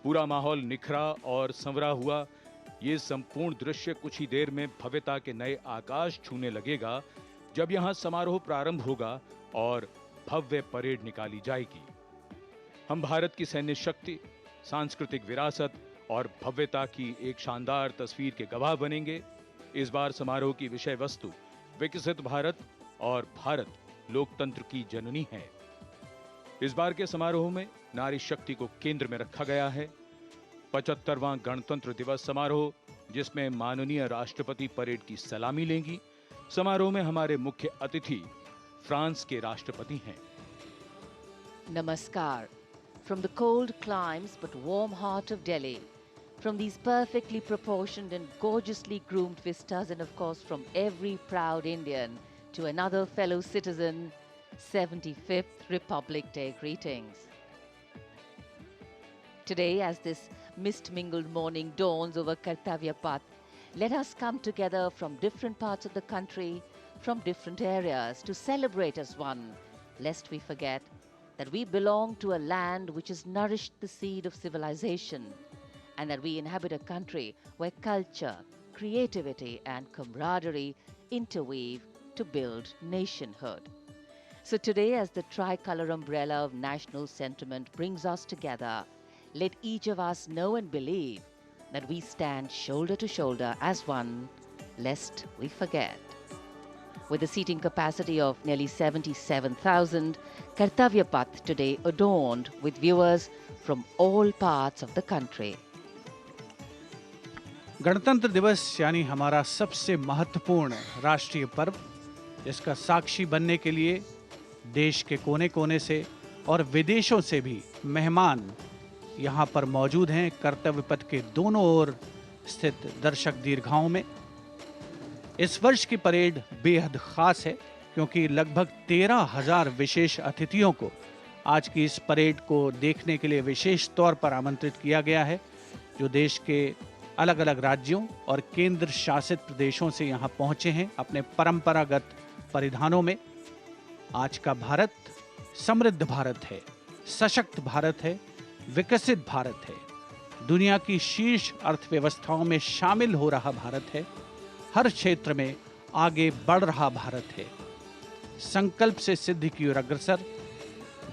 पूरा माहौल निखरा और संवरा हुआ। ये संपूर्ण दृश्य कुछ ही देर में भव्यता के नए आकाश छूने लगेगा जब यहां समारोह प्रारंभ होगा और भव्य परेड निकाली जाएगी। हम भारत की सैन्य शक्ति, सांस्कृतिक विरासत और भव्यता की एक शानदार तस्वीर के गवाह बनेंगे। इस बार समारोह की विषय वस्तु विकसित भारत और भारत लोकतंत्र की जननी है। इस बार के समारोह में नारी शक्ति को केंद्र में रखा गया है। 75वां गणतंत्र दिवस समारोह, जिसमें माननीय राष्ट्रपति परेड की सलामी लेंगी। समारोह में हमारे मुख्य अतिथि फ्रांस के राष्ट्रपति हैं। Namaskar. From the cold climes but warm heart of Delhi, from these perfectly proportioned and gorgeously groomed vistas, and of course from every proud Indian to another fellow citizen, 75th Republic Day greetings. Today, as this mist-mingled morning dawns over Kartavya path, let us come together from different parts of the country, from different areas, to celebrate as one, lest we forget that we belong to a land which has nourished the seed of civilization, and that we inhabit a country where culture, creativity and camaraderie interweave to build nationhood. So today, as the tricolour umbrella of national sentiment brings us together, let each of us know and believe that we stand shoulder to shoulder as one, lest we forget. With a seating capacity of nearly 77,000, Kartavya Path today adorned with viewers from all parts of the country. गणतंत्र दिवस यानी हमारा सबसे महत्वपूर्ण राष्ट्रीय पर्व, जिसका साक्षी बनने के लिए देश के कोने कोने से और विदेशों से भी मेहमान यहाँ पर मौजूद हैं। कर्तव्य पथ के दोनों ओर स्थित दर्शक दीर्घाओं में इस वर्ष की परेड बेहद खास है, क्योंकि लगभग 13,000 विशेष अतिथियों को आज की इस परेड को देखने के लिए विशेष तौर पर आमंत्रित किया गया है, जो देश के अलग अलग राज्यों और केंद्र शासित प्रदेशों से यहाँ पहुँचे हैं अपने परंपरागत परिधानों में। आज का भारत समृद्ध भारत है, सशक्त भारत है, विकसित भारत है, दुनिया की शीर्ष अर्थव्यवस्थाओं में शामिल हो रहा भारत है, हर क्षेत्र में आगे बढ़ रहा भारत है, संकल्प से सिद्धि की ओर अग्रसर।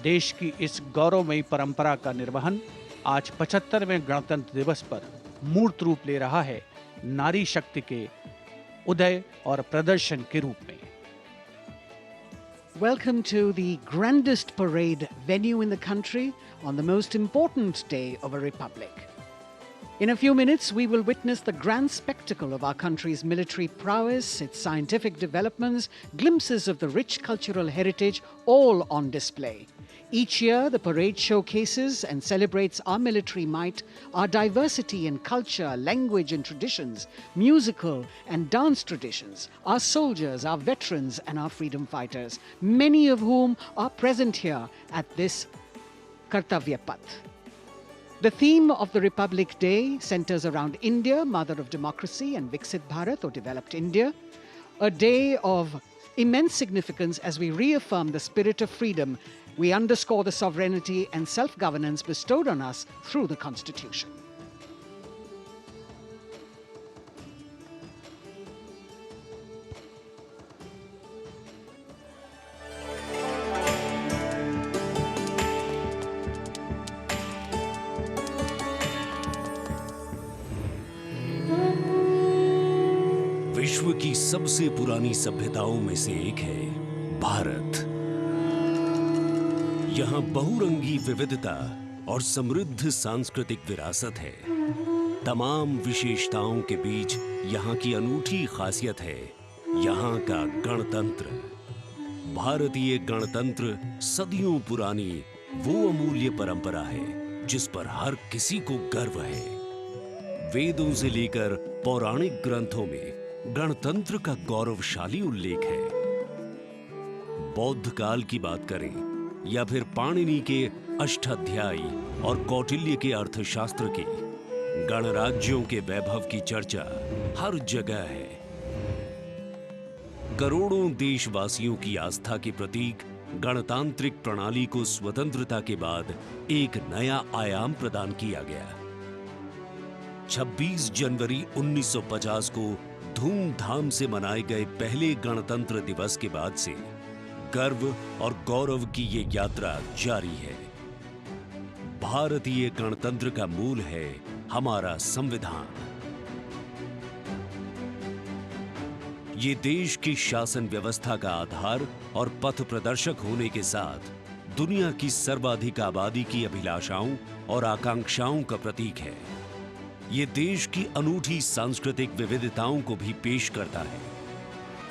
देश की इस गौरवमयी परंपरा का निर्वहन आज 75वें गणतंत्र दिवस पर मूर्त रूप ले रहा है, नारी शक्ति के उदय और प्रदर्शन के रूप में। Welcome to the grandest parade venue in the country on the most important day of a republic. In a few minutes, we will witness the grand spectacle of our country's military prowess, its scientific developments, glimpses of the rich cultural heritage, all on display. Each year, the parade showcases and celebrates our military might, our diversity in culture, language and traditions, musical and dance traditions, our soldiers, our veterans and our freedom fighters, many of whom are present here at this Kartavya Path. The theme of the Republic Day centers around India, mother of democracy, and Viksit Bharat, or developed India, a day of immense significance as we reaffirm the spirit of freedom. We underscore the sovereignty and self-governance bestowed on us through the Constitution. विश्व की सबसे पुरानी सभ्यताओं में से एक है भारत। यहाँ बहुरंगी विविधता और समृद्ध सांस्कृतिक विरासत है। तमाम विशेषताओं के बीच यहाँ की अनूठी खासियत है यहाँ का गणतंत्र। भारतीय गणतंत्र सदियों पुरानी वो अमूल्य परंपरा है जिस पर हर किसी को गर्व है। वेदों से लेकर पौराणिक ग्रंथों में गणतंत्र का गौरवशाली उल्लेख है। बौद्ध काल की बात करें या फिर पाणिनि के अष्टाध्यायी और कौटिल्य के अर्थशास्त्र की, गणराज्यों के वैभव की चर्चा हर जगह है। करोड़ों देशवासियों की आस्था के प्रतीक गणतांत्रिक प्रणाली को स्वतंत्रता के बाद एक नया आयाम प्रदान किया गया। 26 जनवरी 1950 को धूमधाम से मनाए गए पहले गणतंत्र दिवस के बाद से गर्व और गौरव की ये यात्रा जारी है। भारतीय गणतंत्र का मूल है हमारा संविधान। ये देश की शासन व्यवस्था का आधार और पथ प्रदर्शक होने के साथ दुनिया की सर्वाधिक आबादी की अभिलाषाओं और आकांक्षाओं का प्रतीक है। ये देश की अनूठी सांस्कृतिक विविधताओं को भी पेश करता है।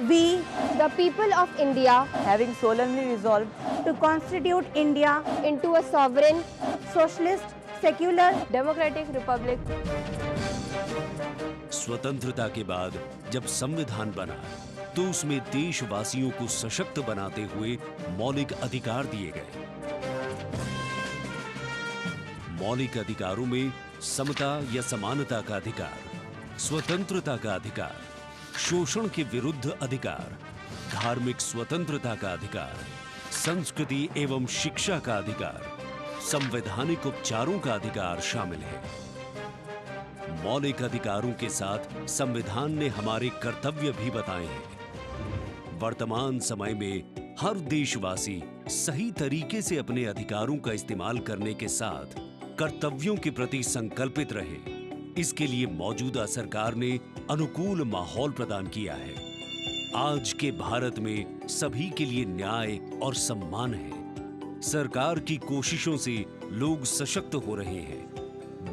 We, the people of India, having solemnly resolved to constitute India into a sovereign, socialist, secular, democratic republic. स्वतंत्रता के बाद जब संविधान बना तो उसमें देशवासियों को सशक्त बनाते हुए मौलिक अधिकार दिए गए। मौलिक अधिकारों में समता या समानता का अधिकार, स्वतंत्रता का अधिकार, शोषण के विरुद्ध अधिकार, धार्मिक स्वतंत्रता का अधिकार, संस्कृति एवं शिक्षा का अधिकार, संवैधानिक उपचारों का अधिकार शामिल है। मौलिक अधिकारों के साथ संविधान ने हमारे कर्तव्य भी बताए हैं। वर्तमान समय में हर देशवासी सही तरीके से अपने अधिकारों का इस्तेमाल करने के साथ कर्तव्यों के प्रति संकल्पित रहे, इसके लिए मौजूदा सरकार ने अनुकूल माहौल प्रदान किया है। आज के भारत में सभी के लिए न्याय और सम्मान है। सरकार की कोशिशों से लोग सशक्त हो रहे हैं।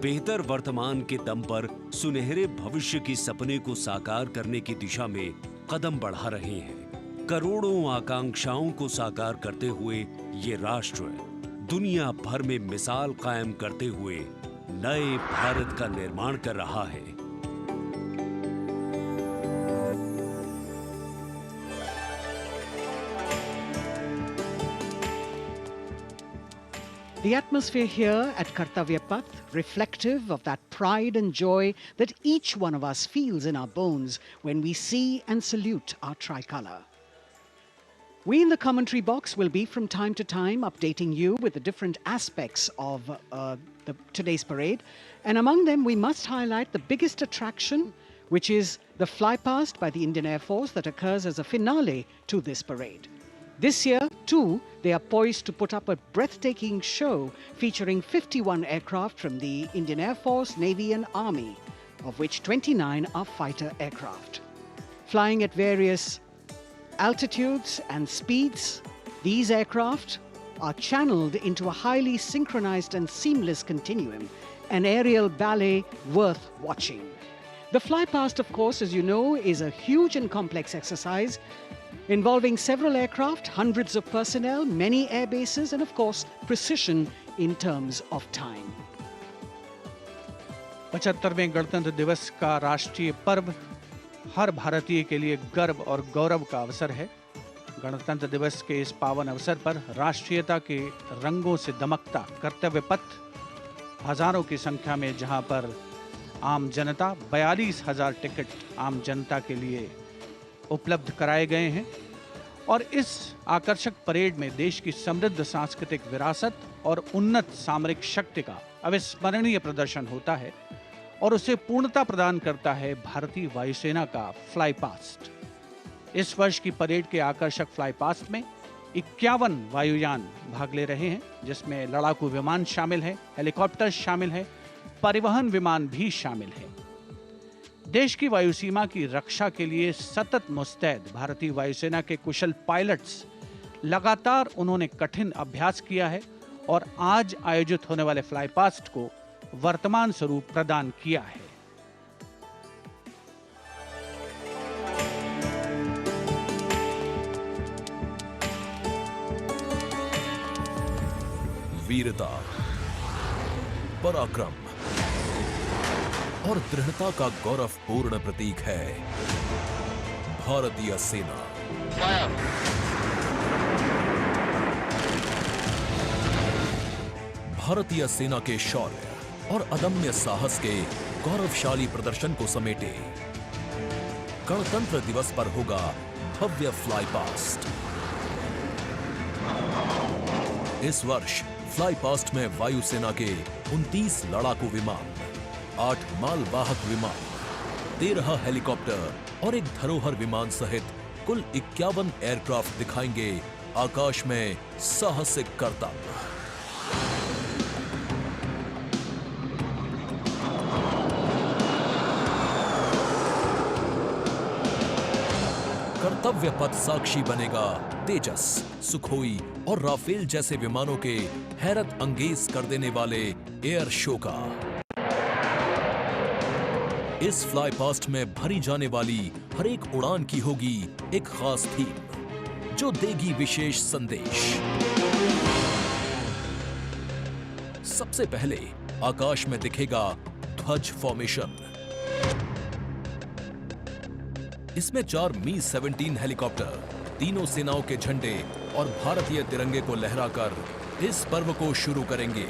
बेहतर वर्तमान के दम पर सुनहरे भविष्य के सपने को साकार करने की दिशा में कदम बढ़ा रहे हैं। करोड़ों आकांक्षाओं को साकार करते हुए ये राष्ट्र दुनिया भर में मिसाल कायम करते हुए नए भारत का निर्माण कर रहा है। The atmosphere here at Kartavya Path, reflective of that pride and joy that each one of us feels in our bones when we see and salute our tricolour. We in the commentary box will be from time to time updating you with the different aspects of today's parade. And among them, we must highlight the biggest attraction, which is the flypast by the Indian Air Force that occurs as a finale to this parade. This year, too, they are poised to put up a breathtaking show featuring 51 aircraft from the Indian Air Force, Navy and Army, of which 29 are fighter aircraft. Flying at various altitudes and speeds, these aircraft are channeled into a highly synchronized and seamless continuum, an aerial ballet worth watching. The flypast, of course, as you know, is a huge and complex exercise involving several aircraft, hundreds of personnel, many air bases, and of course, precision in terms of time. 75वें गणतंत्र दिवस का राष्ट्रीय पर्व हर भारतीय के लिए गर्व और गौरव का अवसर है। गणतंत्र दिवस के इस पावन अवसर पर राष्ट्रीयता के रंगों से दमकता कर्तव्य पथ हजारों की संख्या में, जहां पर आम जनता 42,000 टिकट आम जनता के लिए उपलब्ध कराए गए हैं। और इस आकर्षक परेड में देश की समृद्ध सांस्कृतिक विरासत और उन्नत सामरिक शक्ति का अविस्मरणीय प्रदर्शन होता है और उसे पूर्णता प्रदान करता है भारतीय वायुसेना का फ्लाई पास्ट। इस वर्ष की परेड के आकर्षक फ्लाई पास्ट में 51 वायुयान भाग ले रहे हैं, जिसमें लड़ाकू विमान शामिल है, हेलीकॉप्टर शामिल है, परिवहन विमान भी शामिल है। देश की वायु सीमा की रक्षा के लिए सतत मुस्तैद भारतीय वायुसेना के कुशल पायलट्स लगातार उन्होंने कठिन अभ्यास किया है और आज आयोजित होने वाले फ्लाई पास्ट को वर्तमान स्वरूप प्रदान किया है। वीरता, पराक्रम और दृढ़ता का गौरवपूर्ण प्रतीक है भारतीय सेना। भारतीय सेना के शौर्य और अदम्य साहस के गौरवशाली प्रदर्शन को समेटे गणतंत्र दिवस पर होगा भव्य फ्लाई पास्ट। इस वर्ष फ्लाई पास्ट में वायुसेना के 29 लड़ाकू विमान, 8 मालवाहक विमान, 13 हेलीकॉप्टर और एक धरोहर विमान सहित कुल 51 एयरक्राफ्ट दिखाएंगे आकाश में साहसिक करतब। कर्तव्य पथ साक्षी बनेगा तेजस, सुखोई और राफेल जैसे विमानों के हैरत अंगेज कर देने वाले एयर शो का। इस फ्लाई पास्ट में भरी जाने वाली हर एक उड़ान की होगी एक खास थीम जो देगी विशेष संदेश। सबसे पहले आकाश में दिखेगा ध्वज फॉर्मेशन। इसमें 4 मी-17 हेलीकॉप्टर तीनों सेनाओं के झंडे और भारतीय तिरंगे को लहराकर इस पर्व को शुरू करेंगे।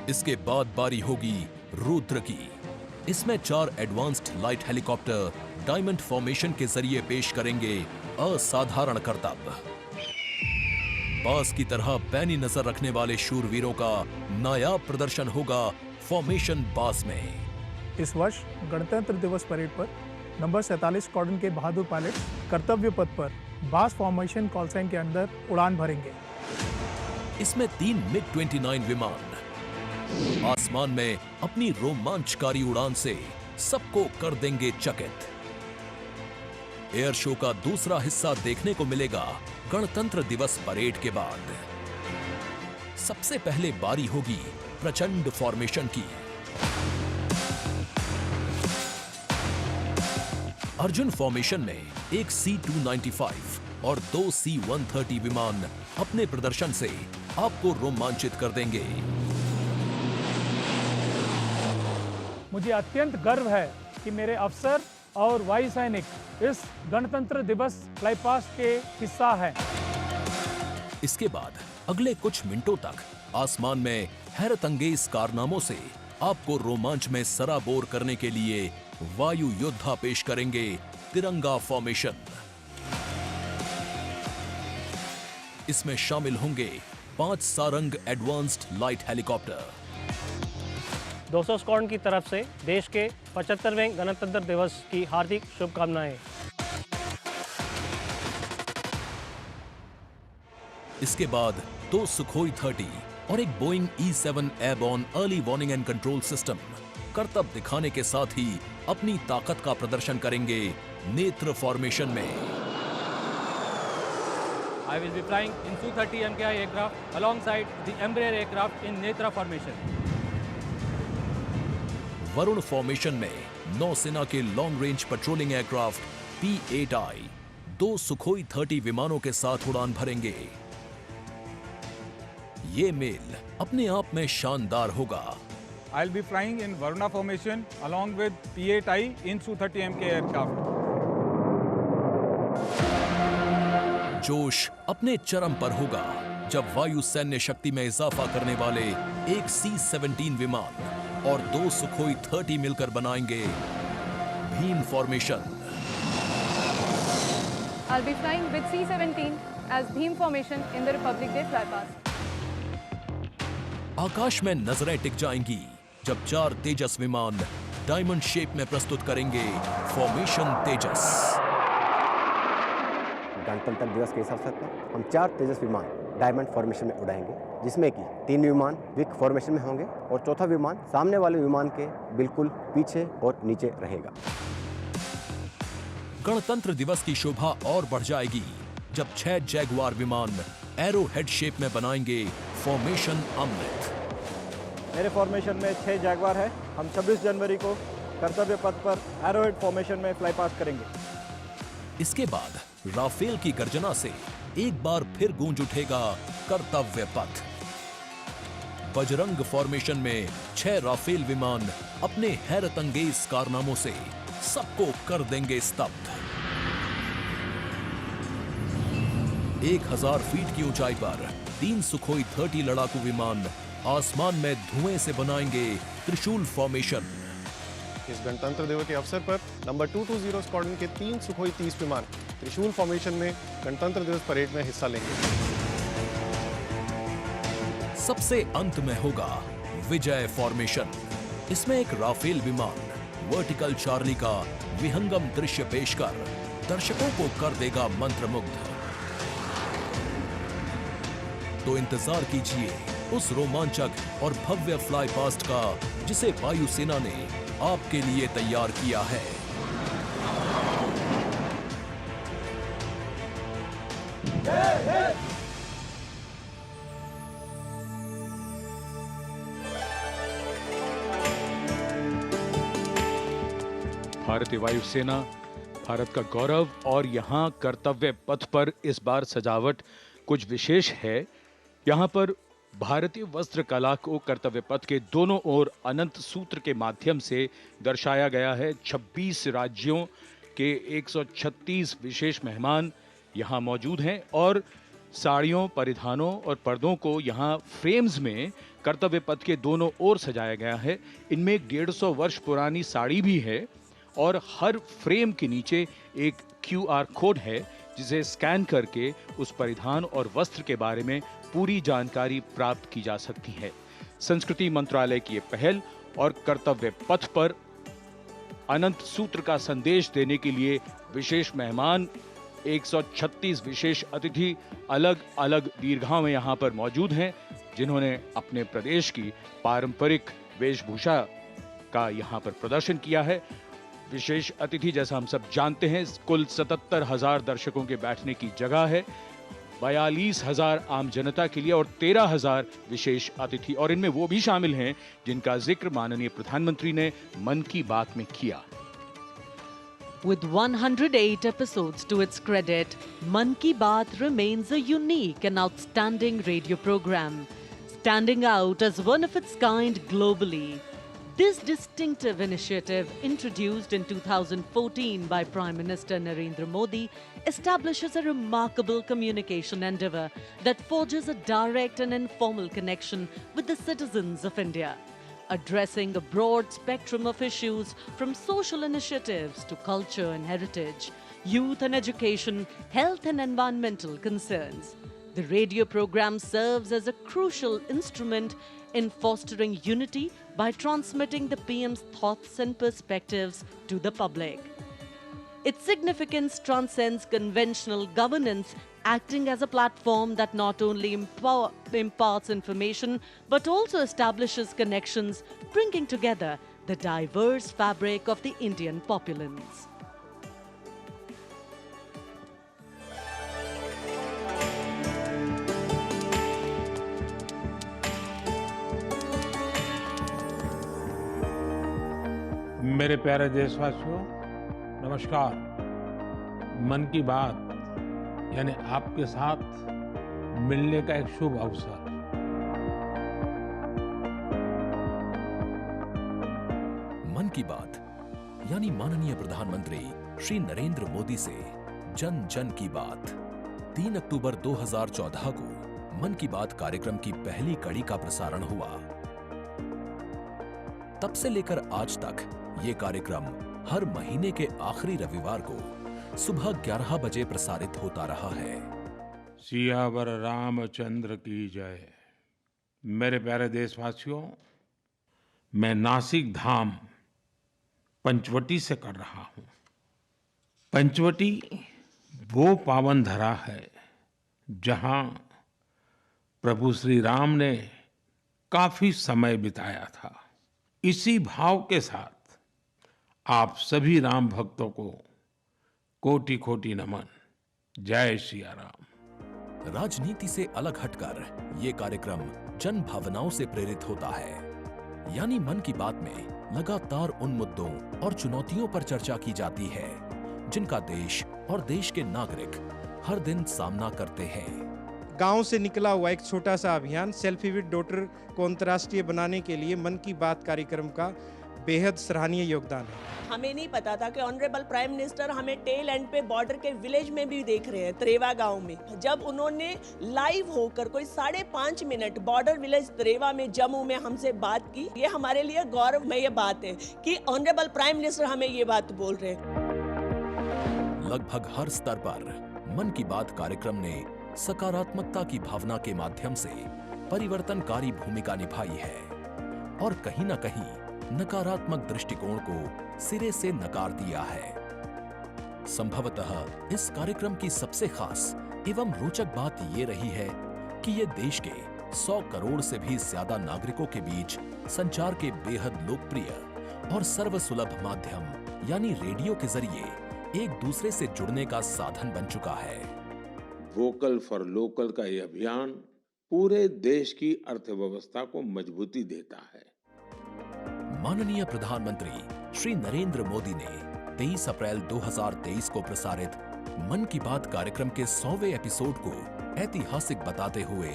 इसके बाद बारी होगी रुद्र की। इसमें 4 advanced light helicopter diamond formation के जरिए पेश करेंगे असाधारण करतब। बास की तरह पैनी नजर रखने वाले शूरवीरों का नायाब प्रदर्शन होगा फॉर्मेशन बास में। इस वर्ष गणतंत्र दिवस परेड पर नंबर 47 स्क्वाड्रन के बहादुर पायलट कर्तव्य पथ पर बास फॉर्मेशन कॉल साइन के अंदर उड़ान भरेंगे। इसमें 3 मिग-29 विमान आसमान में अपनी रोमांचकारी उड़ान से सबको कर देंगे चकित। एयर शो का दूसरा हिस्सा देखने को मिलेगा गणतंत्र दिवस परेड के बाद। सबसे पहले बारी होगी प्रचंड फॉर्मेशन की। अर्जुन फॉर्मेशन में एक C-295 और 2 C-130 विमान अपने प्रदर्शन से आपको रोमांचित कर देंगे। मुझे अत्यंत गर्व है कि मेरे अफसर और वायु सैनिक इस गणतंत्र दिवस फ्लाई पास्ट के हिस्सा हैं। इसके बाद अगले कुछ मिनटों तक आसमान में हैरत अंगेज कारनामों से आपको रोमांच में सराबोर करने के लिए वायु योद्धा पेश करेंगे तिरंगा फॉर्मेशन। इसमें शामिल होंगे 5 Sarang advanced light helicopter. 200 squadron की तरफ से देश के 75वें गणतंत्र दिवस की हार्दिक शुभकामनाएं। इसके बाद 2 सुखोई 30 और एक Boeing E-7 airborne early warning and control system करतब दिखाने के साथ ही अपनी ताकत का प्रदर्शन करेंगे नेत्र फॉर्मेशन में। I will be flying in Su-30 MKI aircraft alongside the Embraer aircraft in Netra formation. Varun formation में नौसेना के long range patrolling aircraft P-8I 2 Sukhoi 30 विमानों के साथ उड़ान भरेंगे। ये मेल अपने आप में शानदार होगा। I'll be flying in Varuna formation along with P-8I in Su-30 MK aircraft. जोश अपने चरम पर होगा जब वायु सैन्य शक्ति में इजाफा करने वाले एक C-17 विमान और 2 सुखोई 30 मिलकर बनाएंगे Bhim formation. I'll be flying with C-17 as Bhim formation in the Republic Day flypast. आकाश में नजरें टिक जाएंगी जब 4 तेजस विमान डायमंड शेप में प्रस्तुत करेंगे फॉर्मेशन तेजस। गणतंत्र दिवस के इस अवसर पर हम 4 तेजस विमान डायमंड फॉर्मेशन में उड़ाएंगे, जिसमें कि 3 विमान विक फॉर्मेशन में होंगे और चौथा विमान सामने वाले विमान के बिल्कुल पीछे और नीचे रहेगा। गणतंत्र दिवस की शोभा और बढ़ जाएगी जब 6 जैगुआर विमान एरो हेड शेप में बनाएंगे फॉर्मेशन अमृत। मेरे फॉर्मेशन में 6 जैगुआर है। हम 26 जनवरी को कर्तव्य पथ पर एरो हेड फॉर्मेशन में फ्लाई पास्ट करेंगे। इसके बाद राफेल की गर्जना से एक बार फिर गूंज उठेगा कर्तव्य पथ। बजरंग फॉर्मेशन में 6 राफेल विमान अपने हैरत अंगेज कारनामों से सबको कर देंगे स्तब्ध। 1000 फीट की ऊंचाई पर 3 सुखोई 30 लड़ाकू विमान आसमान में धुएं से बनाएंगे त्रिशूल फॉर्मेशन। इस गणतंत्र दिवस के अवसर पर नंबर 220 स्क्वाड्रन के 3 सुखोई 30 विमान त्रिशूल फॉर्मेशन में गणतंत्र दिवस परेड में हिस्सा लेंगे। सबसे अंत में होगा विजय फॉर्मेशन। इसमें एक राफेल विमान वर्टिकल चार्ली का विहंगम दृश्य पेश कर दर्शकों को कर देगा मंत्रमुग्ध। तो इंतजार कीजिए उस रोमांचक और भव्य फ्लाई पास्ट का जिसे वायुसेना ने आपके लिए तैयार किया है। भारतीय वायुसेना भारत का गौरव, और यहाँ कर्तव्य पथ पर इस बार सजावट कुछ विशेष है। यहाँ पर भारतीय वस्त्र कला को कर्तव्य पथ के दोनों ओर अनंत सूत्र के माध्यम से दर्शाया गया है। 26 राज्यों के 136 विशेष मेहमान यहाँ मौजूद हैं और साड़ियों, परिधानों और पर्दों को यहाँ फ्रेम्स में कर्तव्य पथ के दोनों ओर सजाया गया है। इनमें एक 150 वर्ष पुरानी साड़ी भी है और हर फ्रेम के नीचे एक QR कोड है जिसे स्कैन करके उस परिधान और वस्त्र के बारे में पूरी जानकारी प्राप्त की जा सकती है। संस्कृति मंत्रालय की ये पहल और कर्तव्य पथ पर अनंत सूत्र का संदेश देने के लिए विशेष मेहमान 136 विशेष अतिथि अलग अलग दीर्घाओं में यहाँ पर मौजूद हैं, जिन्होंने अपने प्रदेश की पारंपरिक वेशभूषा का यहाँ पर प्रदर्शन किया है। विशेष अतिथि, जैसा हम सब जानते हैं, कुल 77,000 दर्शकों के बैठने की जगह है, 42,000 आम जनता के लिए और 13,000 विशेष अतिथि, और इनमें वो भी शामिल हैं जिनका जिक्र माननीय प्रधानमंत्री ने मन की बात में किया। With 108 episodes to its credit, Man Ki Baat remains a unique and outstanding radio program, standing out as one of its kind globally. This distinctive initiative, introduced in 2014 by Prime Minister Narendra Modi, establishes a remarkable communication endeavour that forges a direct and informal connection with the citizens of India, addressing a broad spectrum of issues from social initiatives to culture and heritage, youth and education, health and environmental concerns. The radio program serves as a crucial instrument in fostering unity by transmitting the PM's thoughts and perspectives to the public. Its significance transcends conventional governance, acting as a platform that not only imparts information but also establishes connections, bringing together the diverse fabric of the Indian populace. मेरे प्यारे देशवासियों, नमस्कार। मन की बात यानी आपके साथ मिलने का एक शुभ अवसर। मन की बात यानी माननीय प्रधानमंत्री श्री नरेंद्र मोदी से जन जन की बात। 3 अक्टूबर 2014 को मन की बात कार्यक्रम की पहली कड़ी का प्रसारण हुआ। तब से लेकर आज तक ये कार्यक्रम हर महीने के आखिरी रविवार को सुबह 11 बजे प्रसारित होता रहा है। सियावर रामचंद्र की जय। मेरे प्यारे देशवासियों, मैं नासिक धाम पंचवटी से कर रहा हूं। पंचवटी वो पावन धरा है जहां प्रभु श्री राम ने काफी समय बिताया था। इसी भाव के साथ आप सभी राम भक्तों को कोटि कोटि नमन। जय सिया राम। राजनीति से अलग हटकर ये कार्यक्रम जन भावनाओं से प्रेरित होता है, यानी मन की बात में लगातार उन मुद्दों और चुनौतियों पर चर्चा की जाती है जिनका देश और देश के नागरिक हर दिन सामना करते हैं। गांव से निकला हुआ एक छोटा सा अभियान सेल्फी विद डॉटर को अंतर्राष्ट्रीय बनाने के लिए मन की बात कार्यक्रम का बेहद सराहनीय योगदान है। हमें नहीं पता था कि ऑनरेबल प्राइम मिनिस्टर हमें टेल एंड पे बॉर्डर के विलेज में भी देख रहे हैं, त्रेवा गांव में। जब उन्होंने लाइव होकर कोई 5.5 मिनट बॉर्डर विलेज त्रेवा में जम्मू में हमसे बात की, ये हमारे लिए गौरवमय बात है कि ऑनरेबल प्राइम मिनिस्टर हमें ये बात बोल रहे हैं। लगभग हर स्तर पर मन की बात कार्यक्रम ने सकारात्मकता की भावना के माध्यम से परिवर्तनकारी भूमिका निभाई है। और कहीं ना कहीं नकारात्मक दृष्टिकोण को सिरे से नकार दिया है। संभवतः इस कार्यक्रम की सबसे खास एवं रोचक बात ये रही है कि ये देश के 100 करोड़ से भी ज्यादा नागरिकों के बीच संचार के बेहद लोकप्रिय और सर्वसुलभ माध्यम यानी रेडियो के जरिए एक दूसरे से जुड़ने का साधन बन चुका है। वोकल फॉर लोकल का ये अभियान पूरे देश की अर्थव्यवस्था को मजबूती देता है। माननीय प्रधानमंत्री श्री नरेंद्र मोदी ने 23 अप्रैल 2023 को प्रसारित मन की बात कार्यक्रम के 100वें एपिसोड को ऐतिहासिक बताते हुए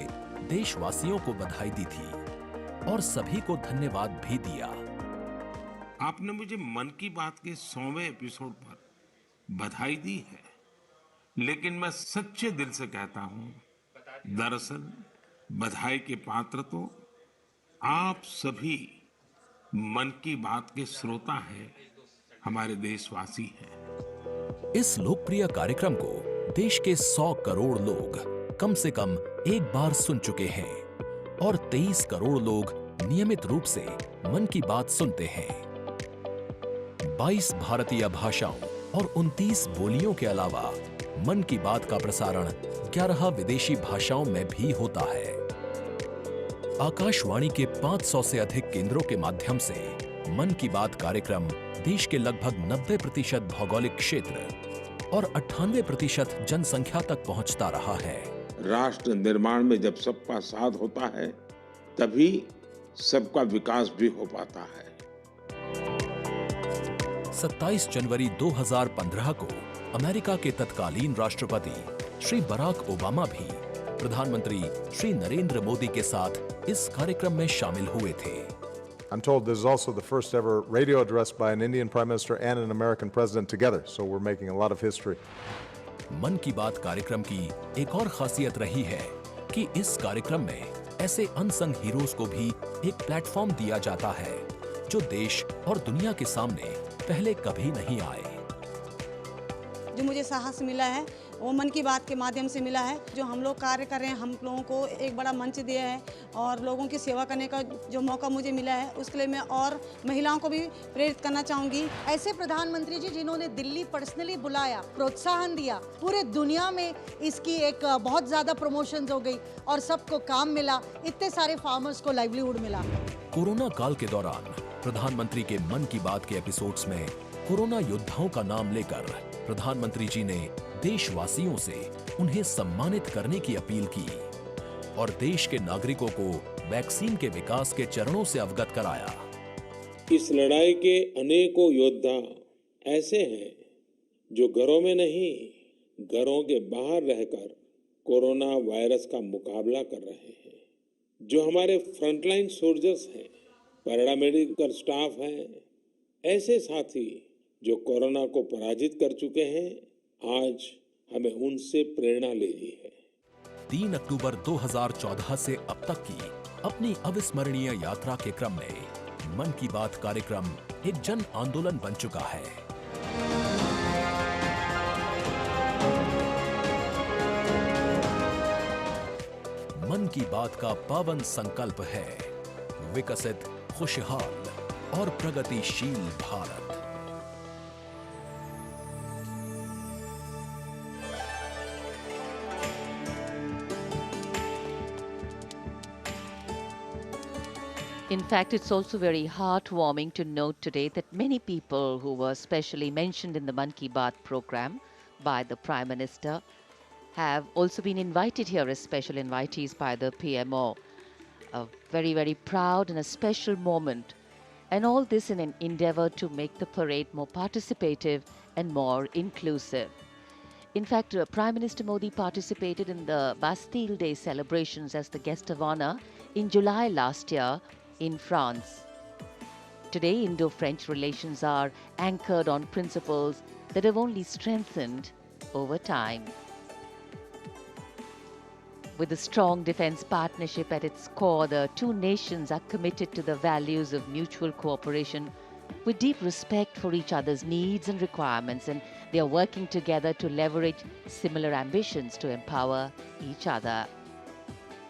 देशवासियों को बधाई दी थी और सभी को धन्यवाद भी दिया। आपने मुझे मन की बात के 100वें एपिसोड पर बधाई दी है, लेकिन मैं सच्चे दिल से कहता हूं, दरअसल बधाई के पात्र तो आप सभी मन की बात के श्रोता हैं, हमारे देशवासी हैं। इस लोकप्रिय कार्यक्रम को देश के 100 करोड़ लोग कम से कम एक बार सुन चुके हैं और 23 करोड़ लोग नियमित रूप से मन की बात सुनते हैं। 22 भारतीय भाषाओं और 29 बोलियों के अलावा मन की बात का प्रसारण 11 विदेशी भाषाओं में भी होता है। आकाशवाणी के 500 से अधिक केंद्रों के माध्यम से मन की बात कार्यक्रम देश के लगभग 90% भौगोलिक क्षेत्र और 98% जनसंख्या तक पहुंचता रहा है। राष्ट्र निर्माण में जब सबका साथ होता है, तभी सबका विकास भी हो पाता है। 27 जनवरी 2015 को अमेरिका के तत्कालीन राष्ट्रपति श्री बराक ओबामा भी प्रधानमंत्री श्री नरेंद्र मोदी के साथ इस कार्यक्रम में शामिल हुए थे। I'm told this is also the first ever radio address by an Indian Prime Minister and an American President together, so we're making a lot of history. मन की बात कार्यक्रम की एक और खासियत रही है कि इस कार्यक्रम में ऐसे अनसंग हीरोज को भी एक प्लेटफॉर्म दिया जाता है जो देश और दुनिया के सामने पहले कभी नहीं आए। जो मुझे साहस मिला है वो मन की बात के माध्यम से मिला है। जो हम लोग कार्य कर रहे हैं, हम लोगों को एक बड़ा मंच दिया है और लोगों की सेवा करने का जो मौका मुझे मिला है, उसके लिए मैं और महिलाओं को भी प्रेरित करना चाहूँगी। ऐसे प्रधानमंत्री जी जिन्होंने दिल्ली पर्सनली बुलाया, प्रोत्साहन दिया, पूरे दुनिया में इसकी एक बहुत ज़्यादा प्रमोशंस हो गई और सबको काम मिला, इतने सारे फार्मर्स को लाइवलीहुड मिला। कोरोना काल के दौरान प्रधानमंत्री के मन की बात के एपिसोड्स में कोरोना योद्धाओं का नाम लेकर प्रधानमंत्री जी ने देशवासियों से उन्हें सम्मानित करने की अपील की और देश के नागरिकों को वैक्सीन के विकास के चरणों से अवगत कराया। इस लड़ाई के अनेकों योद्धा ऐसे हैं जो घरों में नहीं, घरों के बाहर रहकर कोरोना वायरस का मुकाबला कर रहे हैं। जो हमारे फ्रंटलाइन सोल्जर्स हैं, पैरामेडिकल स्टाफ हैं, ऐसे साथी जो कोरोना को पराजित कर चुके हैं, आज हमें उनसे प्रेरणा लेनी है। 3 अक्टूबर 2014 से अब तक की अपनी अविस्मरणीय यात्रा के क्रम में मन की बात कार्यक्रम एक जन आंदोलन बन चुका है। मन की बात का पावन संकल्प है विकसित, खुशहाल और प्रगतिशील Bharat. In fact, it's also very heartwarming to note today that many people who were specially mentioned in the Man Ki Baat program by the Prime Minister have also been invited here as special invitees by the PMO. A very, very proud and a special moment. And all this in an endeavor to make the parade more participative and more inclusive. In fact, Prime Minister Modi participated in the Bastille Day celebrations as the guest of honor in July last year in France. Today, Indo-French relations are anchored on principles that have only strengthened over time. With a strong defense partnership at its core, the two nations are committed to the values of mutual cooperation with deep respect for each other's needs and requirements, and they are working together to leverage similar ambitions to empower each other.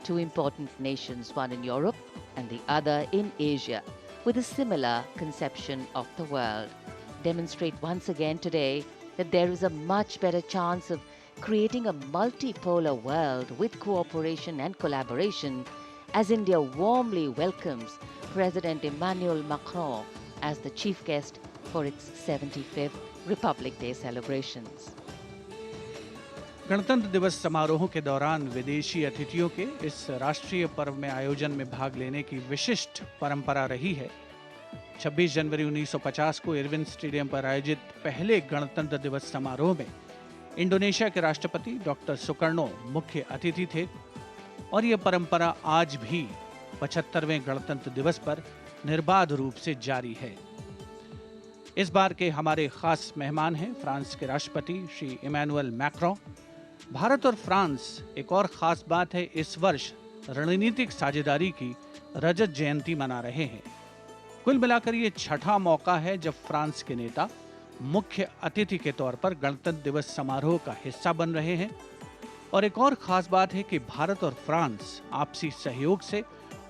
Two important nations, one in Europe and and the other in Asia, with a similar conception of the world, demonstrate once again today that there is a much better chance of creating a multipolar world with cooperation and collaboration, as India warmly welcomes President Emmanuel Macron as the chief guest for its 75th Republic Day celebrations. गणतंत्र दिवस समारोहों के दौरान विदेशी अतिथियों के इस राष्ट्रीय पर्व में आयोजन में भाग लेने की विशिष्ट परंपरा रही है। 26 जनवरी 1950 को इरविन स्टेडियम पर आयोजित पहले गणतंत्र दिवस समारोह में इंडोनेशिया के राष्ट्रपति डॉक्टर सुकर्णो मुख्य अतिथि थे और यह परंपरा आज भी 75वें गणतंत्र दिवस पर निर्बाध रूप से जारी है। इस बार के हमारे खास मेहमान हैं फ्रांस के राष्ट्रपति श्री इमैनुअल मैक्रों। भारत और फ्रांस, एक और खास बात है, इस वर्ष रणनीतिक साझेदारी की रजत जयंती मना रहे हैं। कुल मिलाकर ये छठा मौका है जब फ्रांस के नेता मुख्य अतिथि के तौर पर गणतंत्र दिवस समारोह का हिस्सा बन रहे हैं। और एक और खास बात है कि भारत और फ्रांस आपसी सहयोग से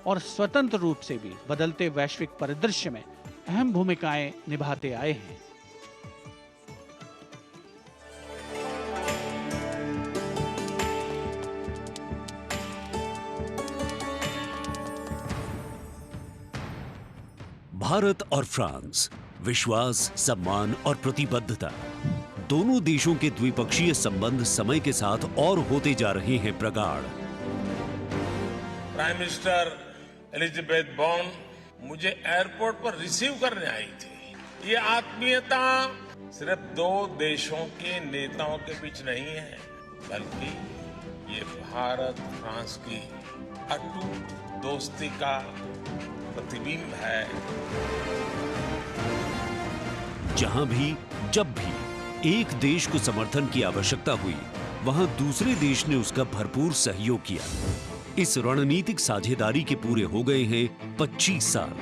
और स्वतंत्र रूप से भी बदलते वैश्विक परिदृश्य में अहम भूमिकाएं निभाते आए हैं। भारत और फ्रांस, विश्वास, सम्मान और प्रतिबद्धता, दोनों देशों के द्विपक्षीय संबंध समय के साथ और होते जा रहे हैं प्रगाढ़। प्राइम मिनिस्टर एलिजाबेथ बॉर्न मुझे एयरपोर्ट पर रिसीव करने आई थी। ये आत्मीयता सिर्फ दो देशों के नेताओं के बीच नहीं है, बल्कि ये भारत फ्रांस की अटूट दोस्ती का प्रतिबिंब है। जहां भी, जब भी एक देश को समर्थन की आवश्यकता हुई, वहां दूसरे देश ने उसका भरपूर सहयोग किया। इस रणनीतिक साझेदारी के पूरे हो गए हैं 25 साल।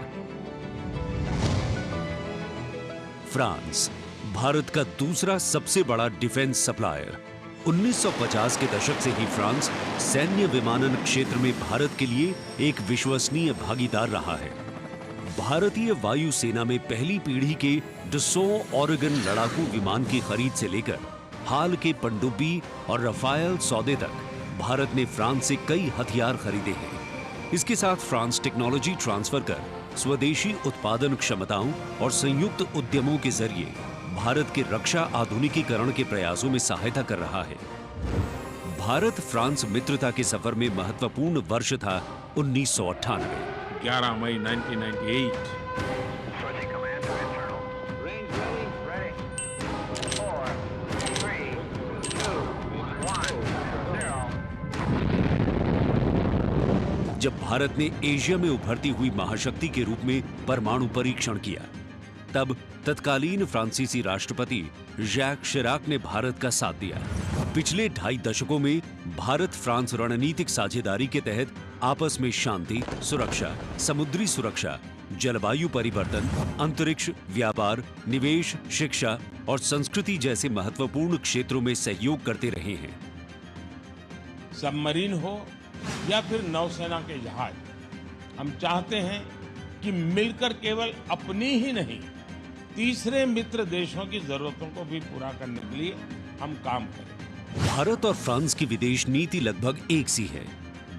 फ्रांस, भारत का दूसरा सबसे बड़ा डिफेंस सप्लायर। 1950 के दशक से ही फ्रांस सैन्य विमानन क्षेत्र में भारत के लिए एक विश्वसनीय भागीदार रहा है। भारतीय वायुसेना में पहली पीढ़ी के डसो ओरेगन लड़ाकू विमान की खरीद से लेकर हाल के पनडुब्बी और रफायल सौदे तक भारत ने फ्रांस से कई हथियार खरीदे हैं। इसके साथ फ्रांस टेक्नोलॉजी ट्रांसफर कर स्वदेशी उत्पादन क्षमताओं और संयुक्त उद्यमों के जरिए भारत के रक्षा आधुनिकीकरण के प्रयासों में सहायता कर रहा है। भारत फ्रांस मित्रता के सफर में महत्वपूर्ण वर्ष था 1998। 11 मई 1998। जब भारत ने एशिया में उभरती हुई महाशक्ति के रूप में परमाणु परीक्षण किया, तब तत्कालीन फ्रांसीसी राष्ट्रपति जैक शिराक ने भारत का साथ दिया। पिछले 2.5 दशकों में भारत फ्रांस रणनीतिक साझेदारी के तहत आपस में शांति, सुरक्षा, समुद्री सुरक्षा, जलवायु परिवर्तन, अंतरिक्ष, व्यापार, निवेश, शिक्षा और संस्कृति जैसे महत्वपूर्ण क्षेत्रों में सहयोग करते रहे हैं। सबमरीन हो या फिर नौसेना के जहाज, हम चाहते हैं कि मिलकर केवल अपनी ही नहीं, तीसरे मित्र देशों की जरूरतों को भी पूरा करने के लिए हम काम करें। भारत और फ्रांस की विदेश नीति लगभग एक सी है।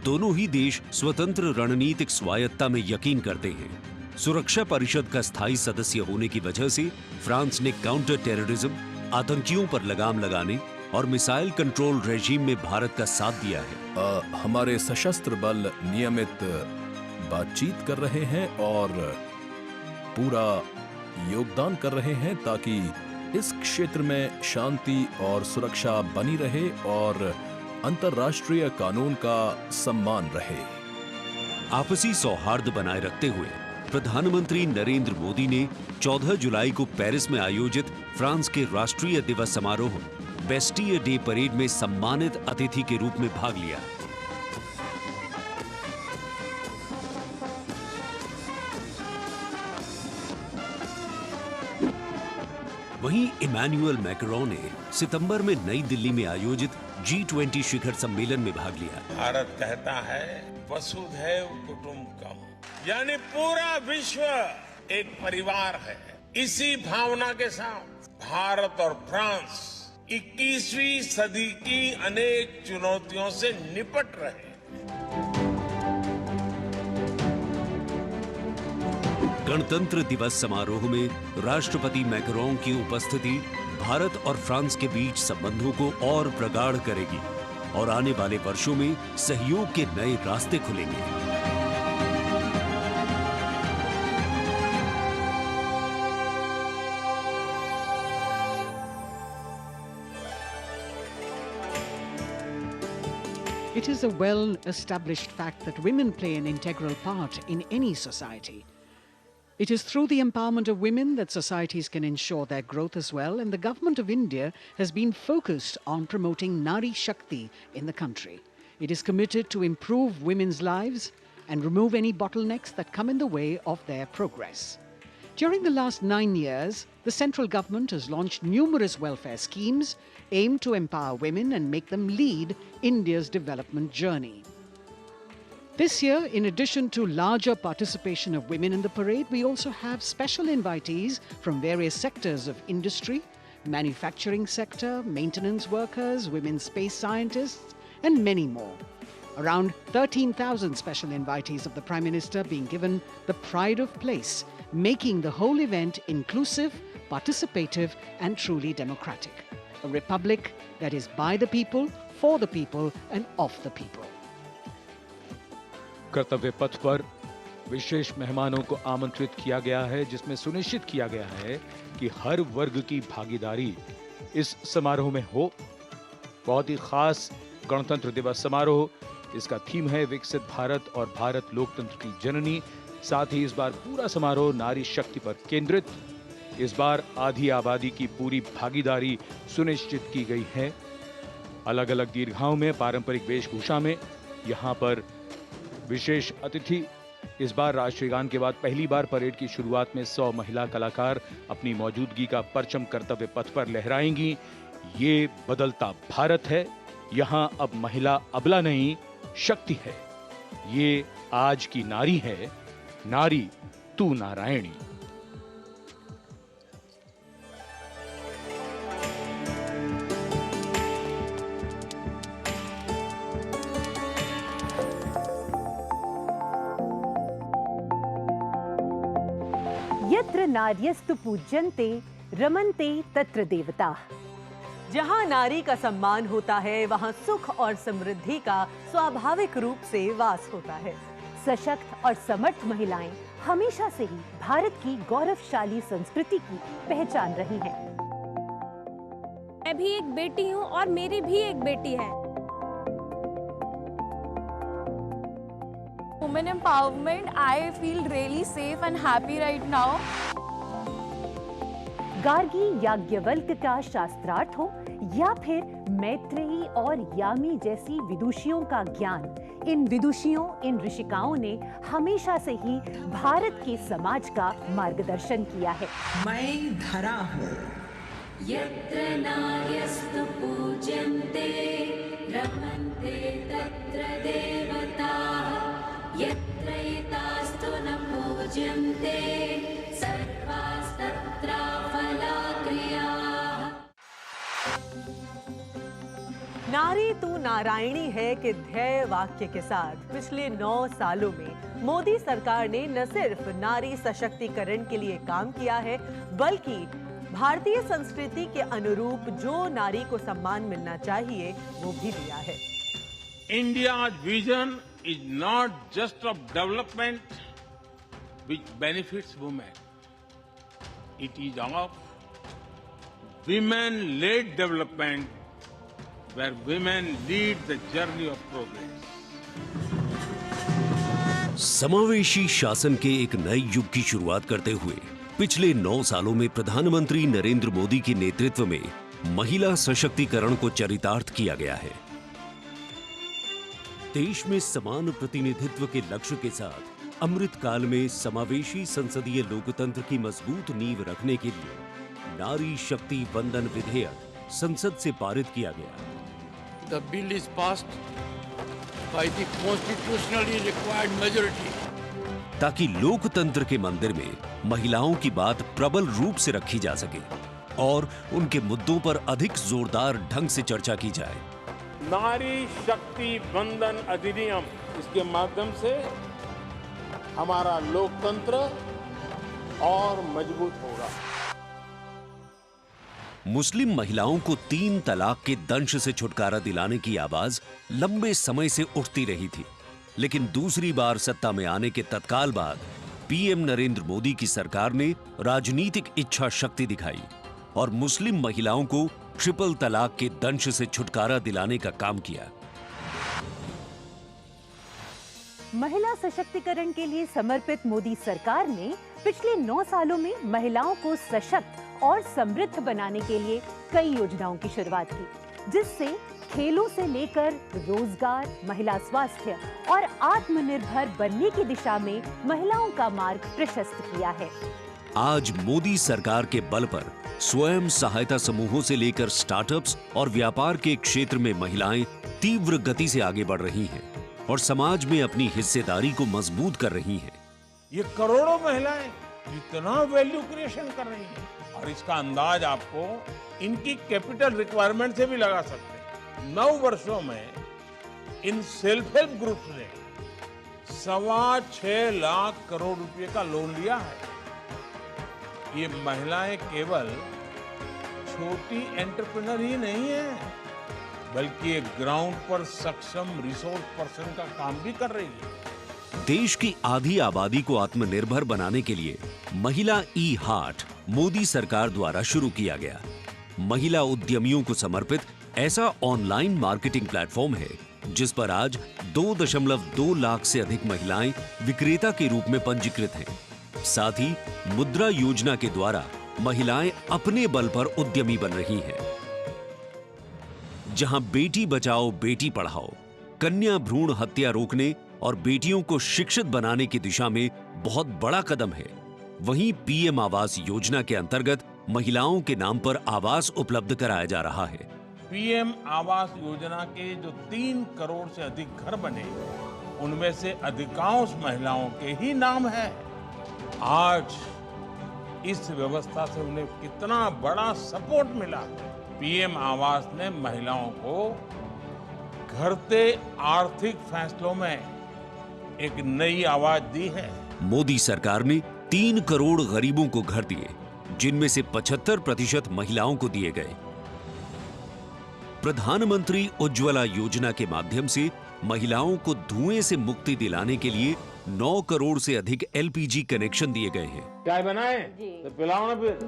दोनों ही देश स्वतंत्र रणनीतिक स्वायत्ता में यकीन करते हैं। सुरक्षा परिषद का स्थायी सदस्य होने की वजह से फ्रांस ने काउंटर टेररिज्म, आतंकियों पर लगाम लगाने और मिसाइल कंट्रोल रेजीम में भारत का साथ दिया है। हमारे सशस्त्र बल नियमित बातचीत कर रहे हैं और पूरा योगदान कर रहे हैं ताकि इस क्षेत्र में शांति और सुरक्षा बनी रहे और अंतर्राष्ट्रीय कानून का सम्मान रहे। आपसी सौहार्द बनाए रखते हुए प्रधानमंत्री नरेंद्र मोदी ने 14 जुलाई को पेरिस में आयोजित फ्रांस के राष्ट्रीय दिवस समारोह बेस्टियर डे परेड में सम्मानित अतिथि के रूप में भाग लिया। वहीं इमैनुअल मैक्रों ने सितंबर में नई दिल्ली में आयोजित G20 शिखर सम्मेलन में भाग लिया। भारत कहता है वसुधैव कुटुंबकम, यानी पूरा विश्व एक परिवार है। इसी भावना के साथ भारत और फ्रांस 21वीं सदी की अनेक चुनौतियों से निपट रहे हैं। गणतंत्र दिवस समारोह में राष्ट्रपति मैक्रोन की उपस्थिति भारत और फ्रांस के बीच संबंधों को और प्रगाढ़ करेगी और आने वाले वर्षों में सहयोग के नए रास्ते खुलेंगे। It is a well-established fact that women play an integral part in any society. It is through the empowerment of women that societies can ensure their growth as well, and the government of India has been focused on promoting Nari Shakti in the country. It is committed to improve women's lives and remove any bottlenecks that come in the way of their progress. During the last 9 years, the central government has launched numerous welfare schemes aimed to empower women and make them lead India's development journey. This year, in addition to larger participation of women in the parade, we also have special invitees from various sectors of industry, manufacturing sector, maintenance workers, women space scientists, and many more. Around 13,000 special invitees of the Prime Minister being given the pride of place, making the whole event inclusive, participative, and truly democratic. A republic that is by the people, for the people, and of the people. कर्तव्य पथ पर विशेष मेहमानों को आमंत्रित किया गया है, जिसमें सुनिश्चित किया गया है कि हर वर्ग की भागीदारी इस समारोह में हो। बहुत ही खास गणतंत्र दिवस समारोह, इसका थीम है विकसित भारत और भारत लोकतंत्र की जननी। साथ ही इस बार पूरा समारोह नारी शक्ति पर केंद्रित। इस बार आधी आबादी की पूरी भागीदारी सुनिश्चित की गई है। अलग अलग दीर्घाओं में पारंपरिक वेशभूषा में यहाँ पर विशेष अतिथि। इस बार राष्ट्रीय गान के बाद पहली बार परेड की शुरुआत में 100 महिला कलाकार अपनी मौजूदगी का परचम कर्तव्य पथ पर लहराएंगी। ये बदलता भारत है, यहाँ अब महिला अबला नहीं, शक्ति है। ये आज की नारी है, नारी तू नारायणी। यत्र नार्यस्तु पूज्यन्ते रमन्ते तत्र देवताः। जहाँ नारी का सम्मान होता है, वहाँ सुख और समृद्धि का स्वाभाविक रूप से वास होता है। सशक्त और समर्थ महिलाएं हमेशा से ही भारत की गौरवशाली संस्कृति की पहचान रही हैं। मैं भी एक बेटी हूँ और मेरी भी एक बेटी है। Women empowerment, I feel really safe and happy right now. Gargi Yajnavalkya का शास्त्रार्थ हो या फिर मैत्रेयी और यामी जैसी विदुषियों का ज्ञान, इन विदुषियों, इन ऋषिकाओं ने हमेशा से ही भारत के समाज का मार्गदर्शन किया है। मैं धरा हूँ। यत्र नार्यस्तु पूज्यन्ते रमन्ते तत्र देवताः, यत्र एतास्तु न पूज्यन्ते सर्वास्तत्र फलाक्रियाः। नारी तू नारायणी है के ध्येय वाक्य के साथ पिछले 9 सालों में मोदी सरकार ने न सिर्फ नारी सशक्तिकरण के लिए काम किया है, बल्कि भारतीय संस्कृति के अनुरूप जो नारी को सम्मान मिलना चाहिए वो भी दिया है। India's vision is not just of development which benefits women. It is of women-led development where women lead the journey of progress. समावेशी शासन के एक नए युग की शुरुआत करते हुए पिछले 9 सालों में प्रधानमंत्री नरेंद्र मोदी के नेतृत्व में महिला सशक्तिकरण को चरितार्थ किया गया है। देश में समान प्रतिनिधित्व के लक्ष्य के साथ अमृत काल में समावेशी संसदीय लोकतंत्र की मजबूत नींव रखने के लिए नारी शक्ति वंदन विधेयक संसद से पारित किया गया। The bill is passed by the constitutionally required majority. ताकि लोकतंत्र के मंदिर में महिलाओं की बात प्रबल रूप से रखी जा सके और उनके मुद्दों पर अधिक जोरदार ढंग से चर्चा की जाए। नारी शक्ति बंधन अधिनियम, इसके माध्यम से हमारा लोकतंत्र और मजबूत होगा। मुस्लिम महिलाओं को 3 तलाक के दंश से छुटकारा दिलाने की आवाज लंबे समय से उठती रही थी, लेकिन दूसरी बार सत्ता में आने के तत्काल बाद पीएम नरेंद्र मोदी की सरकार ने राजनीतिक इच्छा शक्ति दिखाई और मुस्लिम महिलाओं को ट्रिपल तलाक के दंश से छुटकारा दिलाने का काम किया। महिला सशक्तिकरण के लिए समर्पित मोदी सरकार ने पिछले 9 सालों में महिलाओं को सशक्त और समृद्ध बनाने के लिए कई योजनाओं की शुरुआत की, जिससे खेलों से लेकर रोजगार, महिला स्वास्थ्य और आत्मनिर्भर बनने की दिशा में महिलाओं का मार्ग प्रशस्त किया है। आज मोदी सरकार के बल पर स्वयं सहायता समूहों से लेकर स्टार्टअप्स और व्यापार के क्षेत्र में महिलाएं तीव्र गति से आगे बढ़ रही हैं और समाज में अपनी हिस्सेदारी को मजबूत कर रही हैं। ये करोड़ों महिलाएं जितना वैल्यू क्रिएशन कर रही हैं और इसका अंदाज आपको इनकी कैपिटल रिक्वायरमेंट से भी लगा सकते हैं। 9 वर्षों में इन सेल्फ हेल्प ग्रुप्स ने 6.25 लाख करोड़ रुपए का लोन लिया है। ये महिलाएं केवल छोटी एंटरप्रेन्योर ही नहीं है, बल्कि एक ग्राउंड पर सक्षम रिसोर्स पर्सन का काम भी कर रही है। देश की आधी आबादी को आत्मनिर्भर बनाने के लिए महिला ई हाट मोदी सरकार द्वारा शुरू किया गया। महिला उद्यमियों को समर्पित ऐसा ऑनलाइन मार्केटिंग प्लेटफॉर्म है जिस पर आज 2.2 लाख से अधिक महिलाएं विक्रेता के रूप में पंजीकृत हैं। साथ ही मुद्रा योजना के द्वारा महिलाएं अपने बल पर उद्यमी बन रही हैं। जहां बेटी बचाओ बेटी पढ़ाओ, कन्या भ्रूण हत्या रोकने और बेटियों को शिक्षित बनाने की दिशा में बहुत बड़ा कदम है, वहीं पीएम आवास योजना के अंतर्गत महिलाओं के नाम पर आवास उपलब्ध कराया जा रहा है। पीएम आवास योजना के जो 3 करोड़ से अधिक घर बने, उनमें से अधिकांश महिलाओं के ही नाम है। आज इस व्यवस्था से उन्हें कितना बड़ा सपोर्ट मिला। पीएम आवास ने महिलाओं को घरते आर्थिक फैसलों में एक नई आवाज दी है। मोदी सरकार ने 3 करोड़ गरीबों को घर दिए, जिनमें से 75% महिलाओं को दिए गए। प्रधानमंत्री उज्ज्वला योजना के माध्यम से महिलाओं को धुएं से मुक्ति दिलाने के लिए 9 करोड़ से अधिक एलपीजी कनेक्शन दिए गए हैं। चाय बनाए तो पिलाओ ना फिर।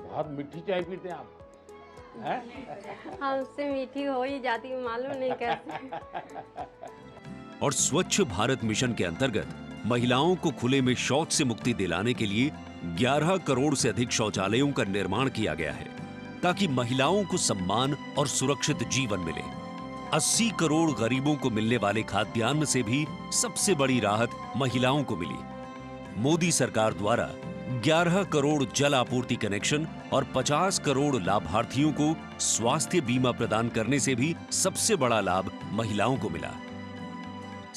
बहुत मीठी चाय पीते हैं आप, हैं? हमसे मीठी हो ही जाती, मालूम नहीं कैसे। और स्वच्छ भारत मिशन के अंतर्गत महिलाओं को खुले में शौच से मुक्ति दिलाने के लिए 11 करोड़ से अधिक शौचालयों का निर्माण किया गया है, ताकि महिलाओं को सम्मान और सुरक्षित जीवन मिले। 80 करोड़ गरीबों को मिलने वाले खाद्यान्न से भी सबसे बड़ी राहत महिलाओं को मिली। मोदी सरकार द्वारा 11 करोड़ जल आपूर्ति कनेक्शन और 50 करोड़ लाभार्थियों को स्वास्थ्य बीमा प्रदान करने से भी सबसे बड़ा लाभ महिलाओं को मिला।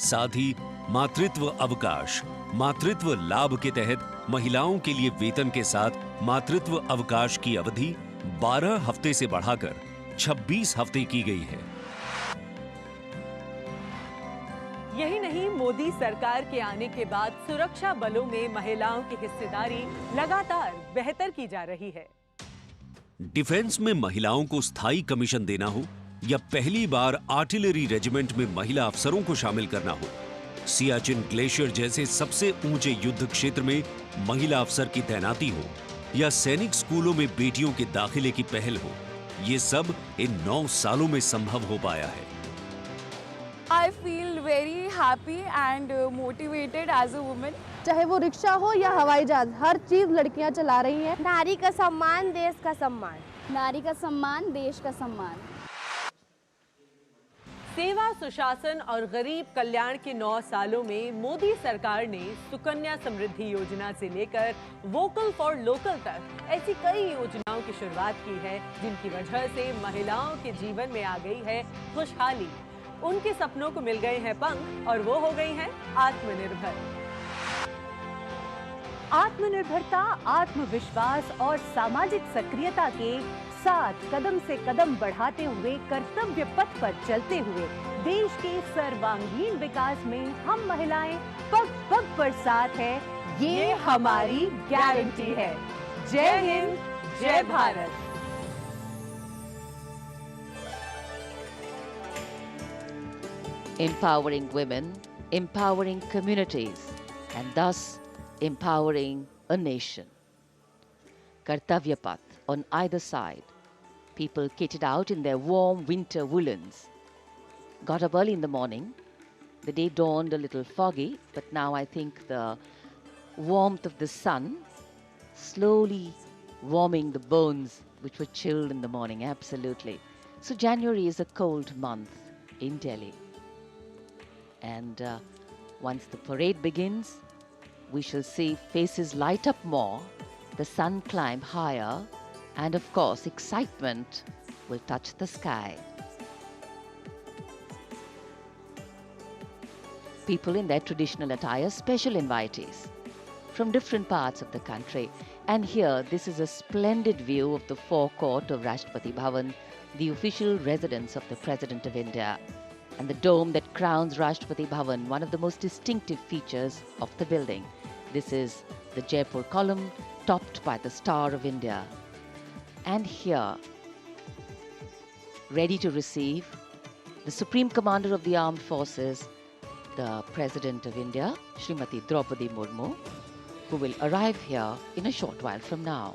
साथ ही मातृत्व अवकाश, मातृत्व लाभ के तहत महिलाओं के लिए वेतन के साथ मातृत्व अवकाश की अवधि 12 हफ्ते से बढ़ाकर 26 हफ्ते की गई है। यही नहीं, मोदी सरकार के आने के बाद सुरक्षा बलों में महिलाओं की हिस्सेदारी लगातार बेहतर की जा रही है। डिफेंस में महिलाओं को स्थायी कमीशन देना हो या पहली बार आर्टिलरी रेजिमेंट में महिला अफसरों को शामिल करना हो, सियाचिन ग्लेशियर जैसे सबसे ऊंचे युद्ध क्षेत्र में महिला अफसर की तैनाती हो या सैनिक स्कूलों में बेटियों के दाखिले की पहल हो, ये सब इन 9 सालों में संभव हो पाया है। I feel very happy and motivated as a woman. चाहे वो रिक्शा हो या हवाई जहाज, हर चीज लड़कियां चला रही हैं। नारी का सम्मान, देश का सम्मान। नारी का सम्मान, देश का सम्मान। सेवा, सुशासन और गरीब कल्याण के 9 सालों में मोदी सरकार ने सुकन्या समृद्धि योजना से लेकर वोकल फॉर लोकल तक ऐसी कई योजनाओं की शुरुआत की है, जिनकी वजह से महिलाओं के जीवन में आ गई है खुशहाली। उनके सपनों को मिल गए हैं पंख और वो हो गई हैं आत्मनिर्भर। आत्मनिर्भरता, आत्मविश्वास और सामाजिक सक्रियता के साथ कदम से कदम बढ़ाते हुए कर्तव्य पथ पर चलते हुए देश के सर्वांगीण विकास में हम महिलाएं पग पग पर साथ है, ये हमारी गारंटी है। जय हिंद, जय Bharat. Empowering women, empowering communities, and thus empowering a nation. Kartavya path on either side. People kitted out in their warm winter woolens. Got up early in the morning. The day dawned a little foggy, but now I think the warmth of the sun slowly warming the bones which were chilled in the morning, absolutely. So January is a cold month in Delhi. And once the parade begins, we shall see faces light up more, the sun climb higher, and of course, excitement will touch the sky. People in their traditional attire, special invitees from different parts of the country. And here, this is a splendid view of the forecourt of Rashtrapati Bhavan, the official residence of the President of India, and the dome that crowns Rashtrapati Bhavan, one of the most distinctive features of the building. This is the Jaipur column, topped by the Star of India. And here, ready to receive the Supreme Commander of the Armed Forces, the President of India, Srimati Draupadi Murmu, who will arrive here in a short while from now.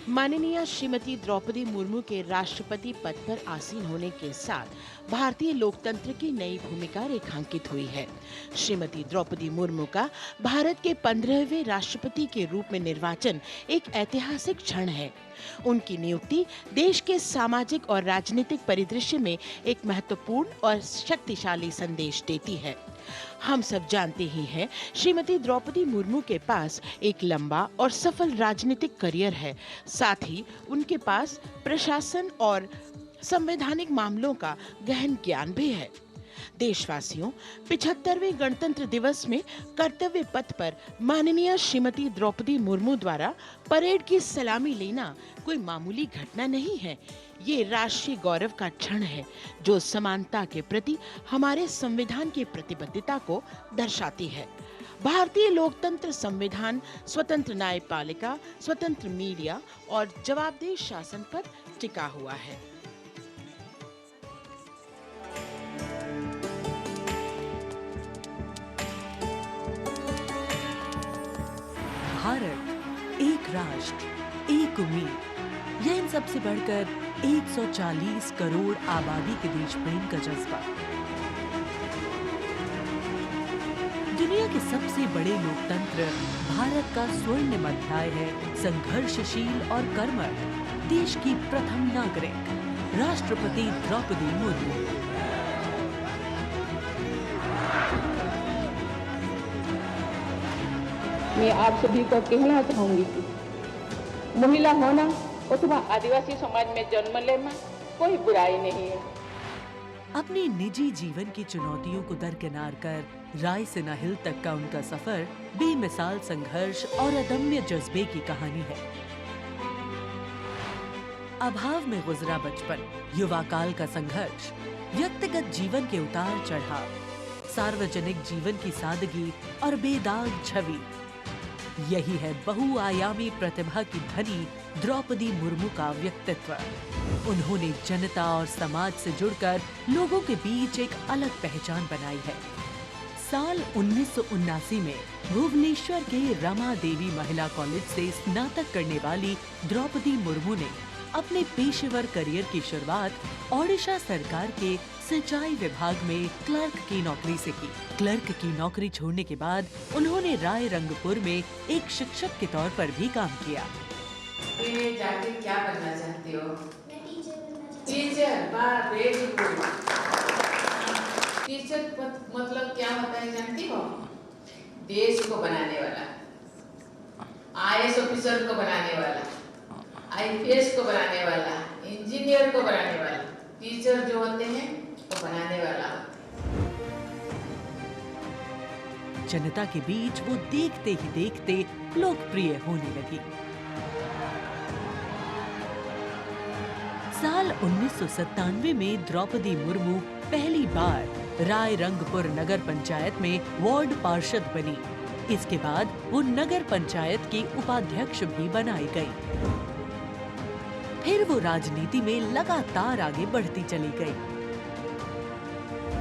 माननीय श्रीमती द्रौपदी मुर्मू के राष्ट्रपति पद पर आसीन होने के साथ भारतीय लोकतंत्र की नई भूमिका रेखांकित हुई है। श्रीमती द्रौपदी मुर्मू का भारत के 15वें राष्ट्रपति के रूप में निर्वाचन एक ऐतिहासिक क्षण है। उनकी नियुक्ति देश के सामाजिक और राजनीतिक परिदृश्य में एक महत्वपूर्ण और शक्तिशाली संदेश देती है। हम सब जानते ही हैं, श्रीमती द्रौपदी मुर्मू के पास एक लंबा और सफल राजनीतिक करियर है। साथ ही उनके पास प्रशासन और संवैधानिक मामलों का गहन ज्ञान भी है। देशवासियों, 75वें गणतंत्र दिवस में कर्तव्य पथ पर माननीय श्रीमती द्रौपदी मुर्मू द्वारा परेड की सलामी लेना कोई मामूली घटना नहीं है। ये राष्ट्रीय गौरव का क्षण है, जो समानता के प्रति हमारे संविधान की प्रतिबद्धता को दर्शाती है। भारतीय लोकतंत्र संविधान स्वतंत्र न्यायपालिका, स्वतंत्र मीडिया और जवाबदेह शासन पर टिका हुआ है। भारत, एक राष्ट्र, एक उम्मीद, यह इन सबसे बढ़कर 140 करोड़ आबादी के देश प्रेम का जज्बा। दुनिया के सबसे बड़े लोकतंत्र भारत का स्वर्णिम अध्याय है। संघर्षशील और कर्मठ देश की प्रथम नागरिक राष्ट्रपति द्रौपदी मुर्मू। मैं आप सभी को कहना चाहूंगी कि महिला होना अथवा आदिवासी समाज में जन्म लेना कोई बुराई नहीं है। अपने निजी जीवन की चुनौतियों को दरकिनार कर रायसीना हिल तक का उनका सफर बेमिसाल संघर्ष और अदम्य जज्बे की कहानी है। अभाव में गुजरा बचपन, युवा काल का संघर्ष, व्यक्तिगत जीवन के उतार चढ़ाव, सार्वजनिक जीवन की सादगी और बेदाग छवि, यही है बहुआयामी प्रतिभा की धनी द्रौपदी मुर्मू का व्यक्तित्व। उन्होंने जनता और समाज से जुड़कर लोगों के बीच एक अलग पहचान बनाई है। साल 1979 में भुवनेश्वर के रमा देवी महिला कॉलेज से स्नातक करने वाली द्रौपदी मुर्मू ने अपने पेशेवर करियर की शुरुआत ओडिशा सरकार के सिंचाई विभाग में क्लर्क की नौकरी से की। क्लर्क की नौकरी छोड़ने के बाद उन्होंने राय रंगपुर में एक शिक्षक के तौर पर भी काम किया। जाके क्या बनना चाहती हो? टीचर। Very good. शिक्षक मतलब क्या होता है जानती हो? देश को बनाने वाला, IAS ऑफिसर को बनाने वाला, IPS को बनाने वाला, इंजीनियर को बनाने वाला, टीचर जो होते हैं वो बनाने वाला। जनता के बीच वो देखते ही देखते लोकप्रिय होने लगी। साल 1997 में द्रौपदी मुर्मू पहली बार रायरंगपुर नगर पंचायत में वार्ड पार्षद बनी। इसके बाद वो नगर पंचायत की उपाध्यक्ष भी बनाई गई। फिर वो राजनीति में लगातार आगे बढ़ती चली गई।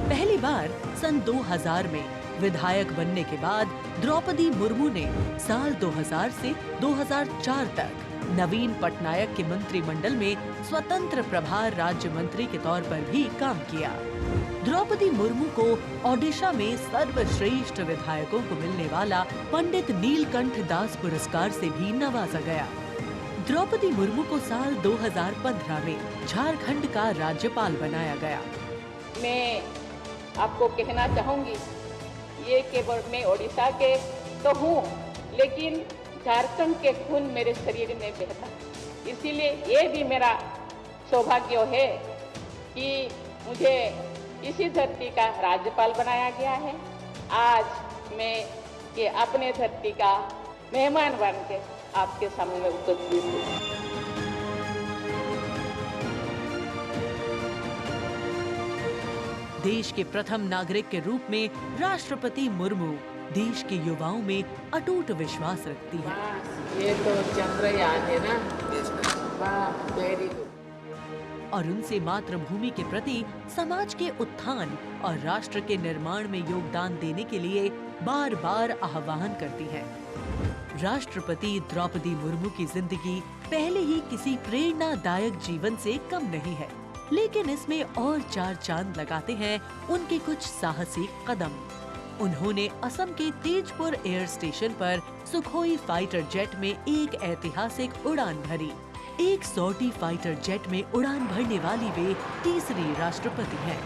पहली बार सन 2000 में विधायक बनने के बाद द्रौपदी मुर्मू ने साल 2000 से 2004 तक नवीन पटनायक के मंत्रिमंडल में स्वतंत्र प्रभार राज्य मंत्री के तौर पर भी काम किया। द्रौपदी मुर्मू को ओडिशा में सर्वश्रेष्ठ विधायकों को मिलने वाला पंडित नीलकंठ दास पुरस्कार से भी नवाजा गया। द्रौपदी मुर्मू को साल 2015 में झारखंड का राज्यपाल बनाया गया। मैं आपको कहना चाहूंगी, ये केवल मैं ओडिशा के तो हूँ, लेकिन झारखंड के खून मेरे शरीर में बहता, इसीलिए ये भी मेरा सौभाग्य है कि मुझे इसी धरती का राज्यपाल बनाया गया है। आज मैं ये अपने धरती का मेहमान बन के आपके सामने उपस्थित हूँ। देश के प्रथम नागरिक के रूप में राष्ट्रपति मुर्मू देश के युवाओं में अटूट विश्वास रखती है। ये तो चंद्रयान है ना, वाह, वेरी गुड। और उनसे मातृभूमि के प्रति समाज के उत्थान और राष्ट्र के निर्माण में योगदान देने के लिए बार बार आह्वान करती है। राष्ट्रपति द्रौपदी मुर्मू की जिंदगी पहले ही किसी प्रेरणादायक जीवन से कम नहीं है, लेकिन इसमें और चार चांद लगाते हैं उनके कुछ साहसिक कदम। उन्होंने असम के तेजपुर एयर स्टेशन पर सुखोई फाइटर जेट में एक ऐतिहासिक उड़ान भरी। एक सॉर्टी फाइटर जेट में उड़ान भरने वाली वे तीसरी राष्ट्रपति हैं।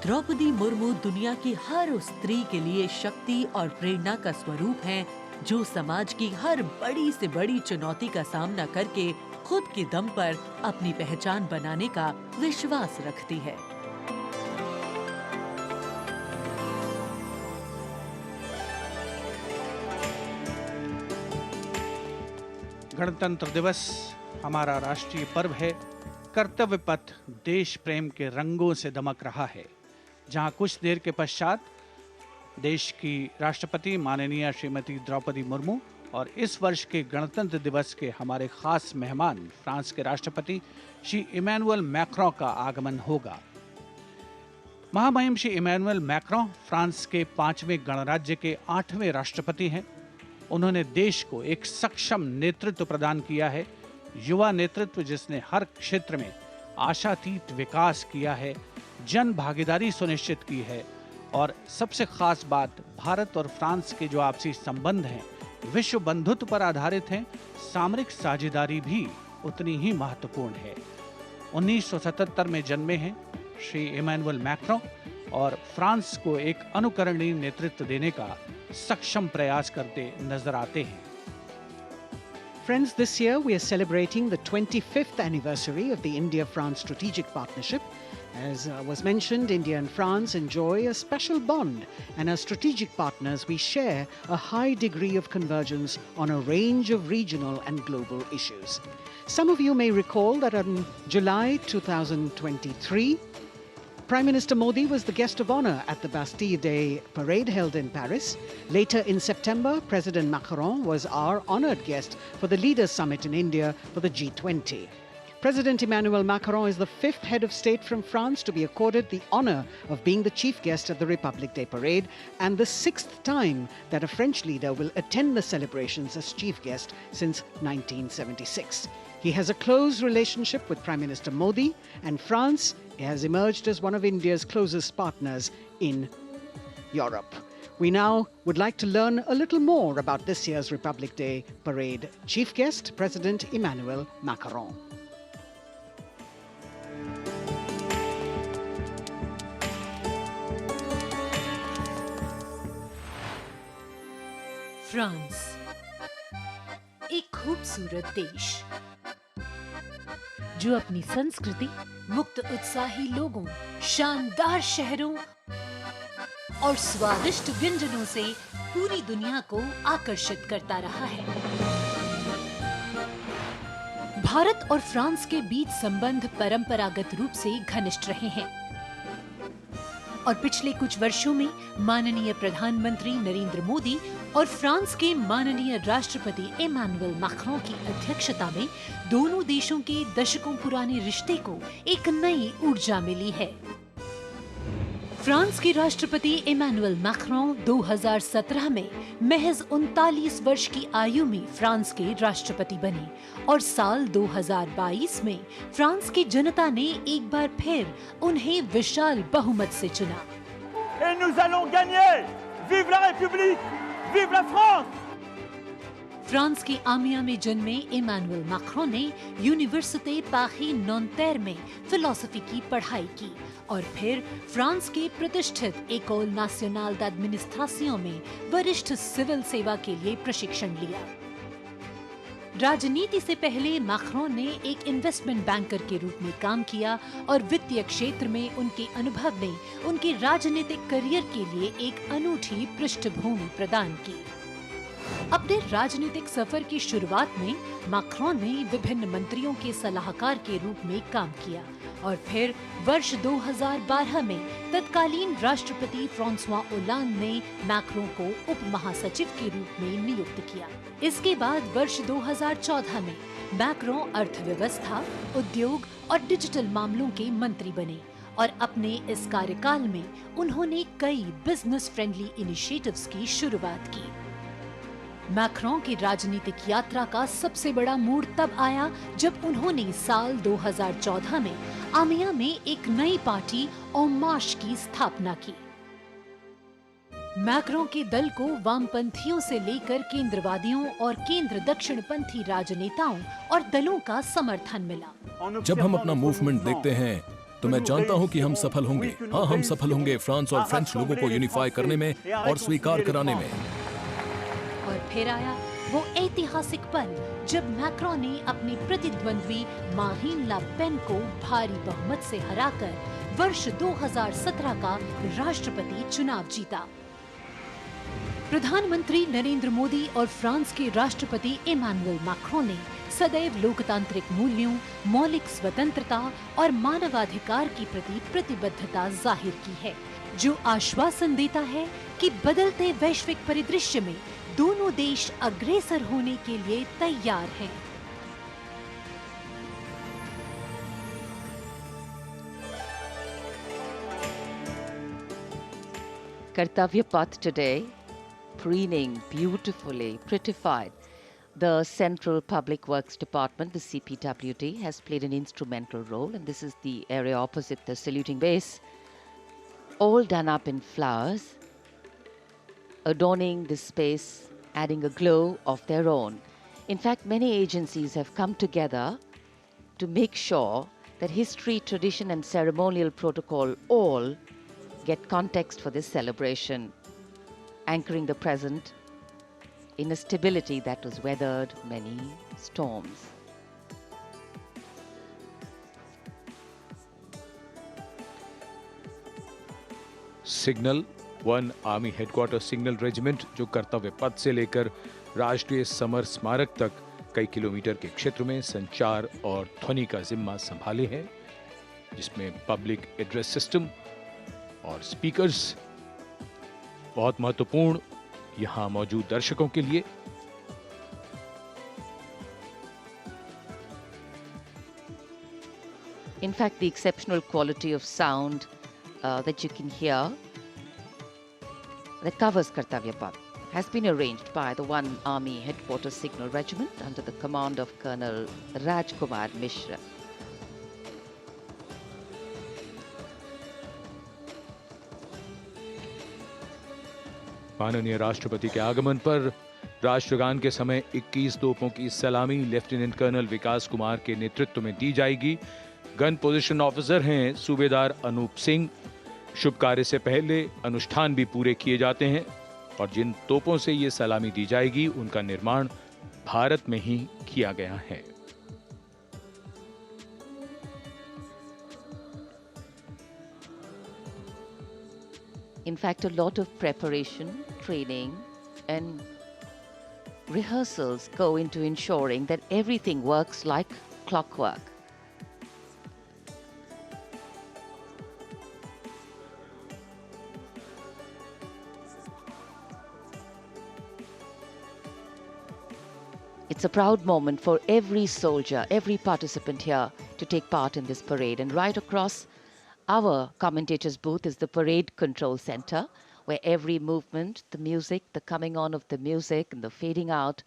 द्रौपदी मुर्मू दुनिया की हर उस स्त्री के लिए शक्ति और प्रेरणा का स्वरूप हैं, जो समाज की हर बड़ी से बड़ी चुनौती का सामना करके खुद के दम पर अपनी पहचान बनाने का विश्वास रखती है। गणतंत्र दिवस हमारा राष्ट्रीय पर्व है। कर्तव्य पथ देश प्रेम के रंगों से दमक रहा है, जहां कुछ देर के पश्चात देश की राष्ट्रपति माननीय श्रीमती द्रौपदी मुर्मू और इस वर्ष के गणतंत्र दिवस के हमारे खास मेहमान फ्रांस के राष्ट्रपति श्री इमैनुअल मैक्रों का आगमन होगा। महामहिम श्री इमैनुअल मैक्रों फ्रांस के 5वें गणराज्य के 8वें राष्ट्रपति हैं। उन्होंने देश को एक सक्षम नेतृत्व प्रदान किया है, युवा नेतृत्व जिसने हर क्षेत्र में आशातीत विकास किया है, जन भागीदारी सुनिश्चित की है और सबसे खास बात, भारत और फ्रांस के जो आपसी संबंध हैं विश्व बंधुत्व पर आधारित हैं। सामरिक साझेदारी भी उतनी ही महत्वपूर्ण है। 1977 में जन्मे हैं श्री इमैनुअल मैक्रों और फ्रांस को एक अनुकरणीय नेतृत्व देने का सक्षम प्रयास करते नजर आते हैं। Friends, this year we are celebrating the 25th anniversary of the India-France strategic partnership. As was mentioned, India and France enjoy a special bond, and as strategic partners we share a high degree of convergence on a range of regional and global issues. Some of you may recall that on July 2023, Prime Minister Modi was the guest of honor at the Bastille Day parade held in Paris. Later in September, President Macron was our honored guest for the Leaders Summit in India for the G20. President Emmanuel Macron is the 5th head of state from France to be accorded the honor of being the chief guest at the Republic Day parade, and the 6th time that a French leader will attend the celebrations as chief guest since 1976. He has a close relationship with Prime Minister Modi, and France has emerged as one of India's closest partners in Europe. We now would like to learn a little more about this year's Republic Day parade. Chief guest, President Emmanuel Macron. France, एक खूबसूरत देश जो अपनी संस्कृति, मुक्त उत्साही लोगों, शानदार शहरों और स्वादिष्ट व्यंजनों से पूरी दुनिया को आकर्षित करता रहा है। भारत और फ्रांस के बीच संबंध परंपरागत रूप से घनिष्ठ रहे हैं और पिछले कुछ वर्षों में माननीय प्रधानमंत्री नरेंद्र मोदी और फ्रांस के माननीय राष्ट्रपति इमैनुअल मैक्रों की अध्यक्षता में दोनों देशों के दशकों पुराने रिश्ते को एक नई ऊर्जा मिली है। फ्रांस के राष्ट्रपति इमैनुअल मैक्रों 2017 में महज 39 वर्ष की आयु में फ्रांस के राष्ट्रपति बने और साल 2022 में फ्रांस की जनता ने एक बार फिर उन्हें विशाल बहुमत से चुना। Et nous allons gagner! Vive la République! Vive la France! France के आमिया में जन्मे इमैनुअल मैक्रों ने यूनिवर्सिटी पारी नॉन्तेर में फिलोसफी की पढ़ाई की और फिर फ्रांस के प्रतिष्ठित एकोल नेशनल d'administration में वरिष्ठ सिविल सेवा के लिए प्रशिक्षण लिया। राजनीति से पहले मैक्रों ने एक इन्वेस्टमेंट बैंकर के रूप में काम किया और वित्तीय क्षेत्र में उनके अनुभव ने उनके राजनीतिक करियर के लिए एक अनूठी पृष्ठभूमि प्रदान की। अपने राजनीतिक सफर की शुरुआत में मैक्रों ने विभिन्न मंत्रियों के सलाहकार के रूप में काम किया और फिर वर्ष 2012 में तत्कालीन राष्ट्रपति फ्रांसवा ओलांद ने मैक्रों को उप महासचिव के रूप में नियुक्त किया। इसके बाद वर्ष 2014 में मैक्रों अर्थव्यवस्था, उद्योग और डिजिटल मामलों के मंत्री बने और अपने इस कार्यकाल में उन्होंने कई बिजनेस फ्रेंडली इनिशिएटिव्स की शुरुआत की। मैक्रों की राजनीतिक यात्रा का सबसे बड़ा मोड़ तब आया जब उन्होंने साल 2014 में आमिया में एक नई पार्टी En Marche की स्थापना की। मैक्रों के दल को वामपंथियों से लेकर केंद्रवादियों और केंद्र दक्षिणपंथी राजनेताओं और दलों का समर्थन मिला। जब हम अपना मूवमेंट देखते हैं तो मैं जानता हूं कि हम सफल होंगे। हाँ, हम सफल होंगे फ्रांस और फ्रेंच लोगों को यूनिफाई करने में और स्वीकार कराने में। और फिर आया वो ऐतिहासिक पल जब मैक्रों ने अपने प्रतिद्वंद्वी मारीन ला पेन को भारी बहुमत से हराकर वर्ष 2017 का राष्ट्रपति चुनाव जीता। प्रधानमंत्री नरेंद्र मोदी और फ्रांस के राष्ट्रपति इमैनुअल मैक्रों ने सदैव लोकतांत्रिक मूल्यों, मौलिक स्वतंत्रता और मानवाधिकार के प्रति प्रतिबद्धता जाहिर की है, जो आश्वासन देता है कि बदलते वैश्विक परिदृश्य में दोनों देश अग्रसर होने के लिए तैयार हैं। Kartavya path today, preening beautifully, prettified. The Central Public Works Department, the CPWD, has played an instrumental role, and this is the area opposite the saluting base, all done up in flowers, adorning this space, adding a glow of their own. In fact, many agencies have come together to make sure that history, tradition and ceremonial protocol all get context for this celebration, anchoring the present in a stability that was weathered many storms. Signal 1 army headquarter signal regiment, जो कर्तव्य पथ से लेकर राष्ट्रीय summer स्मारक तक कई kilometre के क्षेत्र में संचार और ध्वनि का जिम्मा संभाले हैं, जिसमें पब्लिक एड्रेस सिस्टम और स्पीकर्स बहुत महत्वपूर्ण यहां मौजूद दर्शकों के लिए। In fact, the exceptional quality of sound that you can hear that covers Kartavya Path has been arranged by the 1 Army Headquarters Signal Regiment under the command of Colonel Rajkumar Mishra. माननीय राष्ट्रपति के आगमन पर राष्ट्रगान के समय 21 तोपों की सलामी लेफ्टिनेंट कर्नल विकास कुमार के नेतृत्व में दी जाएगी। गन पोजीशन ऑफिसर हैं सूबेदार अनूप सिंह। शुभ कार्य से पहले अनुष्ठान भी पूरे किए जाते हैं। और जिन तोपों से ये सलामी दी जाएगी उनका निर्माण भारत में ही किया गया है। In fact, a lot of preparation, training, and rehearsals go into ensuring that everything works like clockwork. It's a proud moment for every soldier, every participant here to take part in this parade. And right across our commentator's booth is the Parade Control Center, where every movement, the music, the coming on of the music and the fading out,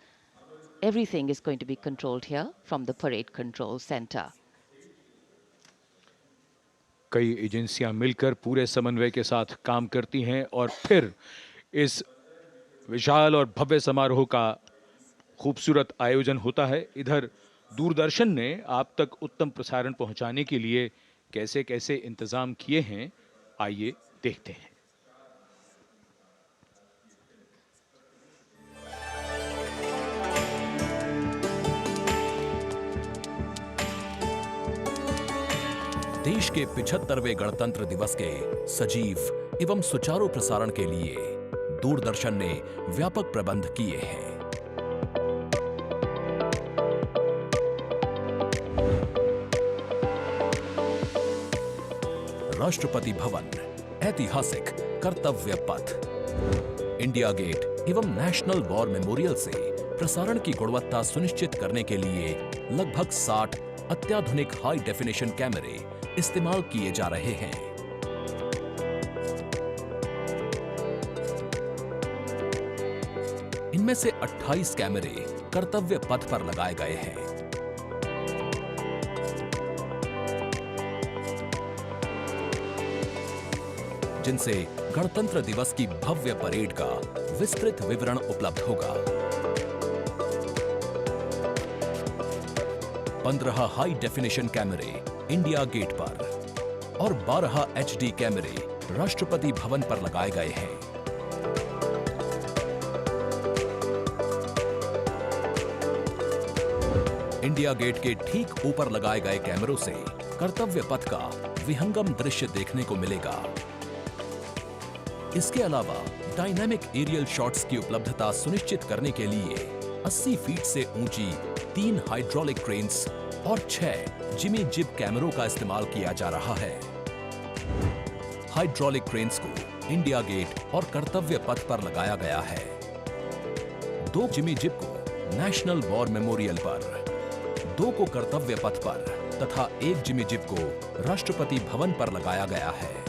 everything is going to be controlled here from the Parade Control Center. कई एजेंसियां मिलकर पूरे समन्वय के साथ काम करती हैं और फिर इस विशाल और भव्य समारोह का खूबसूरत आयोजन होता है। इधर दूरदर्शन ने आप तक उत्तम प्रसारण पहुंचाने के लिए कैसे कैसे इंतजाम किए हैं, आइए देखते हैं। देश के 75वें गणतंत्र दिवस के सजीव एवं सुचारू प्रसारण के लिए दूरदर्शन ने व्यापक प्रबंध किए हैं। राष्ट्रपति भवन, ऐतिहासिक कर्तव्य पथ, इंडिया गेट एवं नेशनल वॉर मेमोरियल से प्रसारण की गुणवत्ता सुनिश्चित करने के लिए लगभग 60 अत्याधुनिक हाई डेफिनेशन कैमरे इस्तेमाल किए जा रहे हैं। इनमें से 28 कैमरे कर्तव्य पथ पर लगाए गए हैं। जिनसे गणतंत्र दिवस की भव्य परेड का विस्तृत विवरण उपलब्ध होगा। 15 हाई डेफिनेशन कैमरे इंडिया गेट पर और 12 HD कैमरे राष्ट्रपति भवन पर लगाए गए हैं। इंडिया गेट के ठीक ऊपर लगाए गए कैमरों से कर्तव्य पथ का विहंगम दृश्य देखने को मिलेगा। इसके अलावा डायनामिक एरियल शॉट्स की उपलब्धता सुनिश्चित करने के लिए 80 फीट से ऊंची 3 हाइड्रोलिक क्रेन्स और 6 जिमी जिब कैमरों का इस्तेमाल किया जा रहा है। हाइड्रोलिक क्रेन्स को इंडिया गेट और कर्तव्य पथ पर लगाया गया है। 2 जिमी जिब को नेशनल वॉर मेमोरियल पर, 2 को कर्तव्य पथ पर तथा 1 जिमी जिब को राष्ट्रपति भवन पर लगाया गया है।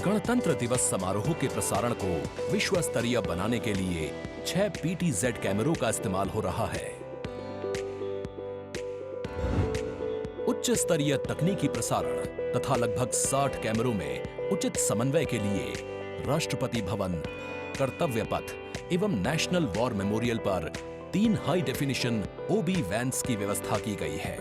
गणतंत्र दिवस समारोह के प्रसारण को विश्व स्तरीय बनाने के लिए 6 PTZ कैमरों का इस्तेमाल हो रहा है। उच्च स्तरीय तकनीकी प्रसारण तथा लगभग 60 कैमरों में उचित समन्वय के लिए राष्ट्रपति भवन, कर्तव्य पथ एवं नेशनल वॉर मेमोरियल पर 3 हाई डेफिनेशन OB वैन्स की व्यवस्था की गई है।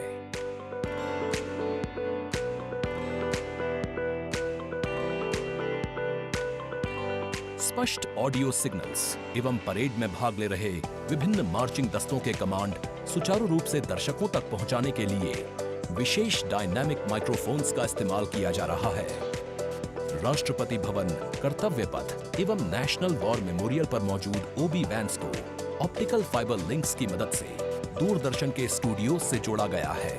स्पष्ट ऑडियो सिग्नल्स एवं परेड में भाग ले रहे विभिन्न मार्चिंग दस्तों के कमांड सुचारू रूप से दर्शकों तक पहुंचाने के लिए विशेष डायनामिक माइक्रोफोन्स का इस्तेमाल किया जा रहा है। राष्ट्रपति भवन, कर्तव्य पथ एवं नेशनल वॉर मेमोरियल पर मौजूद OB वैन्स को ऑप्टिकल फाइबर लिंक्स की मदद से दूरदर्शन के स्टूडियो से जोड़ा गया है,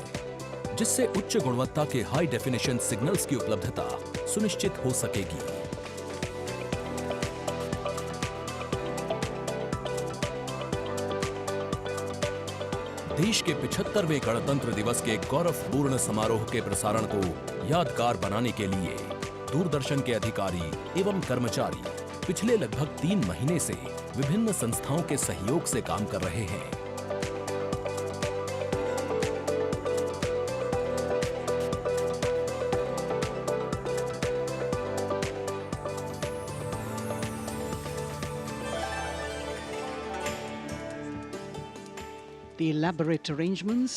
जिससे उच्च गुणवत्ता के हाई डेफिनेशन सिग्नल्स की उपलब्धता सुनिश्चित हो सकेगी। देश के 75वें गणतंत्र दिवस के गौरवपूर्ण समारोह के प्रसारण को यादगार बनाने के लिए दूरदर्शन के अधिकारी एवं कर्मचारी पिछले लगभग 3 महीने से विभिन्न संस्थाओं के सहयोग से काम कर रहे हैं। The elaborate arrangements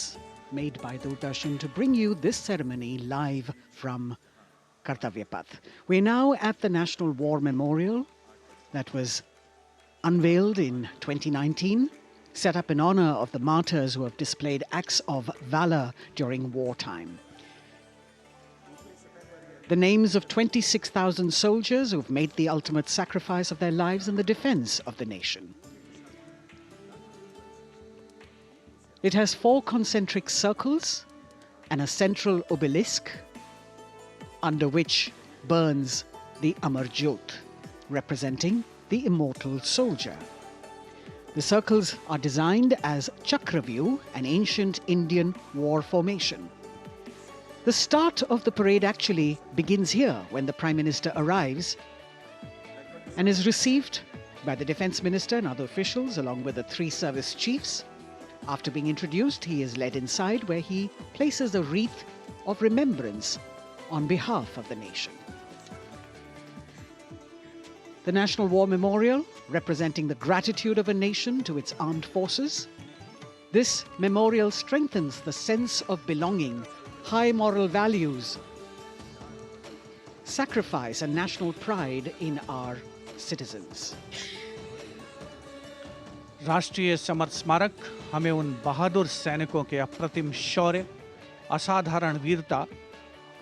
made by Doordarshan to bring you this ceremony live from Kartavya Path. We're now at the National War Memorial that was unveiled in 2019, set up in honor of the martyrs who have displayed acts of valor during wartime. The names of 26,000 soldiers who've made the ultimate sacrifice of their lives in the defense of the nation. It has 4 concentric circles and a central obelisk under which burns the Amar Jyot, representing the immortal soldier. The circles are designed as Chakravyu, an ancient Indian war formation. The start of the parade actually begins here when the Prime Minister arrives and is received by the Defence Minister and other officials along with the 3 service chiefs. After being introduced, he is led inside where he places a wreath of remembrance on behalf of the nation. The National War Memorial, representing the gratitude of a nation to its armed forces. This memorial strengthens the sense of belonging, high moral values, sacrifice and national pride in our citizens. राष्ट्रीय summer स्मारक हमें उन बहादुर सैनिकों के अप्रतिम शौर्य, असाधारण वीरता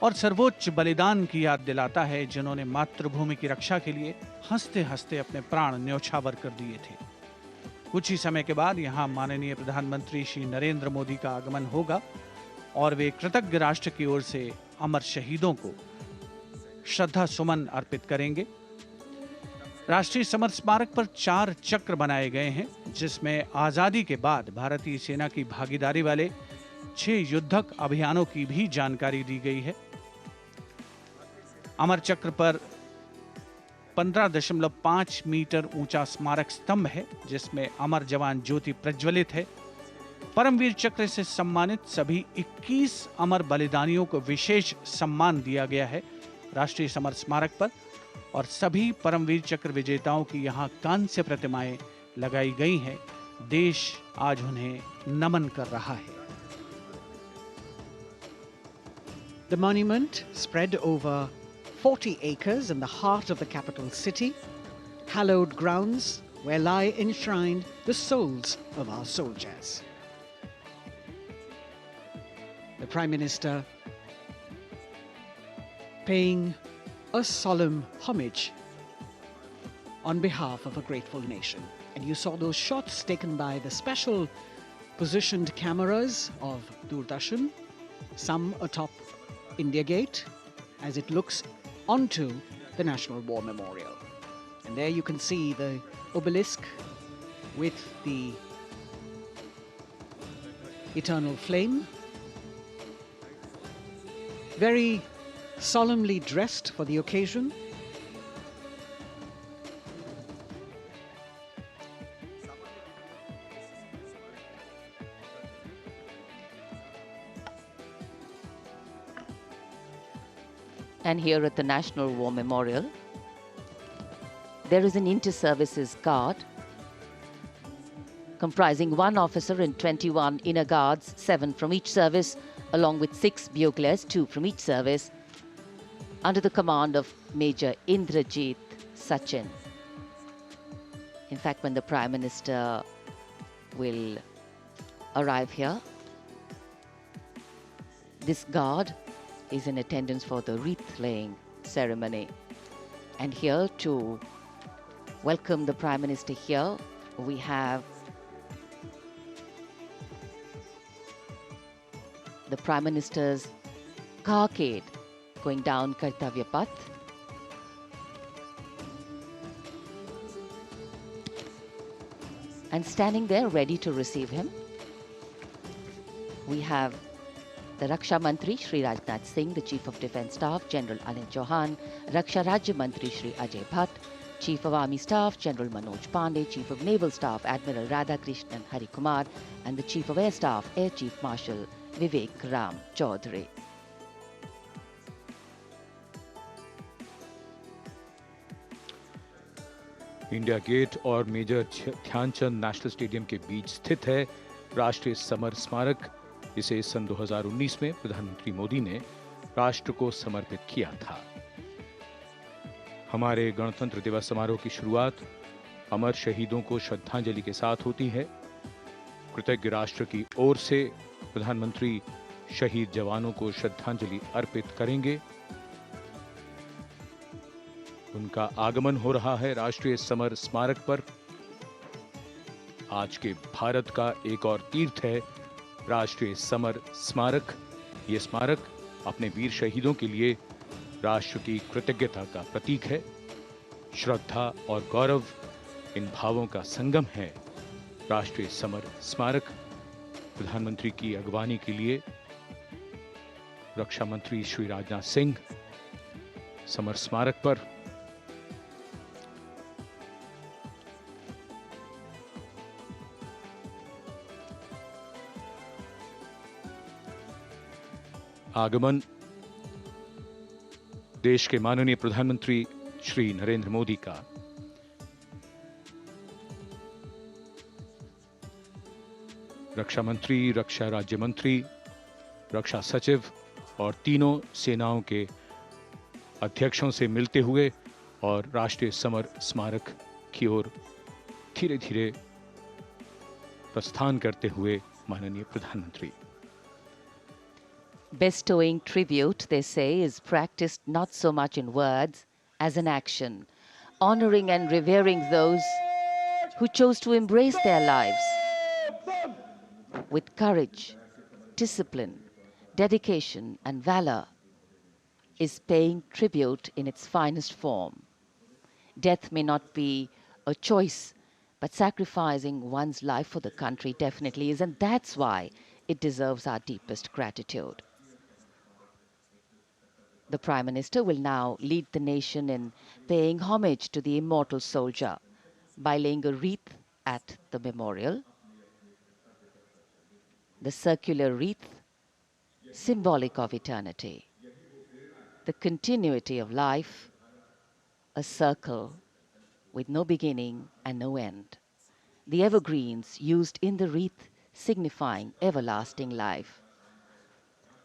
और सर्वोच्च बलिदान की याद दिलाता है जिन्होंने मातृभूमि की रक्षा के लिए हंसते हंसते अपने प्राण न्योछावर कर दिए थे। कुछ ही समय के बाद यहाँ माननीय प्रधानमंत्री श्री नरेंद्र मोदी का आगमन होगा और वे कृतज्ञ राष्ट्र की ओर से अमर शहीदों को श्रद्धा सुमन अर्पित करेंगे। राष्ट्रीय समर स्मारक पर 4 चक्र बनाए गए हैं जिसमें आजादी के बाद भारतीय सेना की भागीदारी वाले 6 युद्धक अभियानों की भी जानकारी दी गई है। अमर चक्र पर 15.5 मीटर ऊंचा स्मारक स्तंभ है जिसमें अमर जवान ज्योति प्रज्वलित है। परमवीर चक्र से सम्मानित सभी 21 अमर बलिदानियों को विशेष सम्मान दिया गया है राष्ट्रीय समर स्मारक पर और सभी परमवीर चक्र विजेताओं की यहाँ कांस्य प्रतिमाएं लगाई गई हैं। देश आज उन्हें नमन कर रहा है। The monument, spread over 40 acres in the heart of the capital city, hallowed grounds where lie enshrined the souls of our soldiers. The Prime Minister paying a solemn homage on behalf of a grateful nation. And you saw those shots taken by the special positioned cameras of Doordarshan, some atop India Gate, as it looks onto the National War Memorial. And there you can see the obelisk with the eternal flame, very solemnly dressed for the occasion. And here at the National War Memorial, there is an inter-services guard comprising 1 officer and 21 inner guards, 7 from each service, along with 6 buglers, 2 from each service, under the command of Major Indrajit Sachin. In fact, when the Prime Minister will arrive here, this guard is in attendance for the wreath-laying ceremony. And here to welcome the Prime Minister here, we have the Prime Minister's carcade going down Kartavya Path. And standing there ready to receive him, we have the Raksha Mantri Shri Rajnath Singh, the Chief of Defence Staff General Anil Chauhan, Raksha Rajya Mantri Shri Ajay Bhatt, Chief of Army Staff General Manoj Pandey, Chief of Naval Staff Admiral Radhakrishnan Hari Kumar, and the Chief of Air Staff Air Chief Marshal Vivek Ram Chaudhary. India gate और major Dhyanchand national stadium के बीच स्थित है राष्ट्रीय summer स्मारक। इसे सन 2019 में प्रधानमंत्री मोदी ने राष्ट्र को समर्पित किया था। हमारे गणतंत्र दिवस समारोह की शुरुआत अमर शहीदों को श्रद्धांजलि के साथ होती है। कृतज्ञ राष्ट्र की ओर से प्रधानमंत्री शहीद जवानों को श्रद्धांजलि अर्पित करेंगे। उनका आगमन हो रहा है राष्ट्रीय समर स्मारक पर। आज के भारत का एक और तीर्थ है राष्ट्रीय समर स्मारक। ये स्मारक अपने वीर शहीदों के लिए राष्ट्र की कृतज्ञता का प्रतीक है। श्रद्धा और गौरव, इन भावों का संगम है राष्ट्रीय समर स्मारक। प्रधानमंत्री की अगवानी के लिए रक्षा मंत्री श्री राजनाथ सिंह समर स्मारक पर। आगमन देश के माननीय प्रधानमंत्री श्री नरेंद्र मोदी का। रक्षा मंत्री, रक्षा राज्य मंत्री, रक्षा सचिव और तीनों सेनाओं के अध्यक्षों से मिलते हुए और राष्ट्रीय समर स्मारक की ओर धीरे धीरे प्रस्थान करते हुए माननीय प्रधानमंत्री। Bestowing tribute, they say, is practiced not so much in words as in action, honoring and revering those who chose to embrace their lives with courage, discipline, dedication, and valor is paying tribute in its finest form. Death may not be a choice, but sacrificing one's life for the country definitely is, and that's why it deserves our deepest gratitude. The Prime Minister will now lead the nation in paying homage to the immortal soldier by laying a wreath at the memorial. The circular wreath, symbolic of eternity, the continuity of life, a circle with no beginning and no end. The evergreens used in the wreath signifying everlasting life.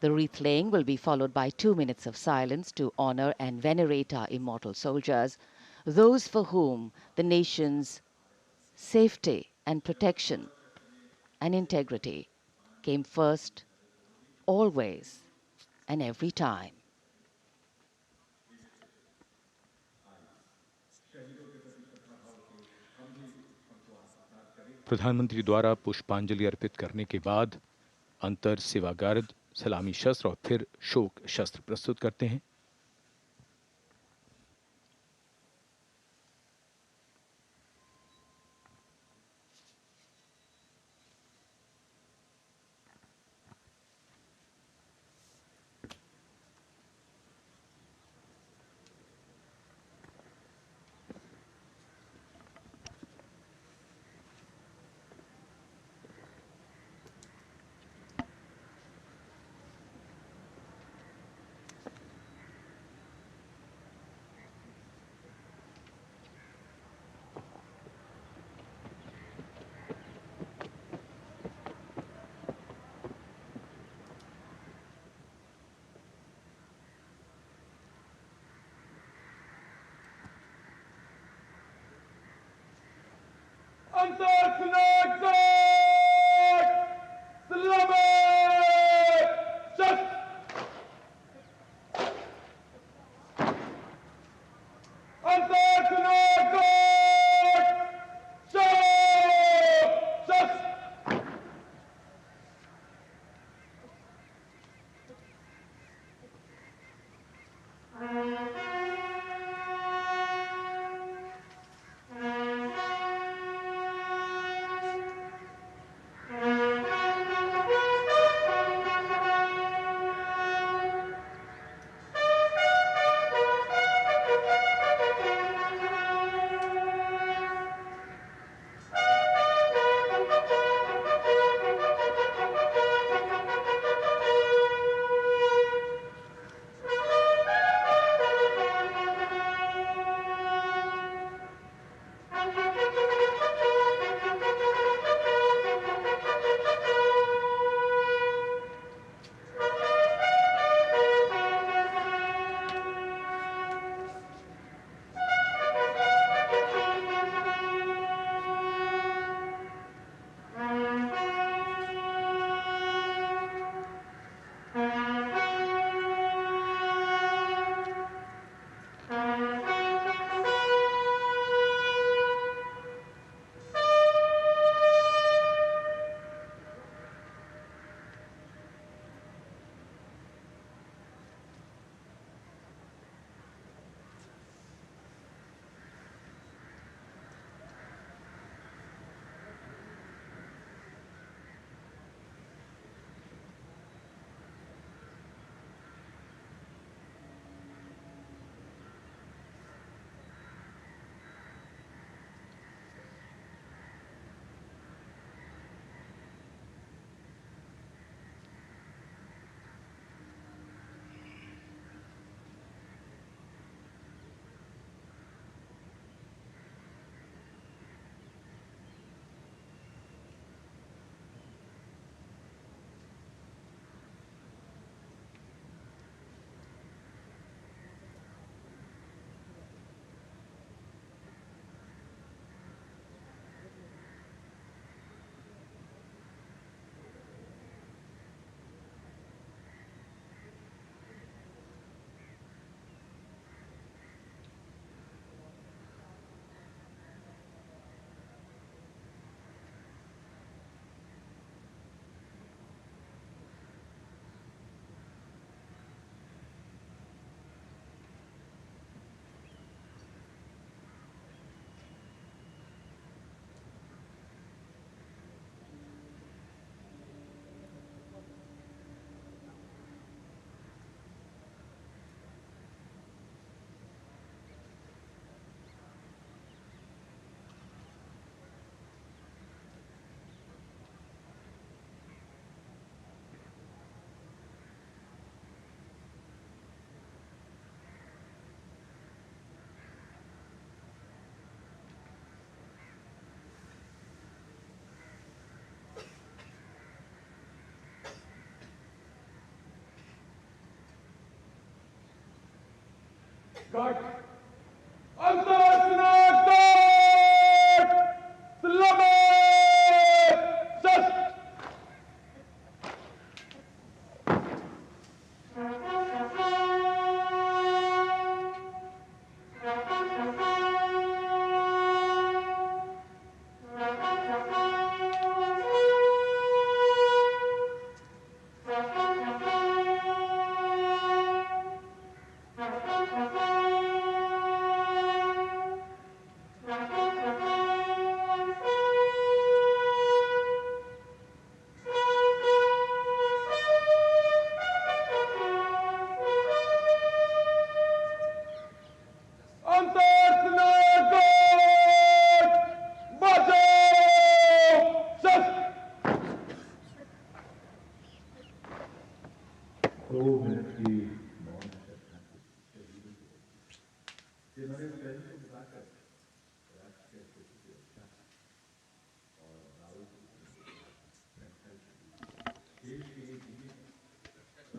The wreath laying will be followed by 2 minutes of silence to honor and venerate our immortal soldiers, those for whom the nation's safety and protection and integrity came first, always and every time. प्रधानमंत्री द्वारा पुष्पांजलि अर्पित करने के बाद अंतर सेवा guard सलामी शस्त्र और फिर शोक शस्त्र प्रस्तुत करते हैं।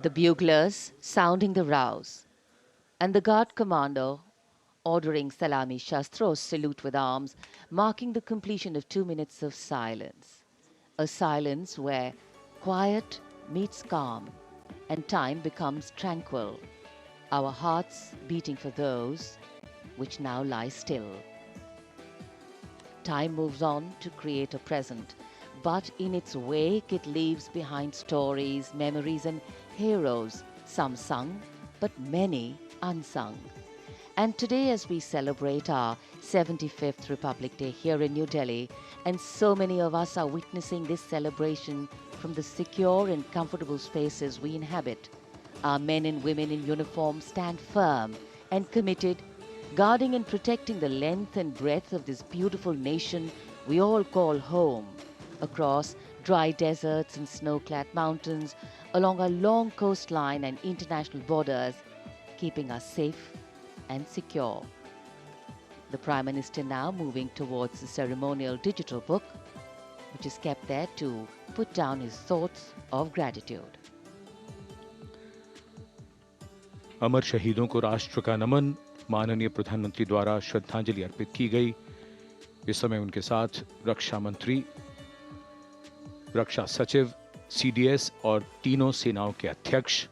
The buglers sounding the rouse, and the guard commander ordering Salami Shastros salute with arms, marking the completion of 2 minutes of silence. A silence where quiet meets calm and time becomes tranquil, our hearts beating for those which now lie still. Time moves on to create a present, but in its wake it leaves behind stories, memories and heroes, some sung, but many unsung. And today, as we celebrate our 75th Republic Day here in New Delhi, and so many of us are witnessing this celebration from the secure and comfortable spaces we inhabit, our men and women in uniform stand firm and committed, guarding and protecting the length and breadth of this beautiful nation we all call home, across dry deserts and snow-clad mountains, along our long coastline and international borders, keeping us safe and secure. The Prime Minister now moving towards the ceremonial digital book, which is kept there to put down his thoughts of gratitude. अमर शहीदों को राष्ट्र का नमन, माननीय प्रधानमंत्री द्वारा श्रद्धांजलि अर्पित की गई। इस समय उनके साथ रक्षा मंत्री, रक्षा सचिव, सीडीएस और तीनों सेनाओं के अध्यक्ष।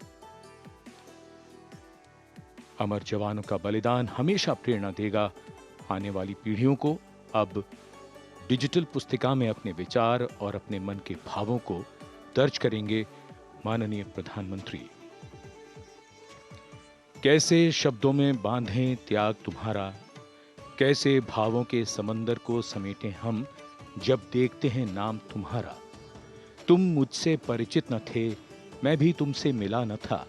अमर जवानों का बलिदान हमेशा प्रेरणा देगा आने वाली पीढ़ियों को। अब डिजिटल पुस्तिका में अपने विचार और अपने मन के भावों को दर्ज करेंगे माननीय प्रधानमंत्री। कैसे शब्दों में बांधें त्याग तुम्हारा, कैसे भावों के समंदर को समेटें हम जब देखते हैं नाम तुम्हारा। तुम मुझसे परिचित न थे, मैं भी तुमसे मिला न था,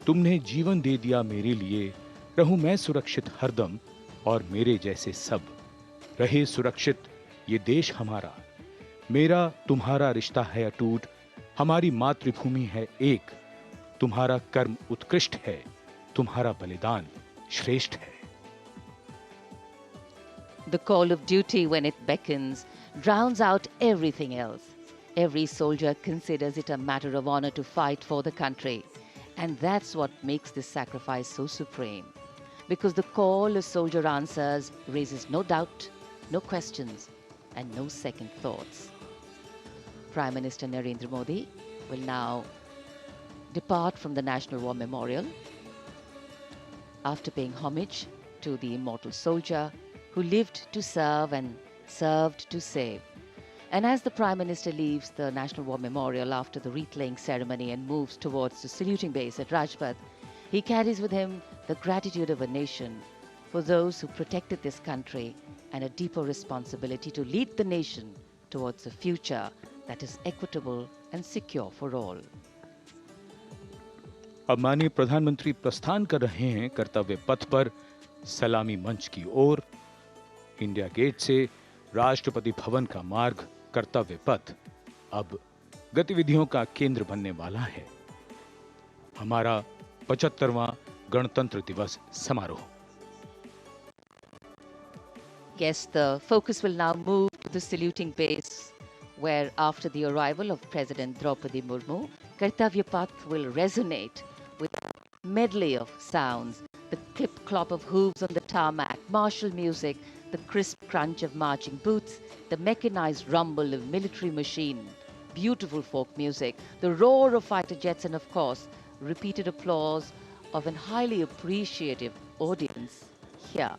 तुमने जीवन दे दिया मेरे लिए, रहूं मैं सुरक्षित हरदम और मेरे जैसे सब रहे सुरक्षित ये देश हमारा। मेरा तुम्हारा रिश्ता है अटूट, हमारी मातृभूमि है एक, तुम्हारा कर्म उत्कृष्ट है, तुम्हारा बलिदान श्रेष्ठ है। The call of duty, when it beckons, drowns out everything else. Every soldier considers it a matter of honor to fight for the country. And that's what makes this sacrifice so supreme. Because the call a soldier answers raises no doubt, no questions, and no second thoughts. Prime Minister Narendra Modi will now depart from the National War Memorial after paying homage to the immortal soldier who lived to serve and served to save. And as the Prime Minister leaves the National War Memorial after the wreath-laying ceremony and moves towards the saluting base at Rajpath, he carries with him the gratitude of a nation for those who protected this country and a deeper responsibility to lead the nation towards a future that is equitable and secure for all. अब माननीय प्रधानमंत्री प्रस्थान कर रहे हैं कर्तव्य पथ पर सलामी मंच की ओर। इंडिया गेट से राष्ट्रपति भवन का मार्ग कर्तव्य पथ अब गतिविधियों का केंद्र बनने वाला है। हमारा 75वां गणतंत्र दिवस समारोह। Yes, the focus will now move to the saluting base, where after the arrival of President Draupadi Murmu, Kartavya Path will resonate with a medley of sounds, the clip-clop of hooves on the tarmac, martial music, the crisp crunch of marching boots, the mechanized rumble of military machine, beautiful folk music, the roar of fighter jets, and of course, repeated applause of an highly appreciative audience here.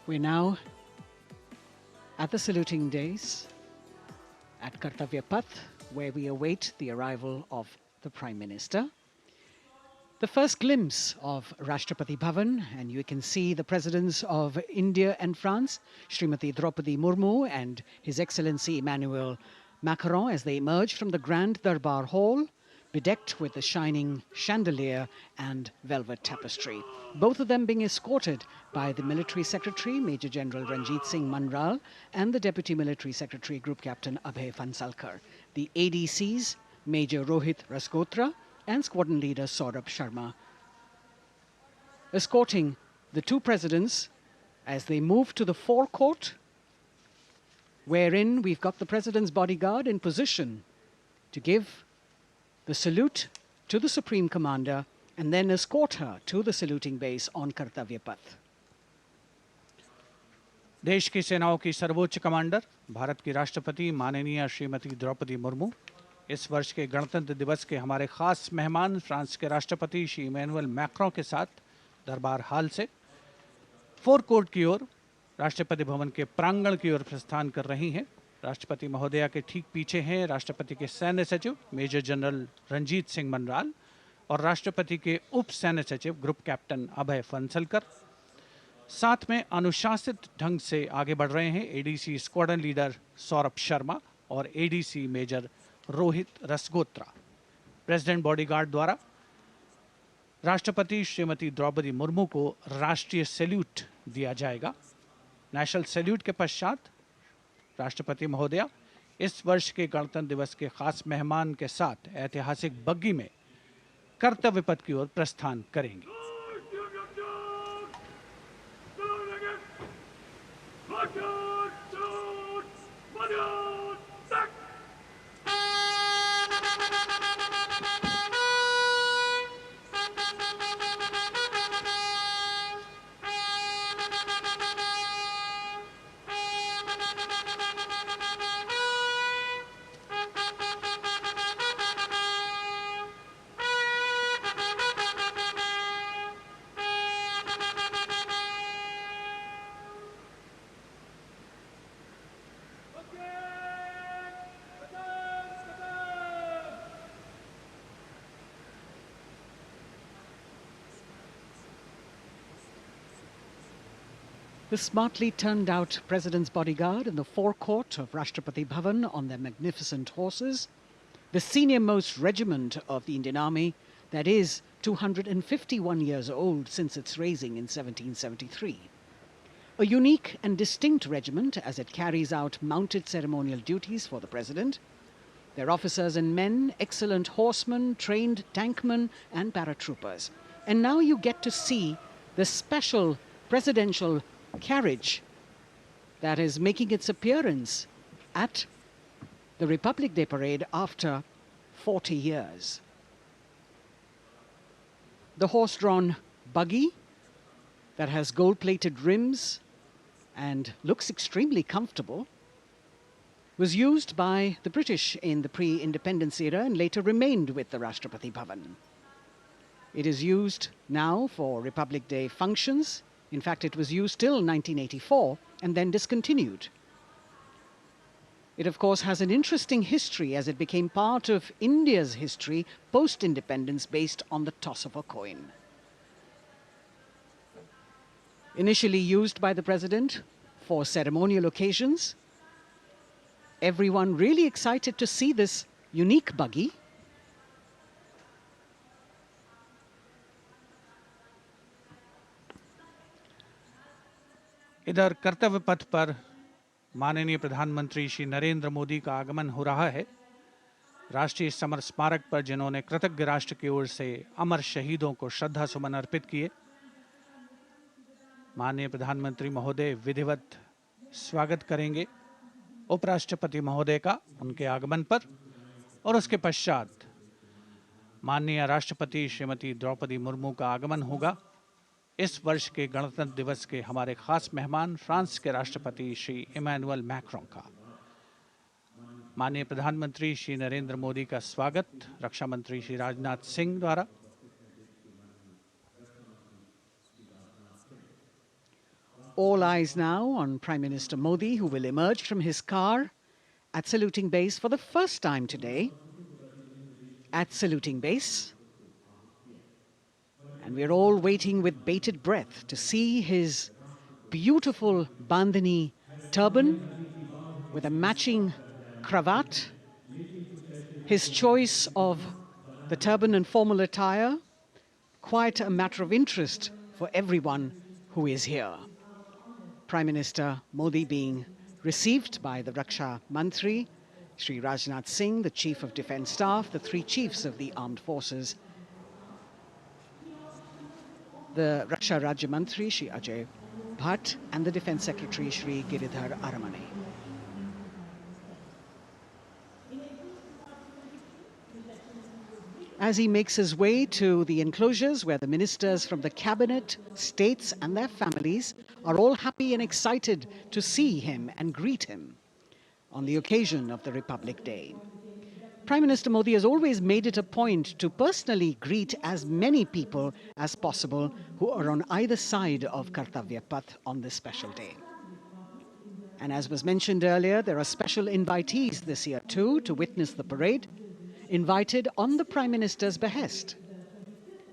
We're now at the saluting days at Kartavya Path, where we await the arrival of the Prime Minister. The first glimpse of Rashtrapati Bhavan, and you can see the presidents of India and France, Srimati Draupadi Murmu and His Excellency Emmanuel Macron, as they emerge from the Grand Darbar Hall, bedecked with the shining chandelier and velvet tapestry. Both of them being escorted by the Military Secretary, Major General Ranjit Singh Manral, and the Deputy Military Secretary, Group Captain Abhay Fansalkar. The ADCs, Major Rohit Rasgotra and Squadron Leader Saurabh Sharma, escorting the two presidents as they move to the forecourt, wherein we've got the President's bodyguard in position to give the salute to the Supreme Commander and then escort her to the saluting base on Kartavya Path. देश की सेनाओं की सर्वोच्च commander Bharat की राष्ट्रपति माननीय श्रीमती द्रौपदी मुर्मू इस वर्ष के गणतंत्र दिवस के हमारे खास मेहमान फ्रांस के राष्ट्रपति श्री इमैनुअल मैक्रों के साथ दरबार हाल से फोर कोर्ट की ओर राष्ट्रपति भवन के प्रांगण की ओर प्रस्थान कर रही हैं। राष्ट्रपति महोदया के ठीक पीछे हैं राष्ट्रपति के सैन्य सचिव मेजर जनरल रंजीत सिंह मनराल और राष्ट्रपति के उप सैन्य सचिव ग्रुप कैप्टन अभय फंसलकर। साथ में अनुशासित ढंग से आगे बढ़ रहे हैं ADC squadron leader Saurabh Sharma और ADC major Rohit Rasgotra. President bodyguard द्वारा राष्ट्रपति श्रीमती द्रौपदी मुर्मू को राष्ट्रीय सैल्यूट दिया जाएगा। नेशनल सैल्यूट के पश्चात राष्ट्रपति महोदया इस वर्ष के गणतंत्र दिवस के खास मेहमान के साथ ऐतिहासिक बग्गी में कर्तव्य पथ की ओर प्रस्थान करेंगी। The smartly turned out President's bodyguard in the forecourt of Rashtrapati Bhavan on their magnificent horses, the senior-most regiment of the Indian Army, that is 251 years old since its raising in 1773. A unique and distinct regiment as it carries out mounted ceremonial duties for the President. Their officers and men, excellent horsemen, trained tankmen and paratroopers. And now you get to see the special presidential carriage that is making its appearance at the Republic Day Parade after 40 years. The horse-drawn buggy that has gold-plated rims and looks extremely comfortable was used by the British in the pre-independence era and later remained with the Rashtrapati Bhavan. It is used now for Republic Day functions. In fact, it was used till 1984 and then discontinued. It, of course, has an interesting history as it became part of India's history post-independence based on the toss of a coin. Initially used by the President for ceremonial occasions, everyone really excited to see this unique buggy. इधर कर्तव्य पथ पर माननीय प्रधानमंत्री श्री नरेंद्र मोदी का आगमन हो रहा है। राष्ट्रीय समर स्मारक पर जिन्होंने कृतज्ञ राष्ट्र की ओर से अमर शहीदों को श्रद्धा सुमन अर्पित किए, माननीय प्रधानमंत्री महोदय विधिवत स्वागत करेंगे उपराष्ट्रपति महोदय का उनके आगमन पर और उसके पश्चात माननीय राष्ट्रपति श्रीमती द्रौपदी मुर्मू का आगमन होगा। इस वर्ष के गणतंत्र दिवस के हमारे खास मेहमान फ्रांस के राष्ट्रपति श्री इमैनुअल मैक्रों का। माननीय प्रधानमंत्री श्री नरेंद्र मोदी का स्वागत रक्षा मंत्री श्री राजनाथ सिंह द्वारा। All eyes now on Prime Minister Modi, who will emerge from his car at saluting base for the first time today. At saluting base. And we're all waiting with bated breath to see his beautiful bandhani turban with a matching cravat. His choice of the turban and formal attire, quite a matter of interest for everyone who is here. Prime Minister Modi being received by the Raksha Mantri, Shri Rajnath Singh, the Chief of Defence Staff, the three chiefs of the armed forces, the Raksha Rajya Mantri, Shri Ajay Bhatt, and the Defence Secretary, Shri Giridhar Aramane. As he makes his way to the enclosures where the ministers from the cabinet, states and their families are all happy and excited to see him and greet him on the occasion of the Republic Day. Prime Minister Modi has always made it a point to personally greet as many people as possible who are on either side of Kartavya Path on this special day. And as was mentioned earlier, there are special invitees this year too to witness the parade, invited on the Prime Minister's behest.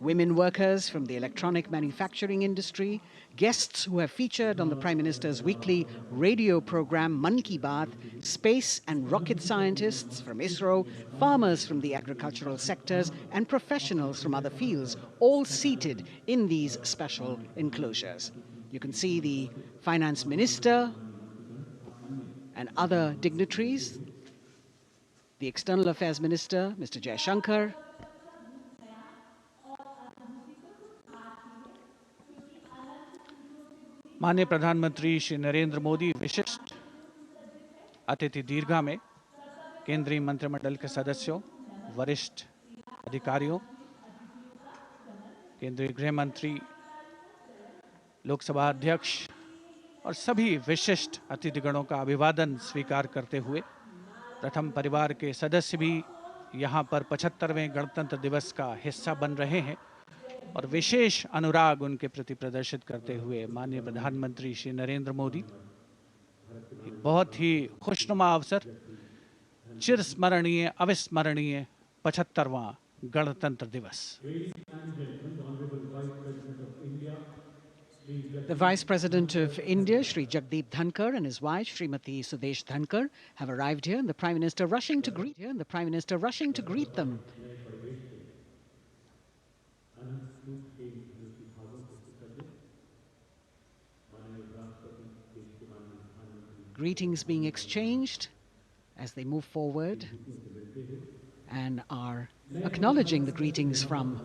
Women workers from the electronic manufacturing industry, guests who have featured on the Prime Minister's weekly radio program Mann Ki Baat, space and rocket scientists from ISRO, farmers from the agricultural sectors and professionals from other fields, all seated in these special enclosures. You can see the Finance Minister and other dignitaries, the External Affairs Minister, Mr. Jaishankar, माननीय प्रधानमंत्री श्री नरेंद्र मोदी विशिष्ट अतिथि दीर्घा में केंद्रीय मंत्रिमंडल के सदस्यों, वरिष्ठ अधिकारियों, केंद्रीय गृह मंत्री, लोकसभा अध्यक्ष और सभी विशिष्ट अतिथिगणों का अभिवादन स्वीकार करते हुए प्रथम परिवार के सदस्य भी यहाँ पर 75वें गणतंत्र दिवस का हिस्सा बन रहे हैं और विशेष अनुराग उनके प्रति प्रदर्शित करते हुए माननीय प्रधानमंत्री श्री नरेंद्र मोदी एक बहुत ही खुशनुमा अवसर, चिरस्मरणीय अविस्मरणीय 75वां गणतंत्र दिवस। The Vice President of India, Shri Jagdeep Dhankar, and his wife, Srimati Sudesh Dhankar, have arrived here, and the Prime Minister rushing to greet them. Greetings being exchanged as they move forward and are acknowledging the greetings from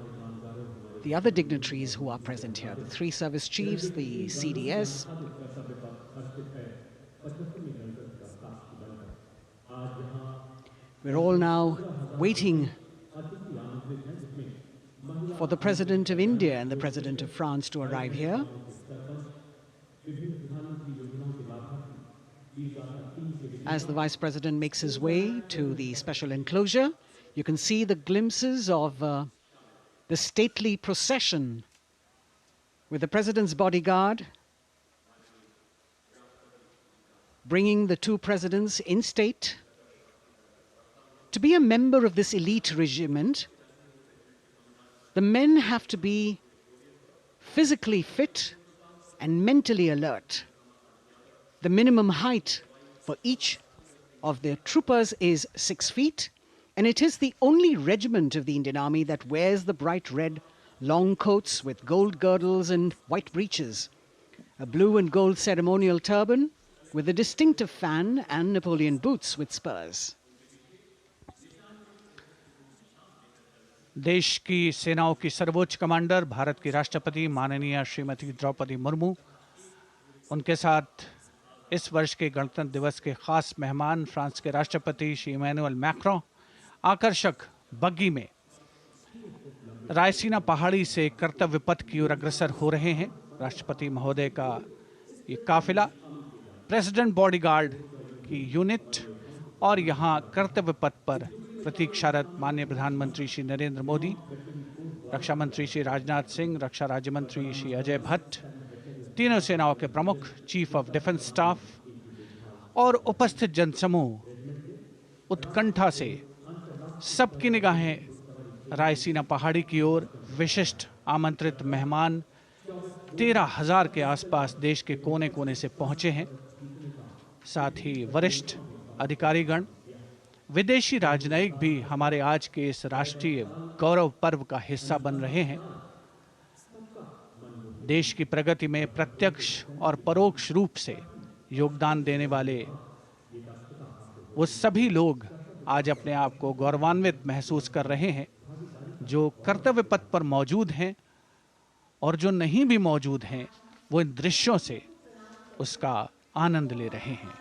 the other dignitaries who are present here, the three service chiefs, the CDS. We're all now waiting for the President of India and the President of France to arrive here. As the Vice President makes his way to the special enclosure, you can see the glimpses of the stately procession with the President's bodyguard bringing the two presidents in state. To be a member of this elite regiment, the men have to be physically fit and mentally alert. The minimum height for each of the troopers is 6 feet, and it is the only regiment of the Indian Army that wears the bright red long coats with gold girdles and white breeches, a blue and gold ceremonial turban with a distinctive fan and Napoleon boots with spurs. देश की सेनाओं की सर्वोच्च commander Bharat की राष्ट्रपति माननीय श्रीमती द्रौपदी मुर्मू, उनके साथ इस वर्ष के गणतंत्र दिवस के खास मेहमान फ्रांस के राष्ट्रपति श्री इमैनुअल मैक्रों, आकर्षक बग्गी में रायसीना पहाड़ी से कर्तव्य पथ की ओर अग्रसर हो रहे हैं। राष्ट्रपति महोदय का ये काफिला, प्रेसिडेंट बॉडीगार्ड की यूनिट और यहाँ कर्तव्य पथ पर प्रतीक्षारत माननीय प्रधानमंत्री श्री नरेंद्र मोदी, रक्षा मंत्री श्री राजनाथ सिंह, रक्षा राज्य मंत्री श्री अजय भट्ट, तीनों सेनाओं के प्रमुख, चीफ ऑफ डिफेंस स्टाफ और उपस्थित जनसमूह उत्कंठा से सबकी निगाहें रायसीना पहाड़ी की ओर। विशिष्ट आमंत्रित मेहमान 13,000 के आसपास देश के कोने कोने से पहुंचे हैं। साथ ही वरिष्ठ अधिकारीगण, विदेशी राजनयिक भी हमारे आज के इस राष्ट्रीय गौरव पर्व का हिस्सा बन रहे हैं। देश की प्रगति में प्रत्यक्ष और परोक्ष रूप से योगदान देने वाले वो सभी लोग आज अपने आप को गौरवान्वित महसूस कर रहे हैं, जो कर्तव्य पथ पर मौजूद हैं और जो नहीं भी मौजूद हैं, वो इन दृश्यों से उसका आनंद ले रहे हैं।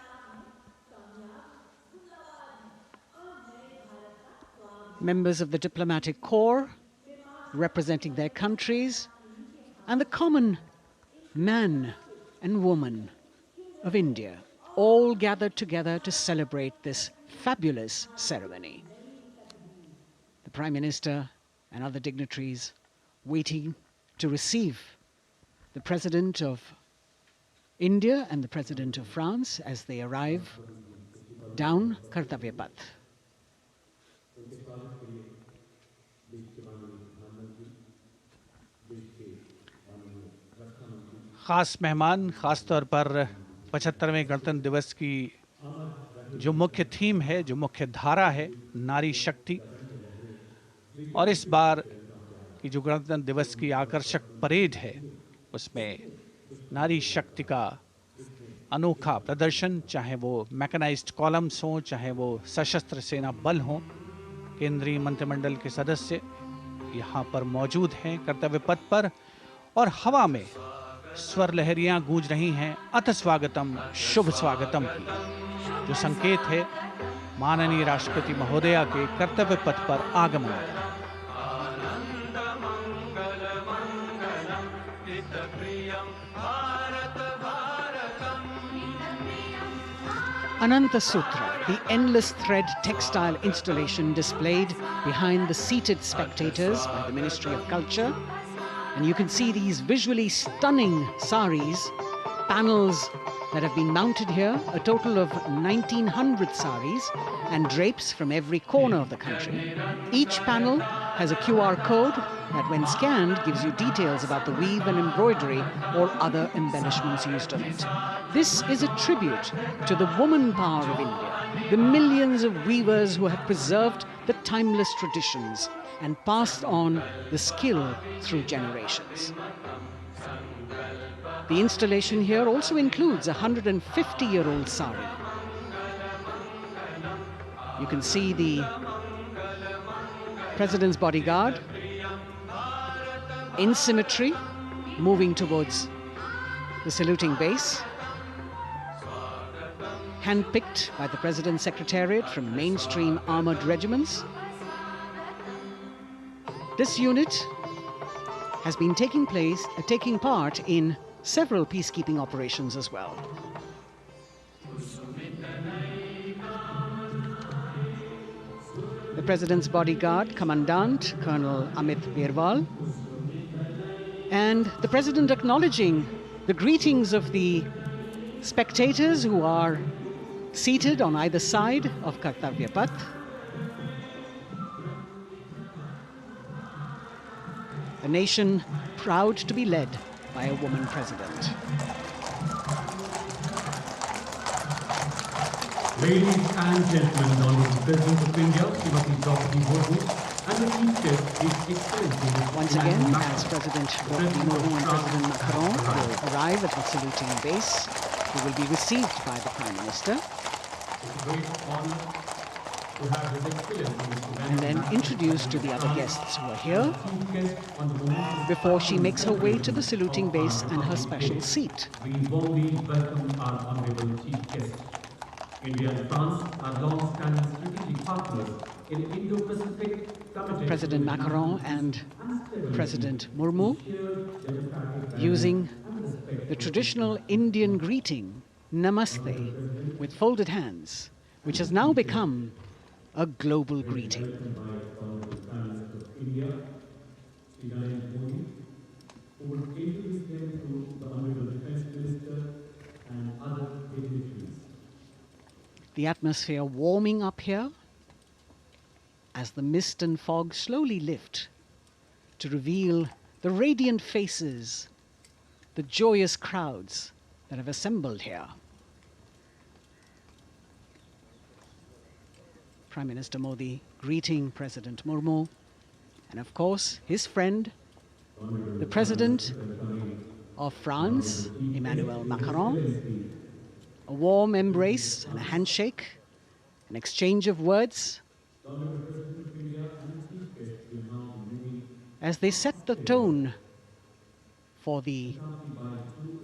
Members of the diplomatic corps representing their countries and the common man and woman of India all gathered together to celebrate this fabulous ceremony. The Prime Minister and other dignitaries waiting to receive the President of India and the President of France as they arrive down Kartavya Path. खास मेहमान, खास तौर पर 75वें गणतंत्र दिवस की जो मुख्य थीम है, जो मुख्य धारा है, नारी शक्ति, और इस बार की जो गणतंत्र दिवस की आकर्षक परेड है, उसमें नारी शक्ति का अनोखा प्रदर्शन, चाहे वो मैकेनाइज्ड कॉलम्स हों, चाहे वो सशस्त्र सेना बल हों, केंद्रीय मंत्रिमंडल के सदस्य यहाँ पर मौजूद हैं कर्तव्य पथ पर, और हवा में स्वर लहरियां गूंज रही हैं अथ स्वागतम, शुभ स्वागतम की, जो संकेत है माननीय राष्ट्रपति महोदया के कर्तव्य पथ पर आगमन का। Ananta Sutra, the endless thread textile installation displayed behind the seated spectators by the Ministry of Culture. And you can see these visually stunning saris, panels that have been mounted here, a total of 1,900 saris and drapes from every corner of the country. Each panel has a QR code that when scanned gives you details about the weave and embroidery or other embellishments used on it. This is a tribute to the woman power of India, the millions of weavers who have preserved the timeless traditions and passed on the skill through generations. The installation here also includes a 150-year-old sari. You can see the President's bodyguard in symmetry moving towards the saluting base, handpicked by the President's Secretariat from mainstream armored regiments. This unit has been taking part in several peacekeeping operations as well. The President's bodyguard, Commandant Colonel Amit Birwal, and the President acknowledging the greetings of the spectators who are seated on either side of Kartavya Path. A nation proud to be led by a woman president. Ladies and gentlemen, the Honourable President of India, Srimati Draupadi Murmu, and the Chief Guest, His Excellency. Once again, as President Draupadi Murmu and President Macron will arrive at the saluting base, who will be received by the Prime Minister. It's a great honour to have His Excellency and then introduced to the other guests who are here before she makes her way to the saluting base and her special seat. We warmly welcome our Honourable Chief Guest. India and France are long-standing strategic partners in Indo-Pacific, committed President to Macron and President Murmu using the traditional Indian greeting, Namaste, with folded hands, which has now become a global greeting. who would introduce them to the Honorable Defence Minister and other dignitaries. The atmosphere warming up here as the mist and fog slowly lift to reveal the radiant faces, the joyous crowds that have assembled here. Prime Minister Modi greeting President Murmu, and of course his friend, the President of France, Emmanuel Macron. A warm embrace and a handshake, an exchange of words as they set the tone for the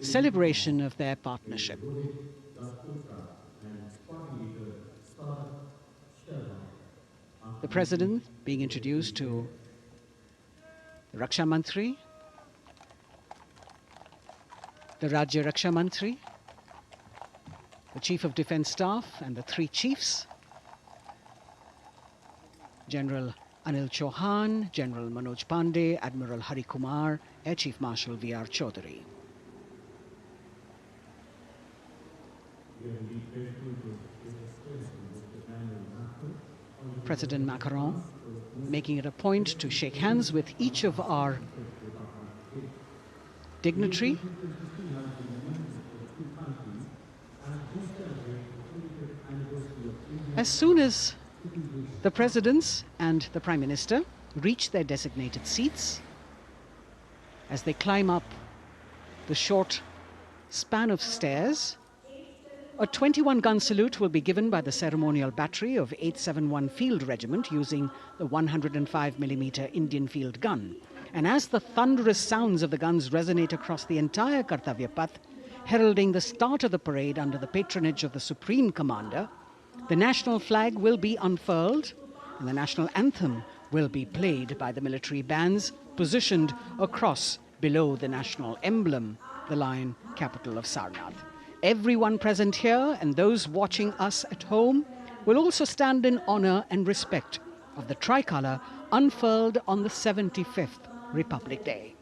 celebration of their partnership. The President being introduced to the Raksha Mantri, the Rajya Raksha Mantri, the Chief of Defence Staff and the three chiefs, General Anil Chauhan, General Manoj Pandey, Admiral Hari Kumar, Air Chief Marshal V.R. Chaudhary. President Macron making it a point to shake hands with each of our dignitary. As soon as the presidents and the Prime Minister reach their designated seats, as they climb up the short span of stairs, a 21-gun salute will be given by the ceremonial battery of 871 Field Regiment using the 105mm Indian field gun. And as the thunderous sounds of the guns resonate across the entire Kartavya Path, heralding the start of the parade under the patronage of the Supreme Commander, the national flag will be unfurled and the national anthem will be played by the military bands positioned across below the national emblem, the lion capital of Sarnath. Everyone present here and those watching us at home will also stand in honor and respect of the tricolour unfurled on the 75th Republic Day.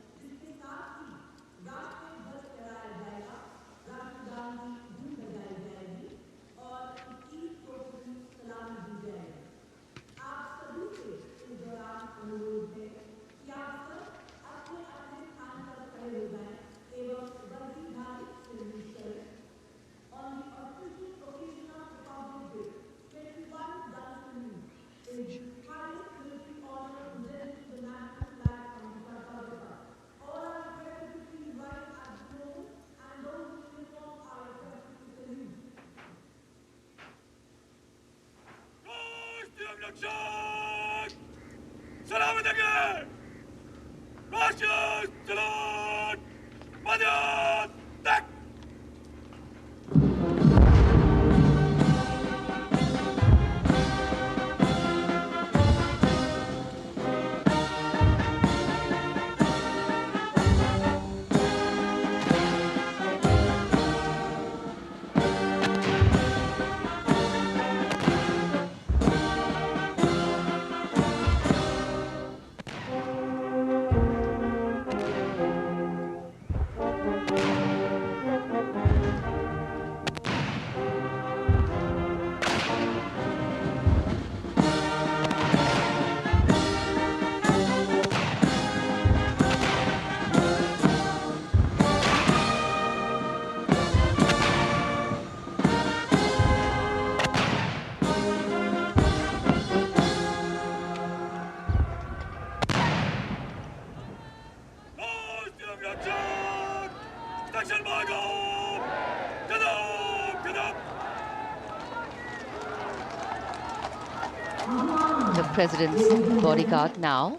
The President's bodyguard now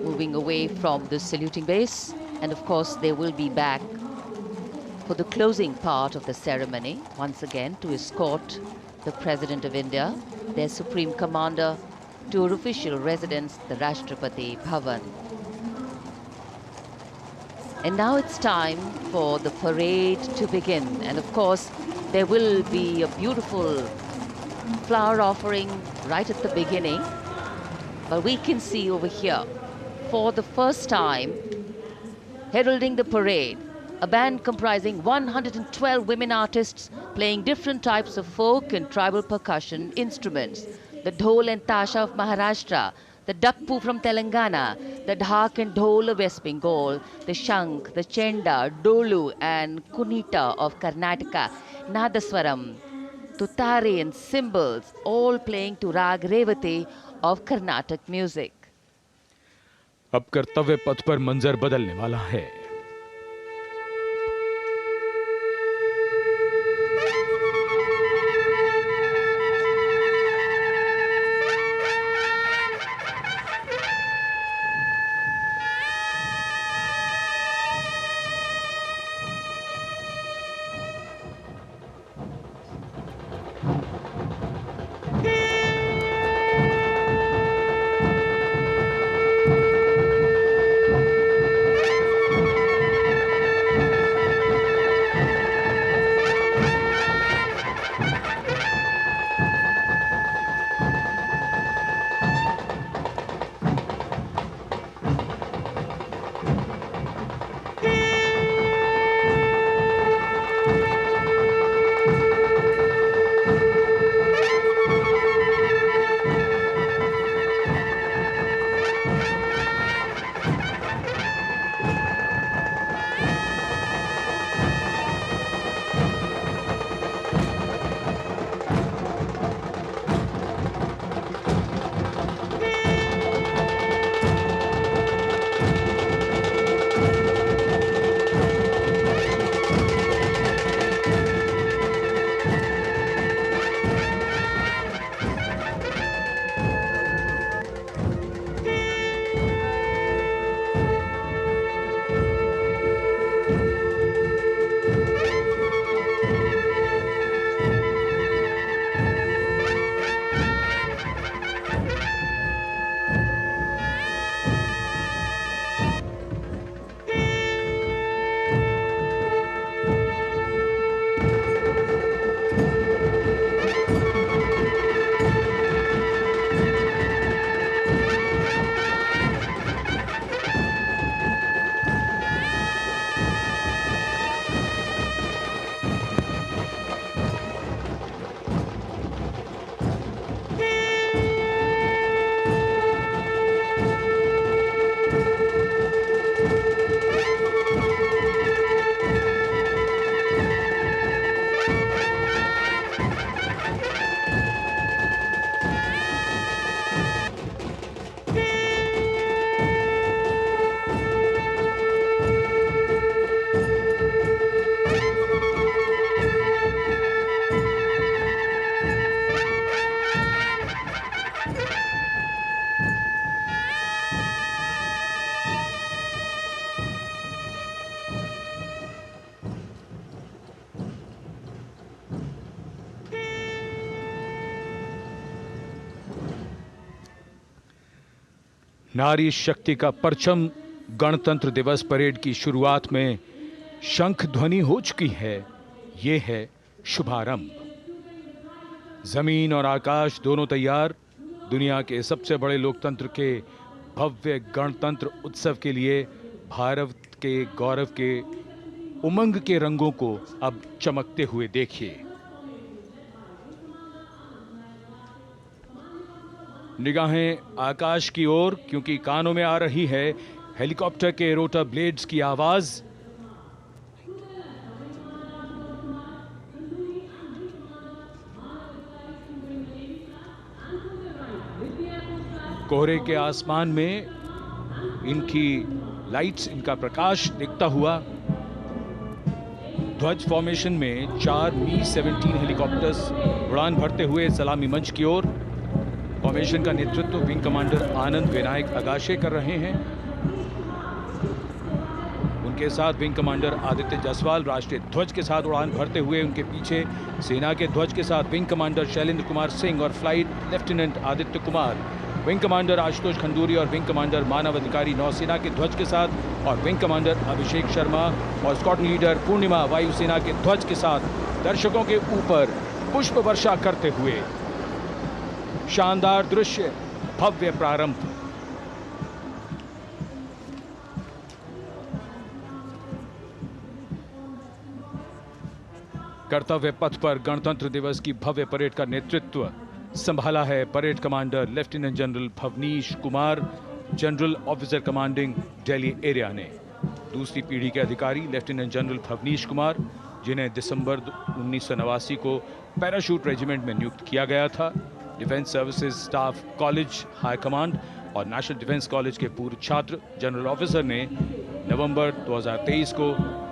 moving away from the saluting base, and of course they will be back for the closing part of the ceremony, once again to escort the President of India, their Supreme Commander, to her official residence, the Rashtrapati Bhavan. And now it's time for the parade to begin. And of course, there will be a beautiful flower offering right at the beginning. But we can see over here, for the first time, heralding the parade, a band comprising 112 women artists playing different types of folk and tribal percussion instruments. The dhol and tasha of Maharashtra, the dakpu from Telangana, the dhak and dhol of West Bengal, the shank, the chenda, dolu and kunita of Karnataka, nadaswaram, tutare and cymbals, all playing to rag revati of Carnatic music. अब कर्तव्य पथ पर मंजर बदलने वाला है। नारी शक्ति का परचम गणतंत्र दिवस परेड की शुरुआत में शंख ध्वनि हो चुकी है। ये है शुभारंभ। जमीन और आकाश दोनों तैयार। दुनिया के सबसे बड़े लोकतंत्र के भव्य गणतंत्र उत्सव के लिए भारत के गौरव के उमंग के रंगों को अब चमकते हुए देखिए। निगाहें आकाश की ओर, क्योंकि कानों में आ रही है हेलीकॉप्टर के रोटर ब्लेड्स की आवाज। कोहरे के आसमान में इनकी लाइट्स, इनका प्रकाश दिखता हुआ। ध्वज फॉर्मेशन में 4 मी-17 हेलीकॉप्टर्स उड़ान भरते हुए सलामी मंच की ओर। फॉर्मेशन का नेतृत्व विंग कमांडर आनंद विनायक अगाशे कर रहे हैं। उनके साथ विंग कमांडर आदित्य जायसवाल राष्ट्रीय ध्वज के साथ उड़ान भरते हुए, उनके पीछे सेना के ध्वज के साथ विंग कमांडर शैलेंद्र कुमार सिंह और flight lieutenant Aditya Kumar, wing commander Ashutosh Khanduri और विंग कमांडर मानव अधिकारी नौसेना के ध्वज के साथ, और विंग कमांडर अभिषेक शर्मा और स्क्वाड्रन लीडर पूर्णिमा वायुसेना के ध्वज के साथ दर्शकों के ऊपर पुष्प वर्षा करते हुए। शानदार दृश्य, भव्य प्रारंभ। कर्तव्य पथ पर गणतंत्र दिवस की भव्य परेड का नेतृत्व संभाला है parade commander lieutenant general Bhavnish Kumar, general officer commanding Delhi area ने। दूसरी पीढ़ी के अधिकारी लेफ्टिनेंट जनरल भवनीश कुमार, जिन्हें दिसंबर 1989 को पैराशूट रेजिमेंट में नियुक्त किया गया था, defence services staff college high command और नेशनल डिफेंस कॉलेज के पूर्व छात्र जनरल ऑफिसर ने नवंबर 2023 को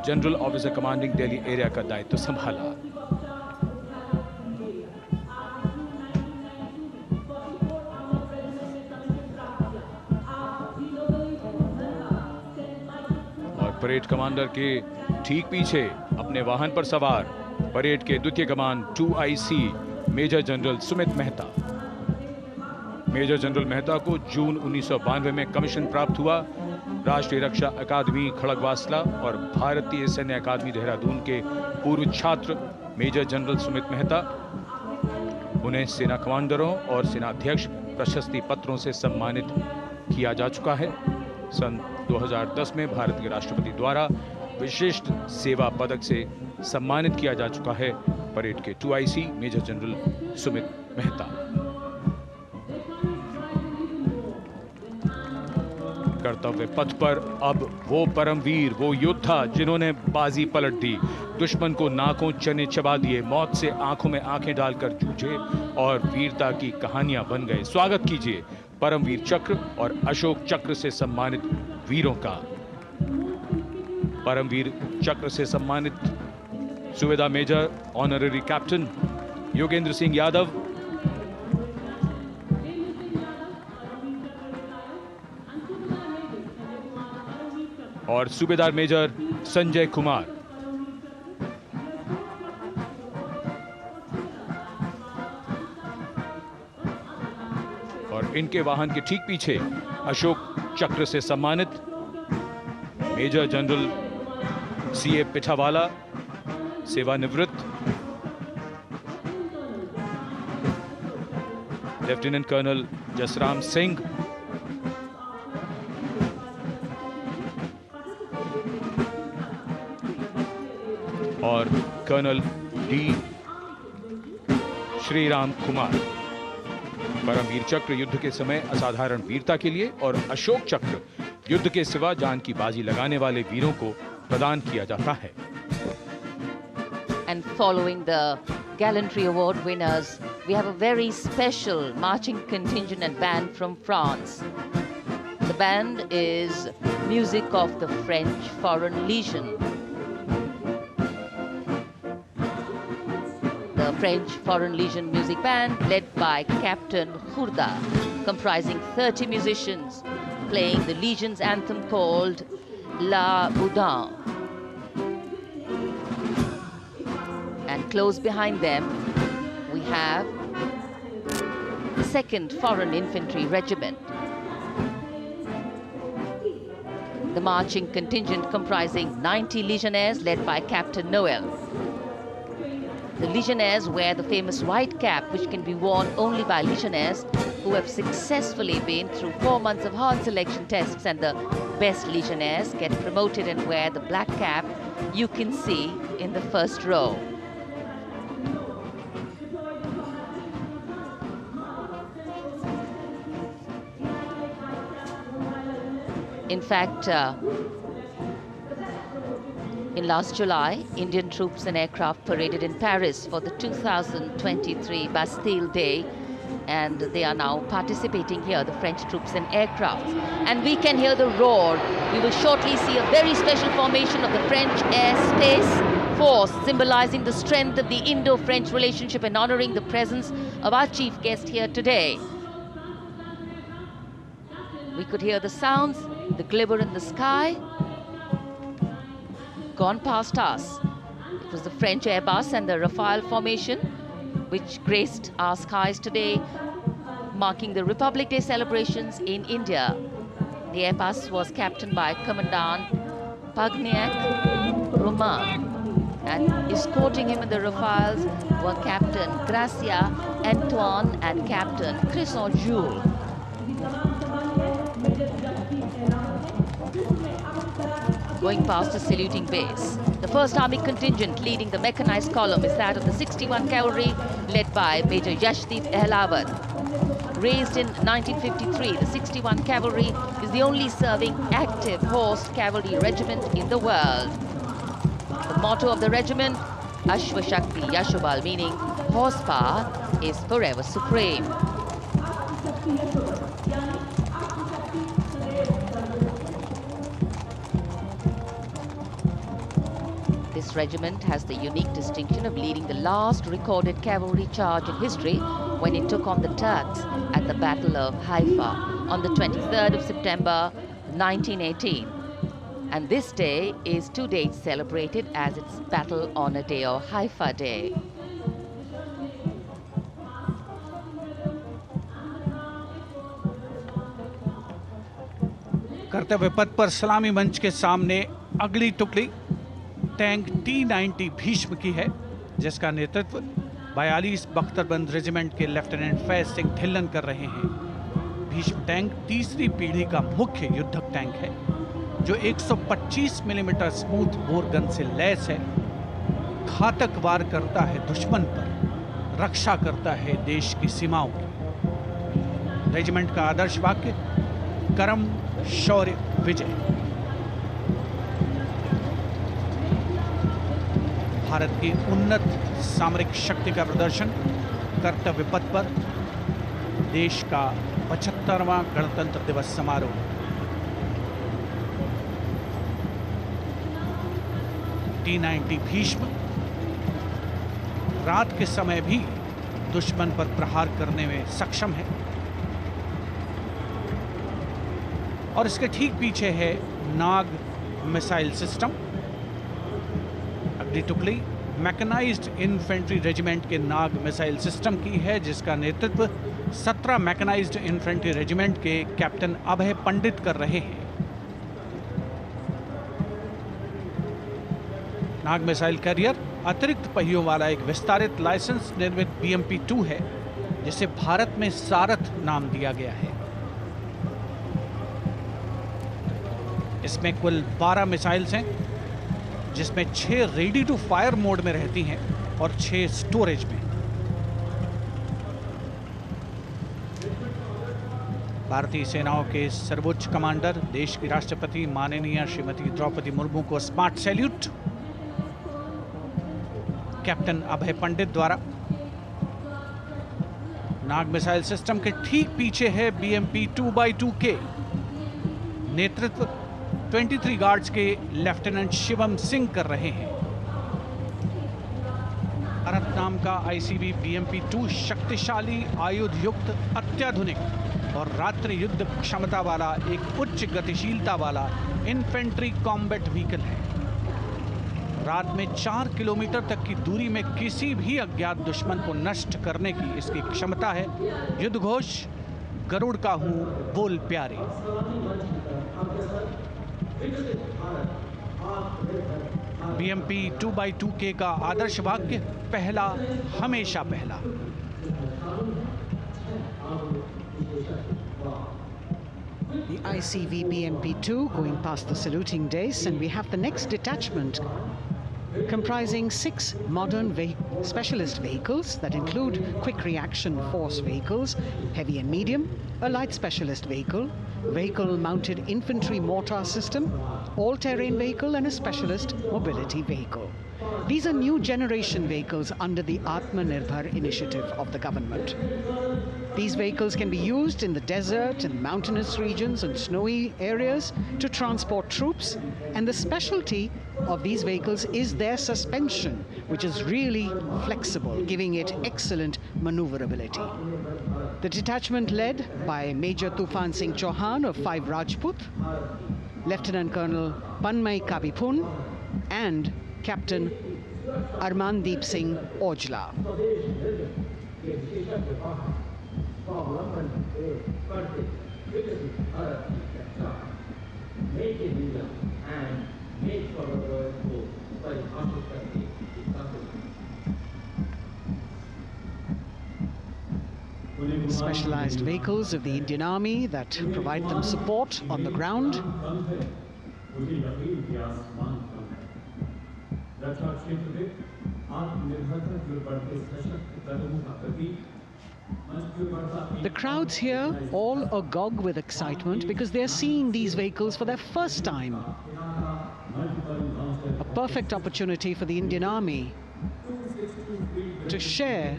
general officer commanding Delhi area का दायित्व संभाला। और परेड कमांडर के ठीक पीछे अपने वाहन पर सवार परेड के द्वितीय कमान 2IC major general Sumit Mehta. Major general Mehta को जून 1992 में कमीशन प्राप्त हुआ। राष्ट्रीय रक्षा अकादमी खड़गवासला और भारतीय सैन्य अकादमी देहरादून के पूर्व छात्र मेजर जनरल सुमित मेहता। उन्हें सेना कमांडरों और सेनाध्यक्ष प्रशस्ति पत्रों से सम्मानित किया जा चुका है। सन 2010 में भारत के राष्ट्रपति द्वारा विशिष्ट सेवा पदक से सम्मानित किया जा चुका है परेड के 2IC major general Sumit Mehta. कर्तव्य पथ पर अब वो परमवीर, वो योद्धा जिन्होंने बाजी पलट दी, दुश्मन को नाकों चने चबा दिए, मौत से आंखों में आंखें डालकर जूझे और वीरता की कहानियां बन गए। स्वागत कीजिए परमवीर चक्र और अशोक चक्र से सम्मानित वीरों का। परमवीर चक्र से सम्मानित सुवेदा major honorary captain Yogendra Singh Yadav, और सूबेदार मेजर संजय कुमार। और इनके वाहन के ठीक पीछे अशोक चक्र से सम्मानित मेजर जनरल CA पिठावाला, सेवानिवृत्त, लेफ्टिनेंट कर्नल जसराम सिंह, और कर्नल D श्रीराम कुमार। परमवीर चक्र युद्ध के समय असाधारण वीरता के लिए और अशोक चक्र युद्ध के सिवा जान की बाजी लगाने वाले वीरों को प्रदान किया जाता है। And following the gallantry award winners, we have a very special marching contingent and band from France. The band is music of the French Foreign Legion. The French Foreign Legion music band led by Captain Khurda, comprising 30 musicians, playing the Legion's anthem called La Boudin. And close behind them, we have the 2nd Foreign Infantry Regiment. The marching contingent comprising 90 Legionnaires led by Captain Noel. The Legionnaires wear the famous white cap, which can be worn only by Legionnaires who have successfully been through 4 months of hard selection tests, and the best Legionnaires get promoted and wear the black cap you can see in the first row. In fact, in last July, Indian troops and aircraft paraded in Paris for the 2023 Bastille Day, and they are now participating here, the French troops and aircrafts. And we can hear the roar. We will shortly see a very special formation of the French Air Space Force, symbolizing the strength of the Indo-French relationship and honoring the presence of our chief guest here today. We could hear the sounds, the glimmer in the sky. gone past us. It was the French Airbus and the Rafale formation which graced our skies today, marking the Republic Day celebrations in India. The Airbus was captained by Commandant Pagniak Roman, and escorting him in the Rafales were Captain Gracia Antoine and Captain Crisson Jules. Going past the saluting base, the 1st Army contingent leading the mechanized column is that of the 61 Cavalry, led by Major Yashdeep Ehlawat. Raised in 1953, the 61 Cavalry is the only serving active horse cavalry regiment in the world. The motto of the regiment, Ashwa Shakti Yashobal, meaning horsepower is forever supreme. This regiment has the unique distinction of leading the last recorded cavalry charge in history when it took on the Turks at the Battle of Haifa on the 23rd of September 1918. And this day is to date celebrated as its Battle Honor Day or Haifa Day. कर्तव्य पथ पर सलामी मंच के सामने अगली टुकड़ी tank T-90 Bhishma की है, जिसका नेतृत्व 42 बख्तरबंद रेजिमेंट के लेफ्टिनेंट फैज सिंह ढिल्लन कर रहे हैं। भीष्म टैंक तीसरी पीढ़ी का मुख्य युद्धक टैंक है, जो 125 मिलीमीटर स्मूथ बोर गन से लैस है, घातक वार करता है दुश्मन पर, रक्षा करता है देश की सीमाओं की। रेजिमेंट का आदर्श वाक्य कर्म शौर्य विजय। भारत की उन्नत सामरिक शक्ति का प्रदर्शन कर्तव्य पथ पर देश का 75वां गणतंत्र दिवस समारोह। T-90 भीष्म रात के समय भी दुश्मन पर प्रहार करने में सक्षम है और इसके ठीक पीछे है नाग मिसाइल सिस्टम। अगली टुकड़ी मैकेनाइज्ड इन्फेंट्री रेजिमेंट के नाग मिसाइल सिस्टम की है, जिसका नेतृत्व 17 मैकेनाइज्ड इन्फेंट्री रेजिमेंट के कैप्टन अभय पंडित कर रहे हैं। नाग मिसाइल कैरियर अतिरिक्त पहियों वाला एक विस्तारित लाइसेंस निर्मित BMP-2 है, जिसे भारत में सारथ नाम दिया गया है। इसमें कुल 12 मिसाइल्स हैं, जिसमें 6 रेडी टू फायर मोड में रहती हैं और 6 स्टोरेज में। भारतीय सेनाओं के सर्वोच्च कमांडर देश की राष्ट्रपति माननीय श्रीमती द्रौपदी मुर्मू को स्मार्ट सैल्यूट कैप्टन अभय पंडित द्वारा। नाग मिसाइल सिस्टम के ठीक पीछे है BMP-2x2K। नेतृत्व 23 गार्ड्स के लेफ्टिनेंट शिवम सिंह कर रहे हैं। भारत नाम का ICV BMP-2 शक्तिशाली आयुध युक्त अत्याधुनिक और रात्रि युद्ध क्षमता वाला एक उच्च गतिशीलता वाला इन्फेंट्री कॉम्बैट व्हीकल है। रात में 4 किलोमीटर तक की दूरी में किसी भी अज्ञात दुश्मन को नष्ट करने की इसकी क्षमता है। युद्ध घोष गरुड़ का हूं बोल प्यारे। BMP-2x2K का आदर्श वाक्य पहला हमेशा पहला। The ICV BMP-2 going past the saluting days, and we have the next detachment comprising 6 modern specialist vehicles that include quick reaction force vehicles, heavy and medium, a light specialist vehicle, vehicle-mounted infantry mortar system, all-terrain vehicle, and a specialist mobility vehicle. These are new generation vehicles under the Atmanirbhar initiative of the government. These vehicles can be used in the desert and mountainous regions and snowy areas to transport troops, and the specialty of these vehicles is their suspension, which is really flexible, giving it excellent maneuverability. The detachment led by Major Tufan Singh Chauhan of 5 Rajput, Lieutenant Colonel Panmay Kabipun, and Captain Armandeep Singh Ojla. Specialized vehicles of the Indian Army that provide them support on the ground. The crowds here all agog with excitement because they're seeing these vehicles for their first time. A perfect opportunity for the Indian Army to share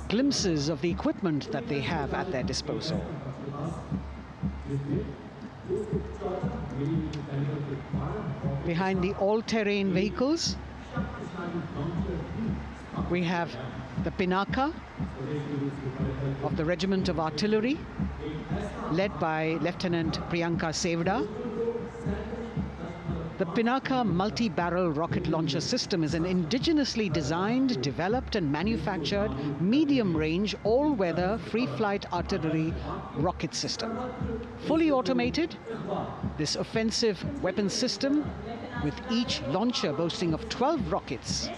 glimpses of the equipment that they have at their disposal. Behind the all-terrain vehicles, we have the Pinaka of the Regiment of Artillery, led by Lieutenant Priyanka Sevda. The Pinaka multi-barrel rocket launcher system is an indigenously designed, developed and manufactured medium-range, all-weather, free-flight artillery rocket system. Fully automated, this offensive weapon system, with each launcher boasting of 12 rockets,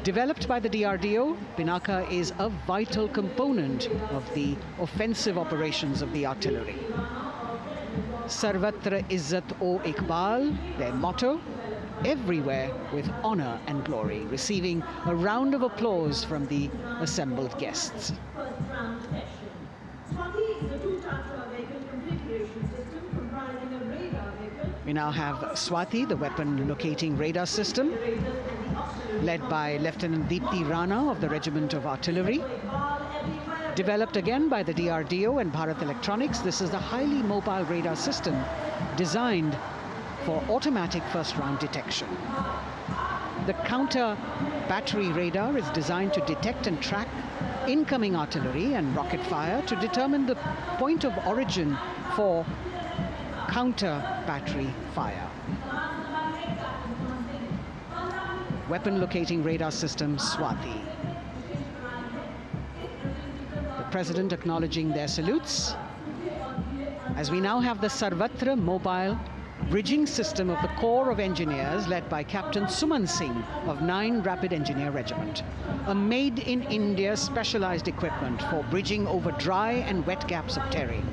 developed by the DRDO, Pinaka is a vital component of the offensive operations of the artillery. Sarvatra Izzat o Iqbal, their motto, everywhere with honor and glory, receiving a round of applause from the assembled guests. We now have Swati, the weapon locating radar system, led by Lieutenant Deepti Rana of the Regiment of Artillery. Developed again by the DRDO and Bharat Electronics, this is a highly mobile radar system designed for automatic first-round detection. The counter battery radar is designed to detect and track incoming artillery and rocket fire to determine the point of origin for counter battery fire. Weapon locating radar system Swati. The President acknowledging their salutes, as we now have the Sarvatra mobile bridging system of the Corps of Engineers, led by Captain Suman Singh of 9 Rapid Engineer Regiment, a made-in-India specialized equipment for bridging over dry and wet gaps of terrain.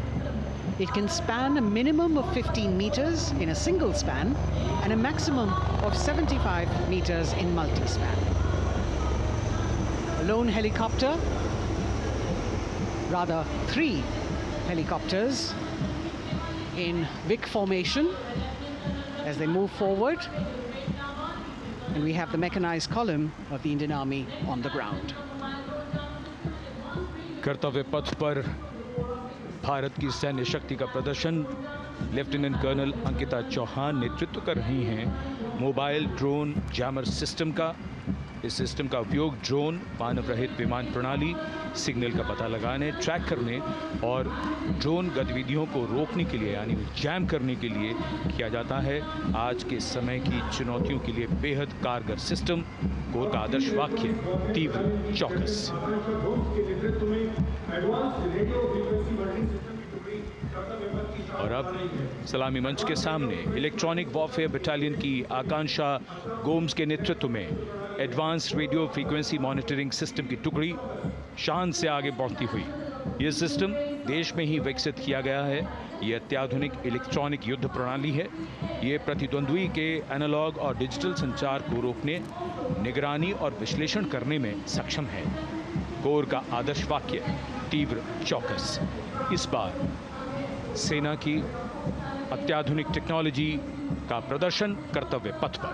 It can span a minimum of 15 meters in a single span and a maximum of 75 meters in multi-span. A lone helicopter, rather 3 helicopters in Vic formation as they move forward, and we have the mechanized column of the Indian Army on the ground. कर्तव्य पथ पर भारत की सैन्य शक्ति का प्रदर्शन lieutenant colonel Ankita Chauhan नेतृत्व कर रही हैं मोबाइल ड्रोन जैमर सिस्टम का। इस सिस्टम का उपयोग ड्रोन, मानव रहित विमान प्रणाली, सिग्नल का पता लगाने, ट्रैक करने और ड्रोन गतिविधियों को रोकने के लिए यानी जैम करने के लिए किया जाता है। आज के समय की चुनौतियों के लिए बेहद कारगर सिस्टम। कोर का आदर्श वाक्य तीव्र चौकस। और अब सलामी मंच के सामने इलेक्ट्रॉनिक वॉरफेयर बटालियन की आकांक्षा गोम्स के नेतृत्व में advance radio frequency monitoring system की टुकड़ी शान से आगे बढ़ती हुई। यह सिस्टम देश में ही विकसित किया गया है। यह अत्याधुनिक इलेक्ट्रॉनिक युद्ध प्रणाली है। ये प्रतिद्वंद्वी के एनालॉग और डिजिटल संचार को रोकने, निगरानी और विश्लेषण करने में सक्षम है। कोर का आदर्श वाक्य तीव्र चौकस। इस बार सेना की अत्याधुनिक टेक्नोलॉजी का प्रदर्शन कर्तव्य पथ पर।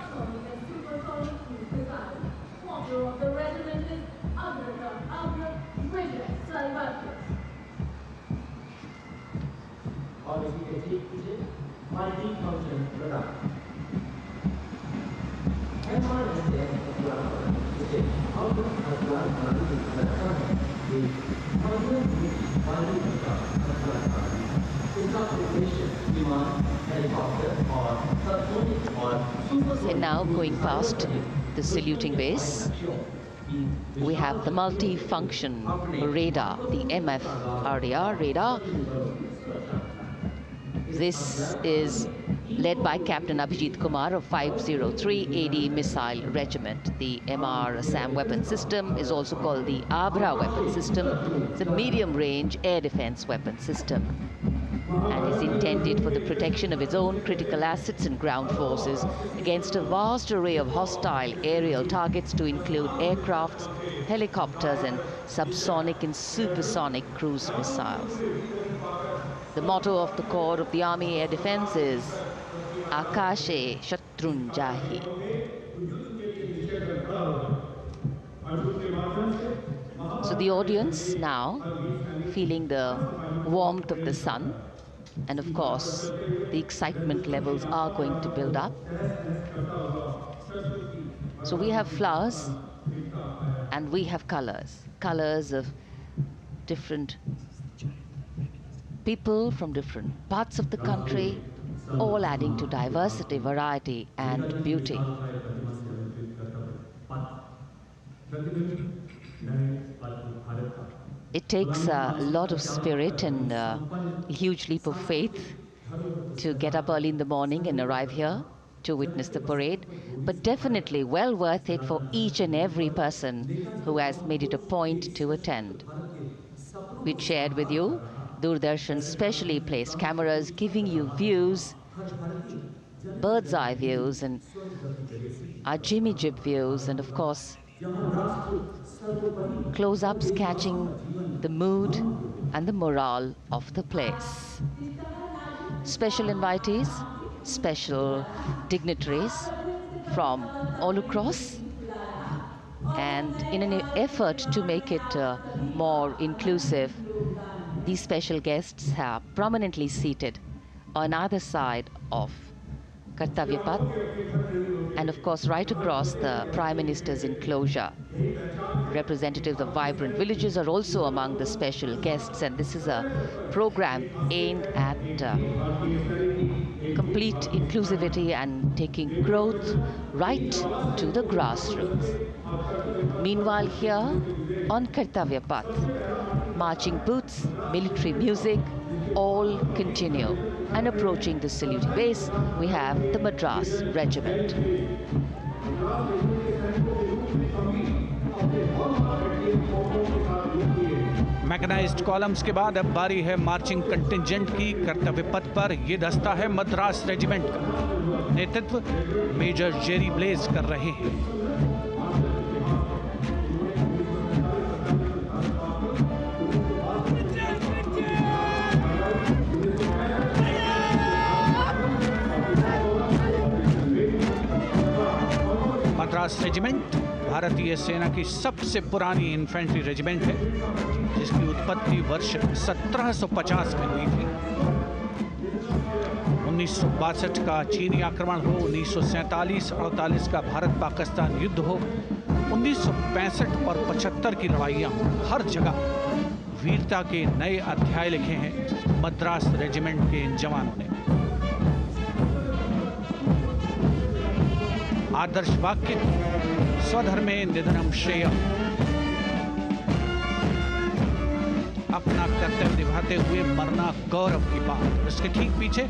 इसका उद्देश्य And now going past the saluting base, we have the multi-function radar, the MFRDR radar. This is led by Captain Abhijit Kumar of 503 AD Missile Regiment. The MR SAM weapon system is also called the Abra weapon system. It's a medium-range air defense weapon system and is intended for the protection of its own critical assets and ground forces against a vast array of hostile aerial targets to include aircrafts, helicopters, and subsonic and supersonic cruise missiles. The motto of the Corps of the Army Air Defense is Akashe Shatrun Jahi. So the audience now feeling the warmth of the sun, and of course the excitement levels are going to build up. So we have flowers and we have colors of different people from different parts of the country, all adding to diversity, variety, and beauty. It takes a lot of spirit and a huge leap of faith to get up early in the morning and arrive here to witness the parade, but definitely well worth it for each and every person who has made it a point to attend. We shared with you Doordarshan's specially placed cameras giving you views, bird's eye views, and our Jimmy Jib views, and of course close-ups catching the mood and the morale of the place. Special invitees, special dignitaries from all across, and in an effort to make it more inclusive, these special guests are prominently seated on either side of Kartavya Path, and of course right across the Prime Minister's enclosure. Representatives of vibrant villages are also among the special guests, and this is a program aimed at complete inclusivity and taking growth right to the grassroots. Meanwhile, here on Kartavya Path, marching boots, military music, all continue. And approaching the saluting base, we have the Madras Regiment. Mechanised columns के बाद अब बारी है marching contingent की। कर्तव्य पथ पर ये दस्ता है मद्रास रेजिमेंट का। नेतृत्व मेजर जेरी ब्लेज कर रहे हैं। मद्रास रेजिमेंट भारतीय सेना की सबसे पुरानी इन्फेंट्री रेजिमेंट है, जिसकी उत्पत्ति वर्ष 1750 में हुई थी। 1962 का चीनी आक्रमण हो, 1947-48 का भारत पाकिस्तान युद्ध हो, 1965 और 75 की लड़ाइयाँ हो, हर जगह वीरता के नए अध्याय लिखे हैं मद्रास रेजिमेंट के इन जवानों ने। आदर्श वाक्य स्वधर्मे निधनम श्रेय, अपना कर्तव्य निभाते हुए मरना गौरव की बात। इसके ठीक पीछे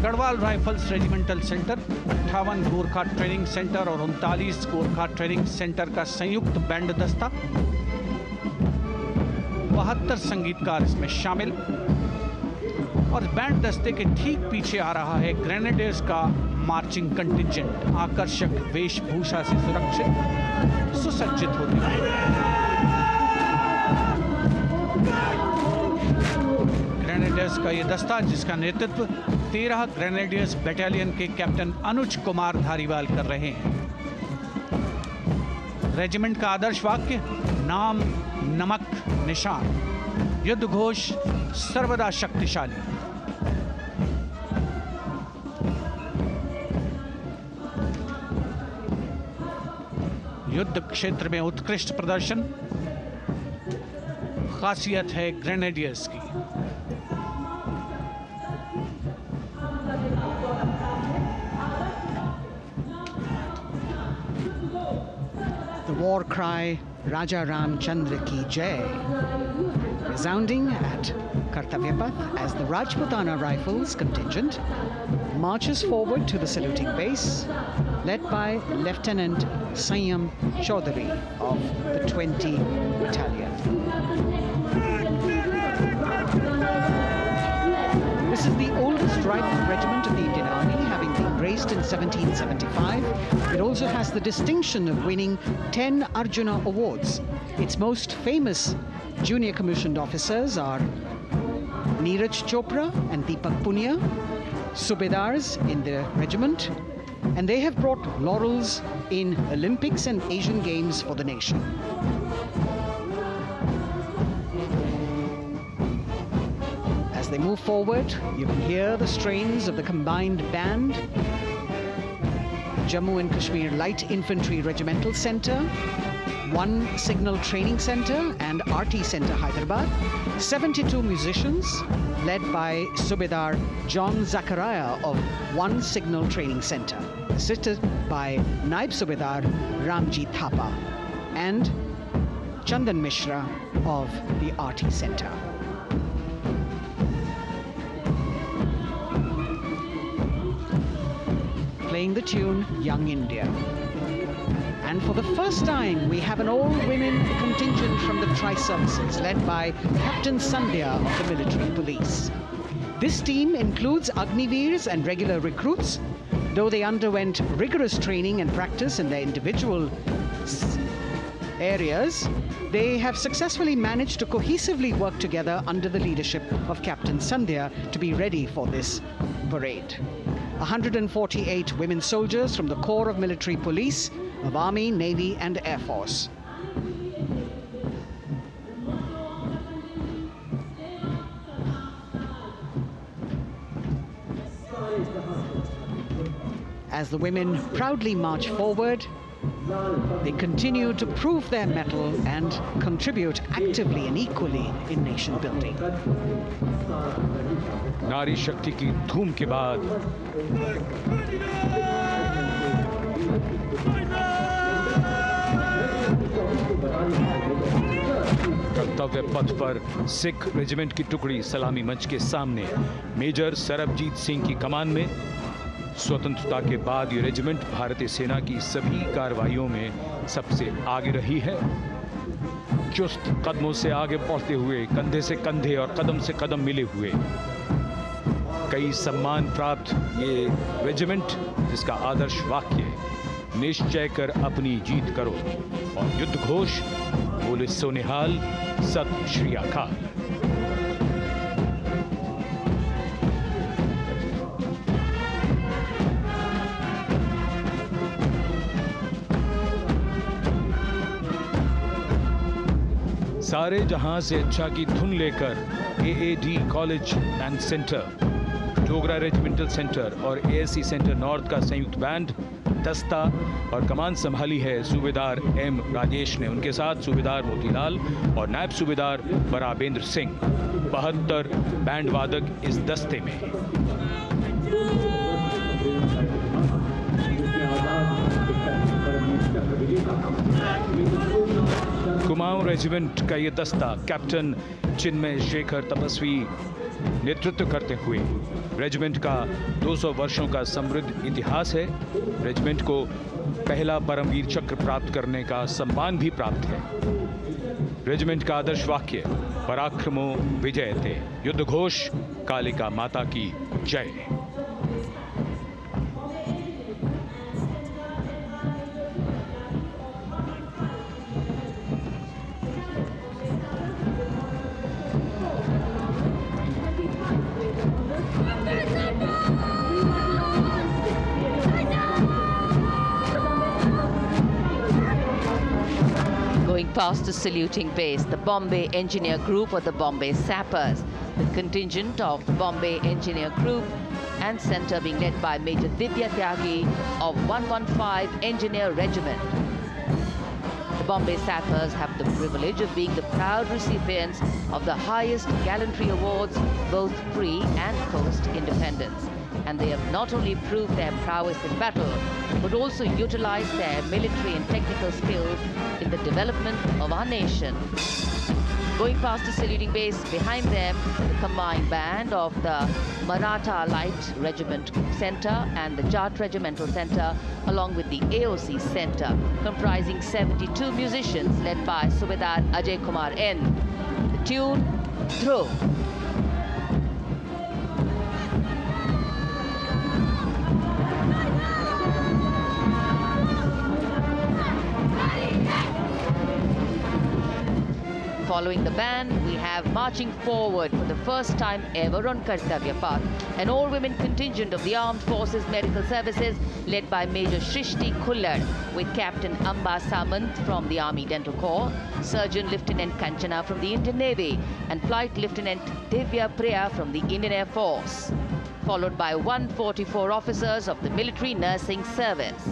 Garhwal rifles regimental centre, 58 Gorkha training centre और 39 गोरखा ट्रेनिंग सेंटर का संयुक्त बैंड दस्ता, 72 संगीतकार इसमें शामिल। और बैंड दस्ते के ठीक पीछे आ रहा है ग्रेनेडियर्स का मार्चिंग कंटिंजेंट, आकर्षक वेशभूषा से सुरक्षित सुसज्जित होते हुए। ग्रेनेडियर्स का ये दस्ता, जिसका नेतृत्व 13 ग्रेनेडियर्स बटालियन के कैप्टन अनुज कुमार धारीवाल कर रहे हैं। रेजिमेंट का आदर्श वाक्य नाम नमक निशान, युद्ध घोष सर्वदा शक्तिशाली। युद्ध क्षेत्र में उत्कृष्ट प्रदर्शन खासियत है ग्रेनेडियर्स की। war cry Raja Ram Chandra Ki Jai, resounding at Kartavya Path as the Rajputana Rifles contingent marches forward to the saluting base, led by Lieutenant Sanyam Chaudhary of the 20 Battalion. This is the oldest rifle regiment of the Indian Army, having been raised in 1775. It also has the distinction of winning 10 Arjuna Awards. Its most famous junior commissioned officers are Neeraj Chopra and Deepak Punia, Subedars in the regiment, and they have brought laurels in Olympics and Asian Games for the nation. As they move forward, you can hear the strains of the combined band, Jammu and Kashmir Light Infantry Regimental Centre, 1 Signal Training Centre and RT Centre Hyderabad, 72 musicians led by Subedar John Zachariah of 1 Signal Training Centre, assisted by Naib Subedar Ramji Thapa and Chandan Mishra of the RT Centre. Playing the tune Young India. And for the first time, we have an all-women contingent from the Tri-Services, led by Captain Sandhya of the Military Police. This team includes Agniveers and regular recruits. Though they underwent rigorous training and practice in their individual areas, they have successfully managed to cohesively work together under the leadership of Captain Sandhya to be ready for this parade. 148 women soldiers from the Corps of Military Police of Army, Navy and Air Force. As the women proudly march forward, they continue to prove their mettle and contribute actively and equally in nation building. नारी शक्ति की धूम के बाद कर्तव्य पथ पर Sikh regiment की टुकड़ी सलामी मंच के सामने मेजर सरबजीत सिंह की कमान में। स्वतंत्रता के बाद ये रेजिमेंट भारतीय सेना की सभी कार्रवाइयों में सबसे आगे रही है। चुस्त कदमों से आगे बढ़ते हुए, कंधे से कंधे और कदम से कदम मिले हुए, कई सम्मान प्राप्त ये रेजिमेंट, जिसका आदर्श वाक्य निश्चय कर अपनी जीत करो और युद्ध घोष बोले सोनिहाल सत श्री अकाल। सारे जहां से अच्छा की धुन लेकर AAD college and centre, Dogra regimental centre और एएससी सेंटर नॉर्थ का संयुक्त बैंड, दस्ता और कमान संभाली है सूबेदार एम राजेश ने। उनके साथ सूबेदार मोतीलाल और नायब सूबेदार बराबेंद्र सिंह। 72 बैंड वादक इस दस्ते में। कुमाऊं रेजिमेंट का ये दस्ता कैप्टन चिन्मय शेखर तपस्वी नेतृत्व करते हुए, रेजिमेंट का 200 वर्षों का समृद्ध इतिहास है। रेजिमेंट को पहला परमवीर चक्र प्राप्त करने का सम्मान भी प्राप्त है। रेजिमेंट का आदर्श वाक्य पराक्रमो विजयते, युद्ध घोष कालिका माता की जय। Going past the saluting base, the Bombay Engineer Group or the Bombay Sappers, the contingent of the Bombay Engineer Group and centre being led by Major Divya Tyagi of 115 Engineer Regiment. The Bombay Sappers have the privilege of being the proud recipients of the highest gallantry awards, both pre and post independence. and they have not only proved their prowess in battle, but also utilized their military and technical skills in the development of our nation. Going past the saluting base, behind them, the combined band of the Maratha Light Regiment Center and the Jat Regimental Center, along with the AOC Center, comprising 72 musicians led by Subedar Ajay Kumar N. The tune, Throw. Following the band, we have marching forward for the first time ever on Kartavya Path, an all-women contingent of the Armed Forces Medical Services led by Major Shrishti Khullar, with Captain Amba Samant from the Army Dental Corps, Surgeon Lieutenant Kanchana from the Indian Navy, and Flight Lieutenant Divya Priya from the Indian Air Force, followed by 144 officers of the Military Nursing Service.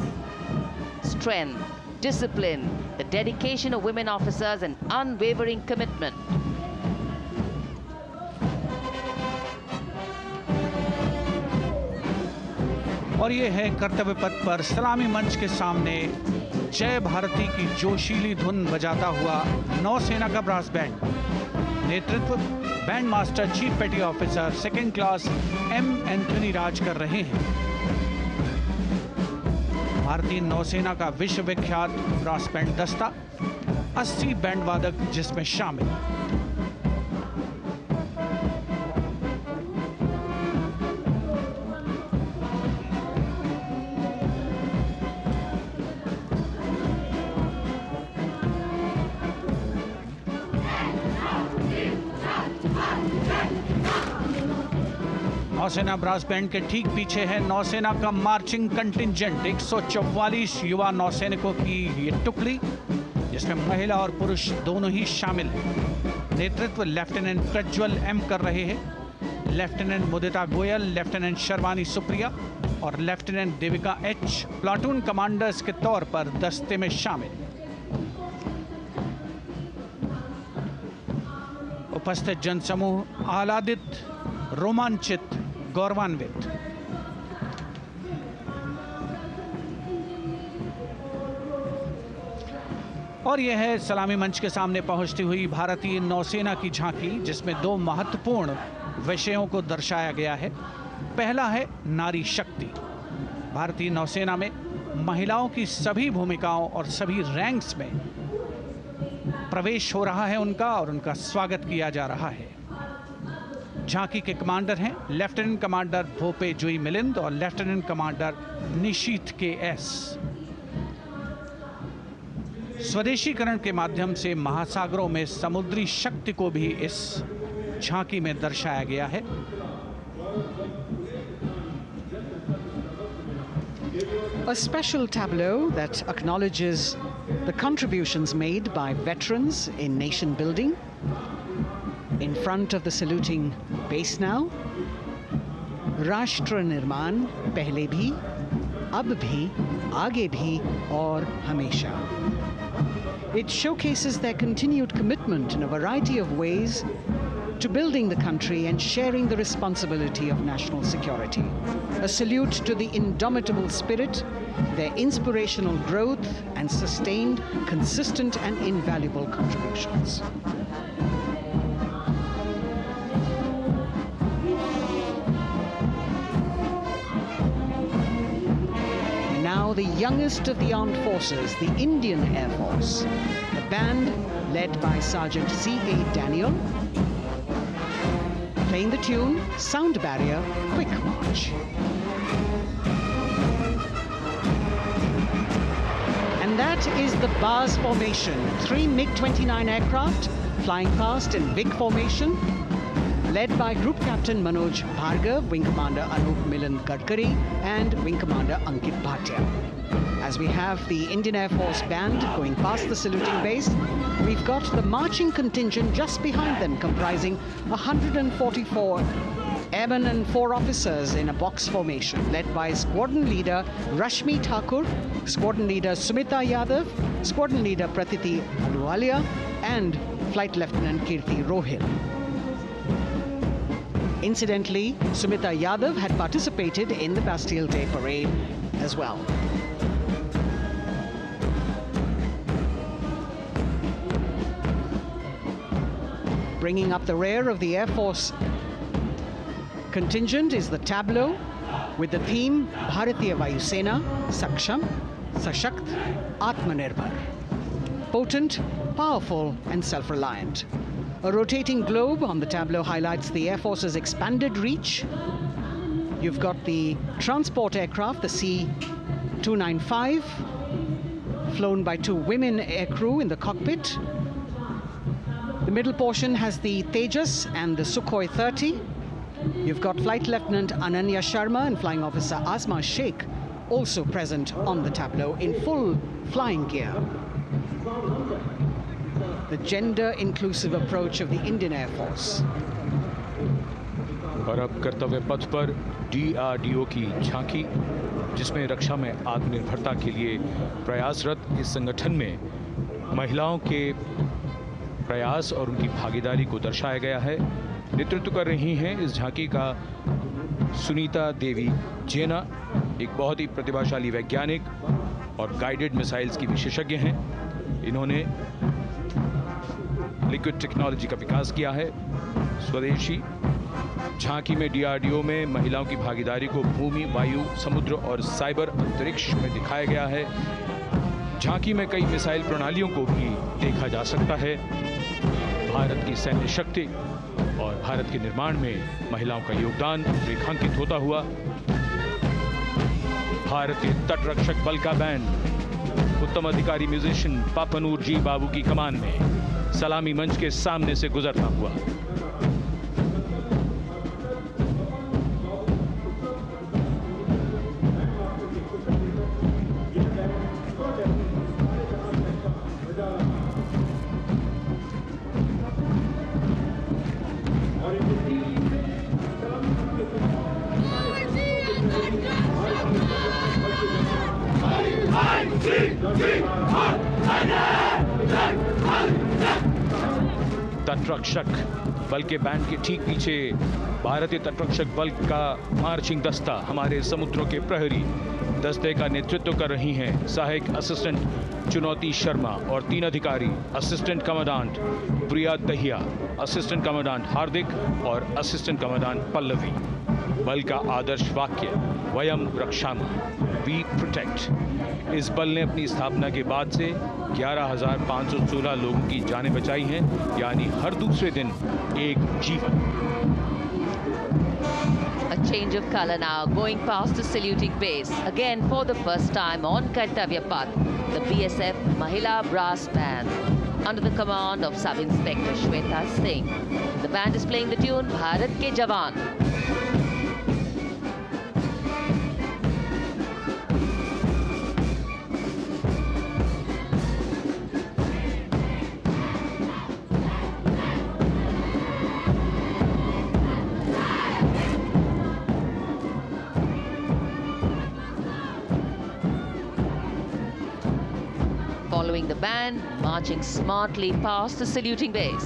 Strength, discipline, the dedication of women officers, and unwavering commitment. और ये है कर्तव्य पथ पर सलामी मंच के सामने जय भारती की जोशीली धुन बजाता हुआ नौसेना का ब्रास बैंड। नेतृत्व band master chief petty officer second class M Anthony Raj कर रहे हैं। भारतीय नौसेना का विश्व विख्यात ब्रास बैंड दस्ता, 80 बैंड वादक जिसमें शामिल। नौसेना ब्रास बैंड के ठीक पीछे है नौसेना का मार्चिंग कंटिंजेंट, 144 युवा नौसैनिकों की ये टुकड़ी, जिसमें महिला और पुरुष दोनों ही शामिल हैं। नेतृत्व लेफ्टिनेंट प्रज्वल एम कर रहे हैं। लेफ्टिनेंट मुदिता गोयल, लेफ्टिनेंट शर्वानी सुप्रिया और lieutenant Devika H platoon commanders के तौर पर दस्ते में शामिल। उपस्थित जनसमूह आह्लादित, रोमांचित, गौरवान्वित। और यह है सलामी मंच के सामने पहुंचती हुई भारतीय नौसेना की झांकी, जिसमें दो महत्वपूर्ण विषयों को दर्शाया गया है। पहला है नारी शक्ति। भारतीय नौसेना में महिलाओं की सभी भूमिकाओं और सभी रैंक्स में प्रवेश हो रहा है उनका, और उनका स्वागत किया जा रहा है। झांकी के कमांडर हैं लेफ्टिनेंट कमांडर भोपे जुई मिलिंद और लेफ्टिनेंट कमांडर निशीथ के एस। स्वदेशीकरण के माध्यम से महासागरों में समुद्री शक्ति को भी इस झांकी में दर्शाया गया है। A special tableau that acknowledges the contributions made by veterans in nation building. In front of the saluting base now, Rashtra Nirman pehle bhi, ab bhi, aage bhi aur hamesha. It showcases their continued commitment in a variety of ways to building the country and sharing the responsibility of national security. A salute to the indomitable spirit, their inspirational growth and sustained, consistent and invaluable contributions. Now the youngest of the armed forces, the Indian Air Force, the band led by Sergeant C.A. Daniel, playing the tune Sound Barrier Quick March. And that is the Bars formation, 3 MiG-29 aircraft flying past in big formation, led by Group Captain Manoj Bhargav, Wing Commander Anup Milan Gadkari, and Wing Commander Ankit Bhatia. As we have the Indian Air Force band going past the saluting base, we've got the marching contingent just behind them, comprising 144 airmen and 4 officers in a box formation, led by Squadron Leader Rashmi Thakur, Squadron Leader Sumita Yadav, Squadron Leader Pratiti Aluwalia, and Flight Lieutenant Kirti Rohil. Incidentally, Sumita Yadav had participated in the Bastille Day parade as well. Bringing up the rear of the Air Force contingent is the tableau with the theme Bharatiya Vayu Sena, Saksham, Sashakt, Atmanirbhar. Potent, powerful and self-reliant. A rotating globe on the tableau highlights the Air Force's expanded reach. You've got the transport aircraft, the C-295, flown by 2 women aircrew in the cockpit. The middle portion has the Tejas and the Sukhoi 30. You've got Flight Lieutenant Ananya Sharma and Flying Officer Asma Sheikh also present on the tableau in full flying gear. The gender-inclusive approach of the Indian Air Force. और अब कर्तव्य पथ पर DRDO की झांकी, जिसमें रक्षा में आत्मनिर्भरता के लिए प्रयासरत इस संगठन में महिलाओं के प्रयास और उनकी भागीदारी को दर्शाया गया है। नेतृत्व कर रही हैं इस झांकी का सुनीता देवी जेना, एक बहुत ही प्रतिभाशाली वैज्ञानिक और गाइडेड मिसाइल्स की विशेषज्ञ हैं। इन्होंने लिक्विड टेक्नोलॉजी का विकास किया है, स्वदेशी। झांकी में DRDO में महिलाओं की भागीदारी को भूमि, वायु, समुद्र और साइबर अंतरिक्ष में दिखाया गया है। झांकी में कई मिसाइल प्रणालियों को भी देखा जा सकता है। भारत की सैन्य शक्ति और भारत के निर्माण में महिलाओं का योगदान रेखांकित होता हुआ। भारतीय तटरक्षक बल का बैंड उत्तम अधिकारी म्यूजिशियन पापनूर जी बाबू की कमान में सलामी मंच के सामने से गुजरता हुआ। तटरक्षक बल के बैंड के ठीक पीछे भारतीय तटरक्षक बल का मार्चिंग दस्ता हमारे समुद्रों के प्रहरी दस्ते का नेतृत्व कर रही हैं सहायक असिस्टेंट चुनौती शर्मा और 3 अधिकारी, असिस्टेंट कमांडेंट प्रिया दहिया, असिस्टेंट कमांडेंट हार्दिक और असिस्टेंट कमांडेंट पल्लवी। बल का आदर्श वाक्य वयम रक्षामः, वी प्रोटेक्ट। इस बल ने अपनी स्थापना के बाद से 11,516 लोगों की जानें बचाई हैं, यानी हर दूसरे दिन एक जीवन। A change of color now, going past the saluting base. Again, for the first time on Kartavya Path, the BSF Mahila Brass Band, under the command of Sub-Inspector Shweta Singh. The band is playing the tune Bharat Ke Jawan. Following the band, marching smartly past the saluting base,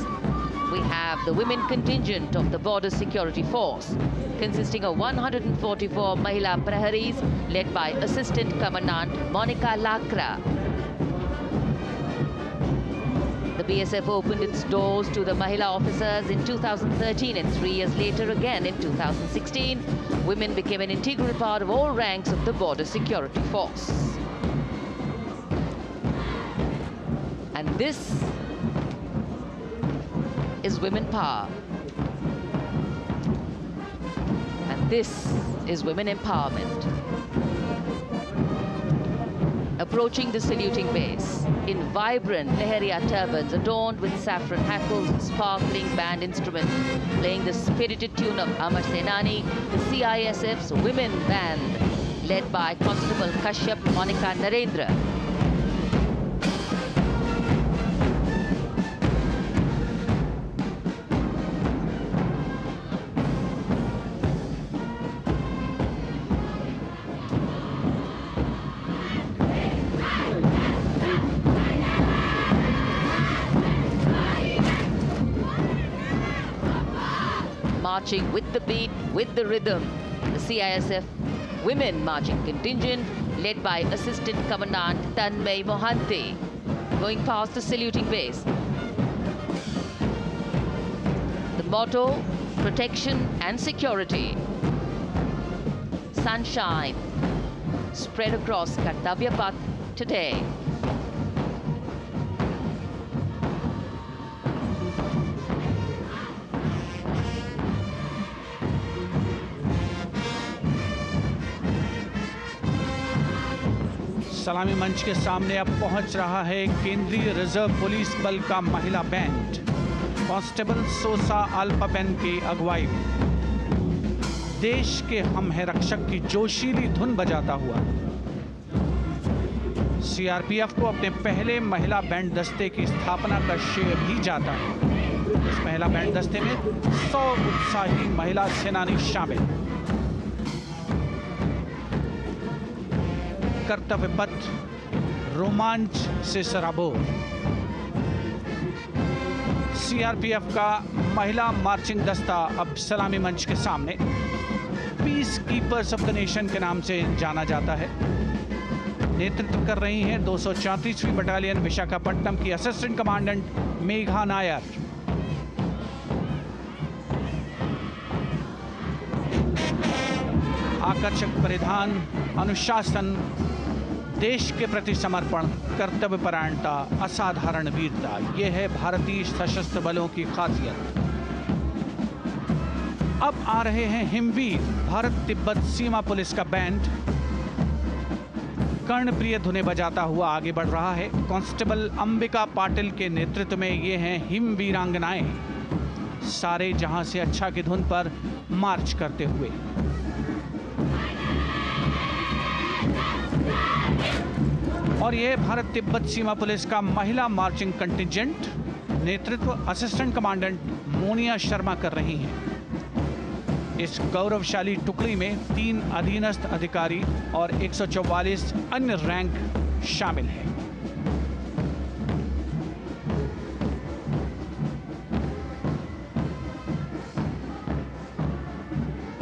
we have the women contingent of the Border Security Force, consisting of 144 Mahila Praharis, led by Assistant Commandant Monica Lakra. The BSF opened its doors to the Mahila officers in 2013, and 3 years later again in 2016, women became an integral part of all ranks of the Border Security Force. And this is women power. And this is women empowerment. Approaching the saluting base in vibrant Leheria turbans adorned with saffron hackles and sparkling band instruments, playing the spirited tune of Amar Senani, the CISF's women band, led by Constable Kashyap Monica Narendra. marching with the beat, with the rhythm. The CISF Women Marching Contingent, led by Assistant Commandant Tanmay Mohanty, going past the saluting base. The motto, protection and security. Sunshine spread across Kartavya Path today. सलामी मंच के सामने अब पहुंच रहा है केंद्रीय reserve police बल का महिला बैंड कांस्टेबल सोसा अल्पापेन की अगुवाई में देश के हम है रक्षक की जोशीली धुन बजाता हुआ सीआरपीएफ को अपने पहले महिला बैंड दस्ते की स्थापना का श्रेय भी जाता है। इस महिला बैंड दस्ते में 100 उत्साही महिला सेनानी शामिल। कर्तव्य पथ रोमांच से सराबोर। सीआरपीएफ का महिला मार्चिंग दस्ता अब सलामी मंच के सामने peace keepers of the nation के नाम से जाना जाता है। नेतृत्व कर रही हैं 234वीं बटालियन विशाखापट्टनम की असिस्टेंट कमांडेंट मेघा नायर। आकर्षक परिधान, अनुशासन, देश के प्रति समर्पण, कर्तव्य परायणता, असाधारण वीरता, ये है भारतीय सशस्त्र बलों की खासियत। अब आ रहे हैं हिमवीर भारत तिब्बत सीमा पुलिस का बैंड कर्णप्रिय धुनें बजाता हुआ आगे बढ़ रहा है। कांस्टेबल अंबिका पाटिल के नेतृत्व में ये हैं हिमवीरांगनाएं, सारे जहां से अच्छा की धुन पर मार्च करते हुए। और यह भारत तिब्बत सीमा पुलिस का महिला मार्चिंग कंटिजेंट, नेतृत्व असिस्टेंट कमांडेंट मोनिया शर्मा कर रही हैं। इस गौरवशाली टुकड़ी में 3 अधीनस्थ अधिकारी और 144 अन्य रैंक शामिल हैं।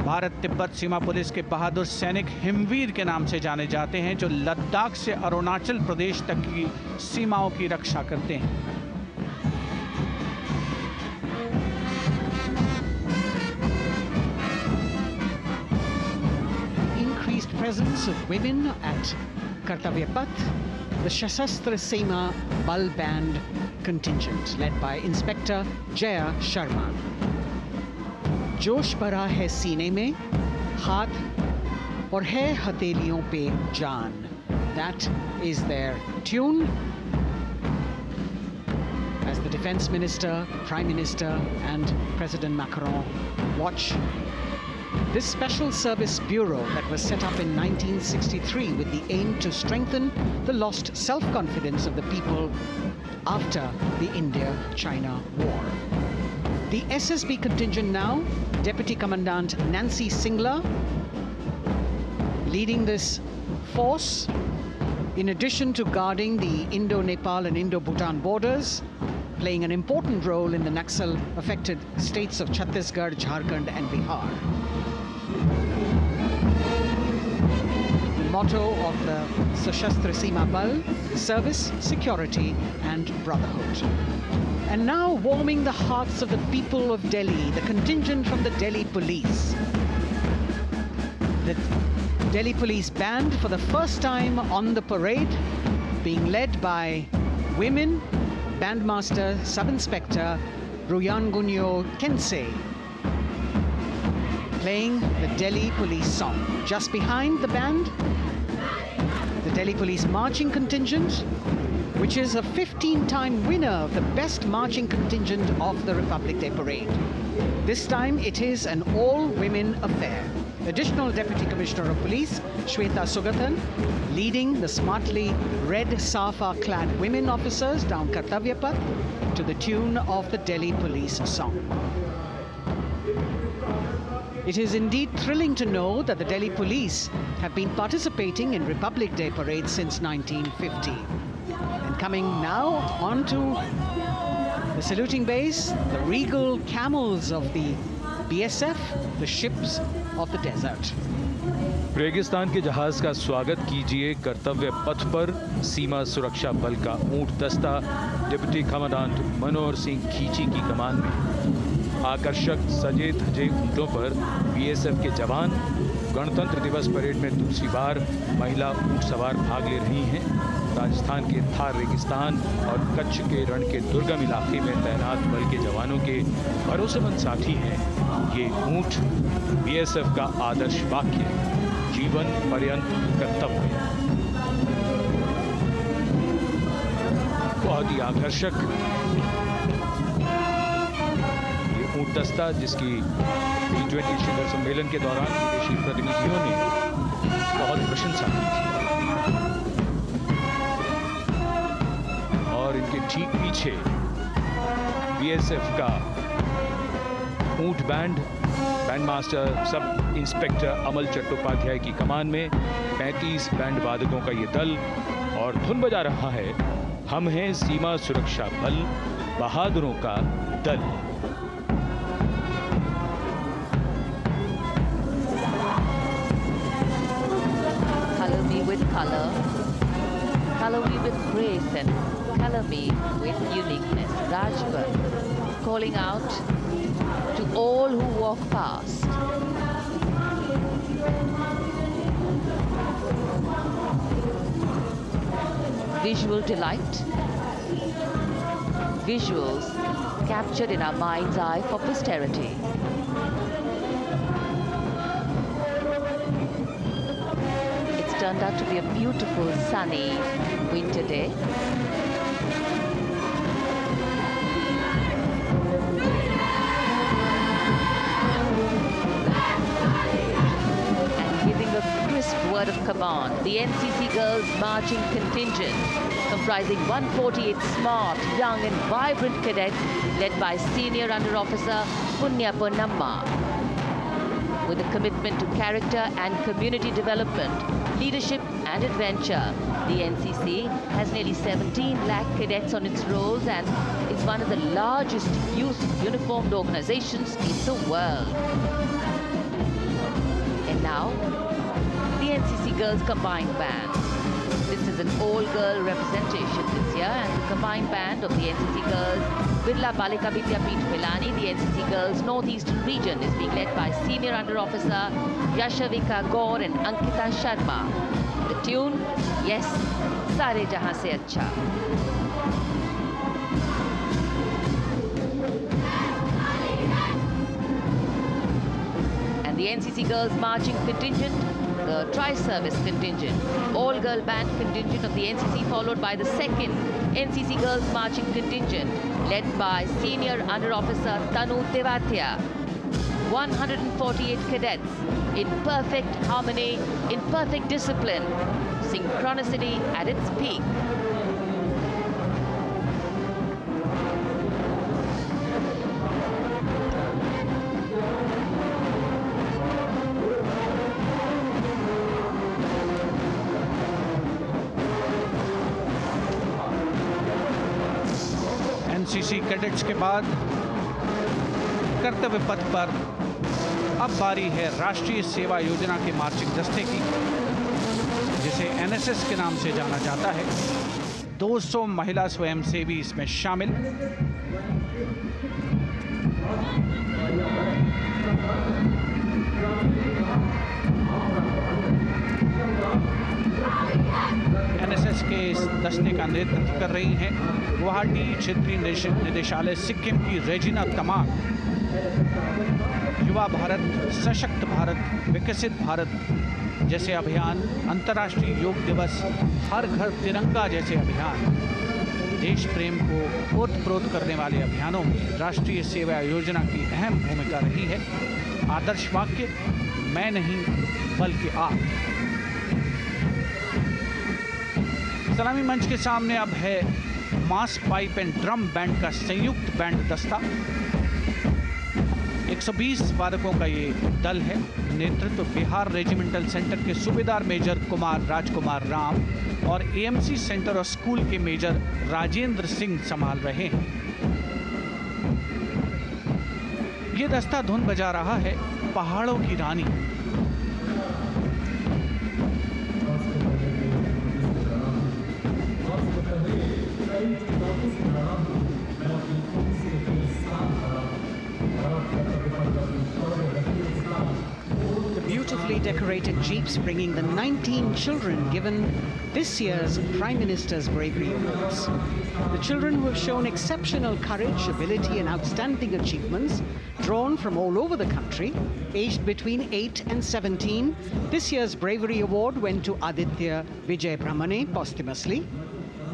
भारत तिब्बत सीमा पुलिस के बहादुर सैनिक हिमवीर के नाम से जाने जाते हैं, जो लद्दाख से अरुणाचल प्रदेश तक की सीमाओं की रक्षा करते हैं। Increased presence of women at Kartavya Path, the Sashastra Seema Bal Band contingent led by Inspector Jaya Sharma. जोश भरा है सीने में, हाथ और है हथेलियों पे जान. That is their tune. As the Defense Minister, Prime Minister and President Macron watch this Special Service Bureau that was set up in 1963 with the aim to strengthen the lost self-confidence of the people after the India-China war. The SSB contingent now, Deputy Commandant Nancy Singla, leading this force, in addition to guarding the Indo-Nepal and Indo-Bhutan borders, playing an important role in the Naxal-affected states of Chhattisgarh, Jharkhand and Bihar. The motto of the Sashastra Seema Bal, service, security and brotherhood. And now warming the hearts of the people of Delhi, the contingent from the Delhi Police. The Delhi Police Band for the first time on the parade, being led by women, Bandmaster Sub-Inspector Ruyangunyo Kensei, playing the Delhi Police song. Just behind the band, the Delhi Police Marching Contingent, which is a 15-time winner of the best marching contingent of the Republic Day Parade. This time it is an all-women affair. Additional Deputy Commissioner of Police, Shweta Sugathan, leading the smartly red safa-clad women officers down Kartavya Path to the tune of the Delhi Police song. It is indeed thrilling to know that the Delhi Police have been participating in Republic Day parades since 1950. Coming now onto the saluting base, the regal camels of the BSF, the ships of the desert. रेगिस्तान के जहाज का स्वागत कीजिए कर्तव्य पथ पर सीमा सुरक्षा बल का ऊंट दस्ता डिप्टी कमांडेंट मनोहर सिंह खींची की कमान में। आकर्षक सजे धजे ऊंटों पर बीएसएफ के जवान। गणतंत्र दिवस परेड में दूसरी बार महिला ऊंट सवार भाग ले रही हैं। राजस्थान के थार रेगिस्तान और कच्छ के रण के दुर्गम इलाके में तैनात बल के जवानों के भरोसेमंद साथी हैं ये ऊंट। बीएसएफ का आदर्श वाक्य, जीवन पर्यंत कर्तव्य। बहुत ही आकर्षक ये ऊंट दस्ता जिसकी G20 शिखर सम्मेलन के दौरान विदेशी प्रतिनिधियों ने बहुत प्रशंसा की थी। और इनके ठीक पीछे बीएसएफ का ऊंट बैंड मास्टर सब इंस्पेक्टर अमल चट्टोपाध्याय की कमान में 35 बैंड वादकों का ये दल और धुन बजा रहा है, हम हैं सीमा सुरक्षा बल, बहादुरों का दल। Color me with color, color me with grace, and color me with uniqueness. Rajput calling out to all who walk past. Visual delight. Visuals captured in our mind's eye for posterity. It's turned out to be a beautiful, sunny winter day. Word of command, the NCC Girls Marching Contingent, comprising 148 smart, young and vibrant cadets led by Senior Under Officer Punya Ponnamma. With a commitment to character and community development, leadership and adventure, the NCC has nearly 17 lakh cadets on its rolls and is one of the largest youth uniformed organizations in the world. And now, the NCC Girls Combined Band. This is an all-girl representation this year, and the combined band of the NCC Girls Birla Balika Vidyapeeth Pilani, the NCC Girls Northeastern region, is being led by Senior Under Officer Yashavika Gaur and Ankita Sharma. The tune, yes, Sare Jahan Se Acha. And the NCC Girls Marching Contingent, the Tri-Service Contingent, all-girl band contingent of the NCC, followed by the second NCC Girls Marching Contingent, led by Senior Under Officer Tanu Tevatia. 148 cadets in perfect harmony, in perfect discipline, synchronicity at its peak. NCC cadets के बाद कर्तव्य पथ पर अब बारी है राष्ट्रीय सेवा योजना के मार्चिंग दस्ते की, जिसे एनएसएस के नाम से जाना जाता है। 200 महिला स्वयंसेवी इसमें शामिल। एनएसएस के इस दस्ते का नेतृत्व कर रही हैं गुवाहाटी क्षेत्रीय निदेशालय सिक्किम की रेजिना तमांग। युवा भारत, सशक्त भारत, विकसित भारत जैसे अभियान, अंतर्राष्ट्रीय योग दिवस, हर घर तिरंगा जैसे अभियान, देश प्रेम को ओतप्रोत करने वाले अभियानों में राष्ट्रीय सेवा योजना की अहम भूमिका रही है। आदर्श वाक्य, मैं नहीं बल्कि आप। सलामी मंच के सामने अब है मास पाइप एंड ड्रम बैंड का संयुक्त बैंड दस्ता। 120 वादकों का ये दल है। नेतृत्व बिहार रेजिमेंटल सेंटर के सूबेदार मेजर कुमार राजकुमार राम और एएमसी सेंटर और स्कूल के मेजर राजेंद्र सिंह संभाल रहे हैं। ये दस्ता धुन बजा रहा है पहाड़ों की रानी। The beautifully decorated jeeps bringing the 19 children given this year's Prime Minister's Bravery Awards. The children who have shown exceptional courage, ability and outstanding achievements, drawn from all over the country, aged between 8 and 17. This year's Bravery Award went to Aditya Vijay Brahmane posthumously.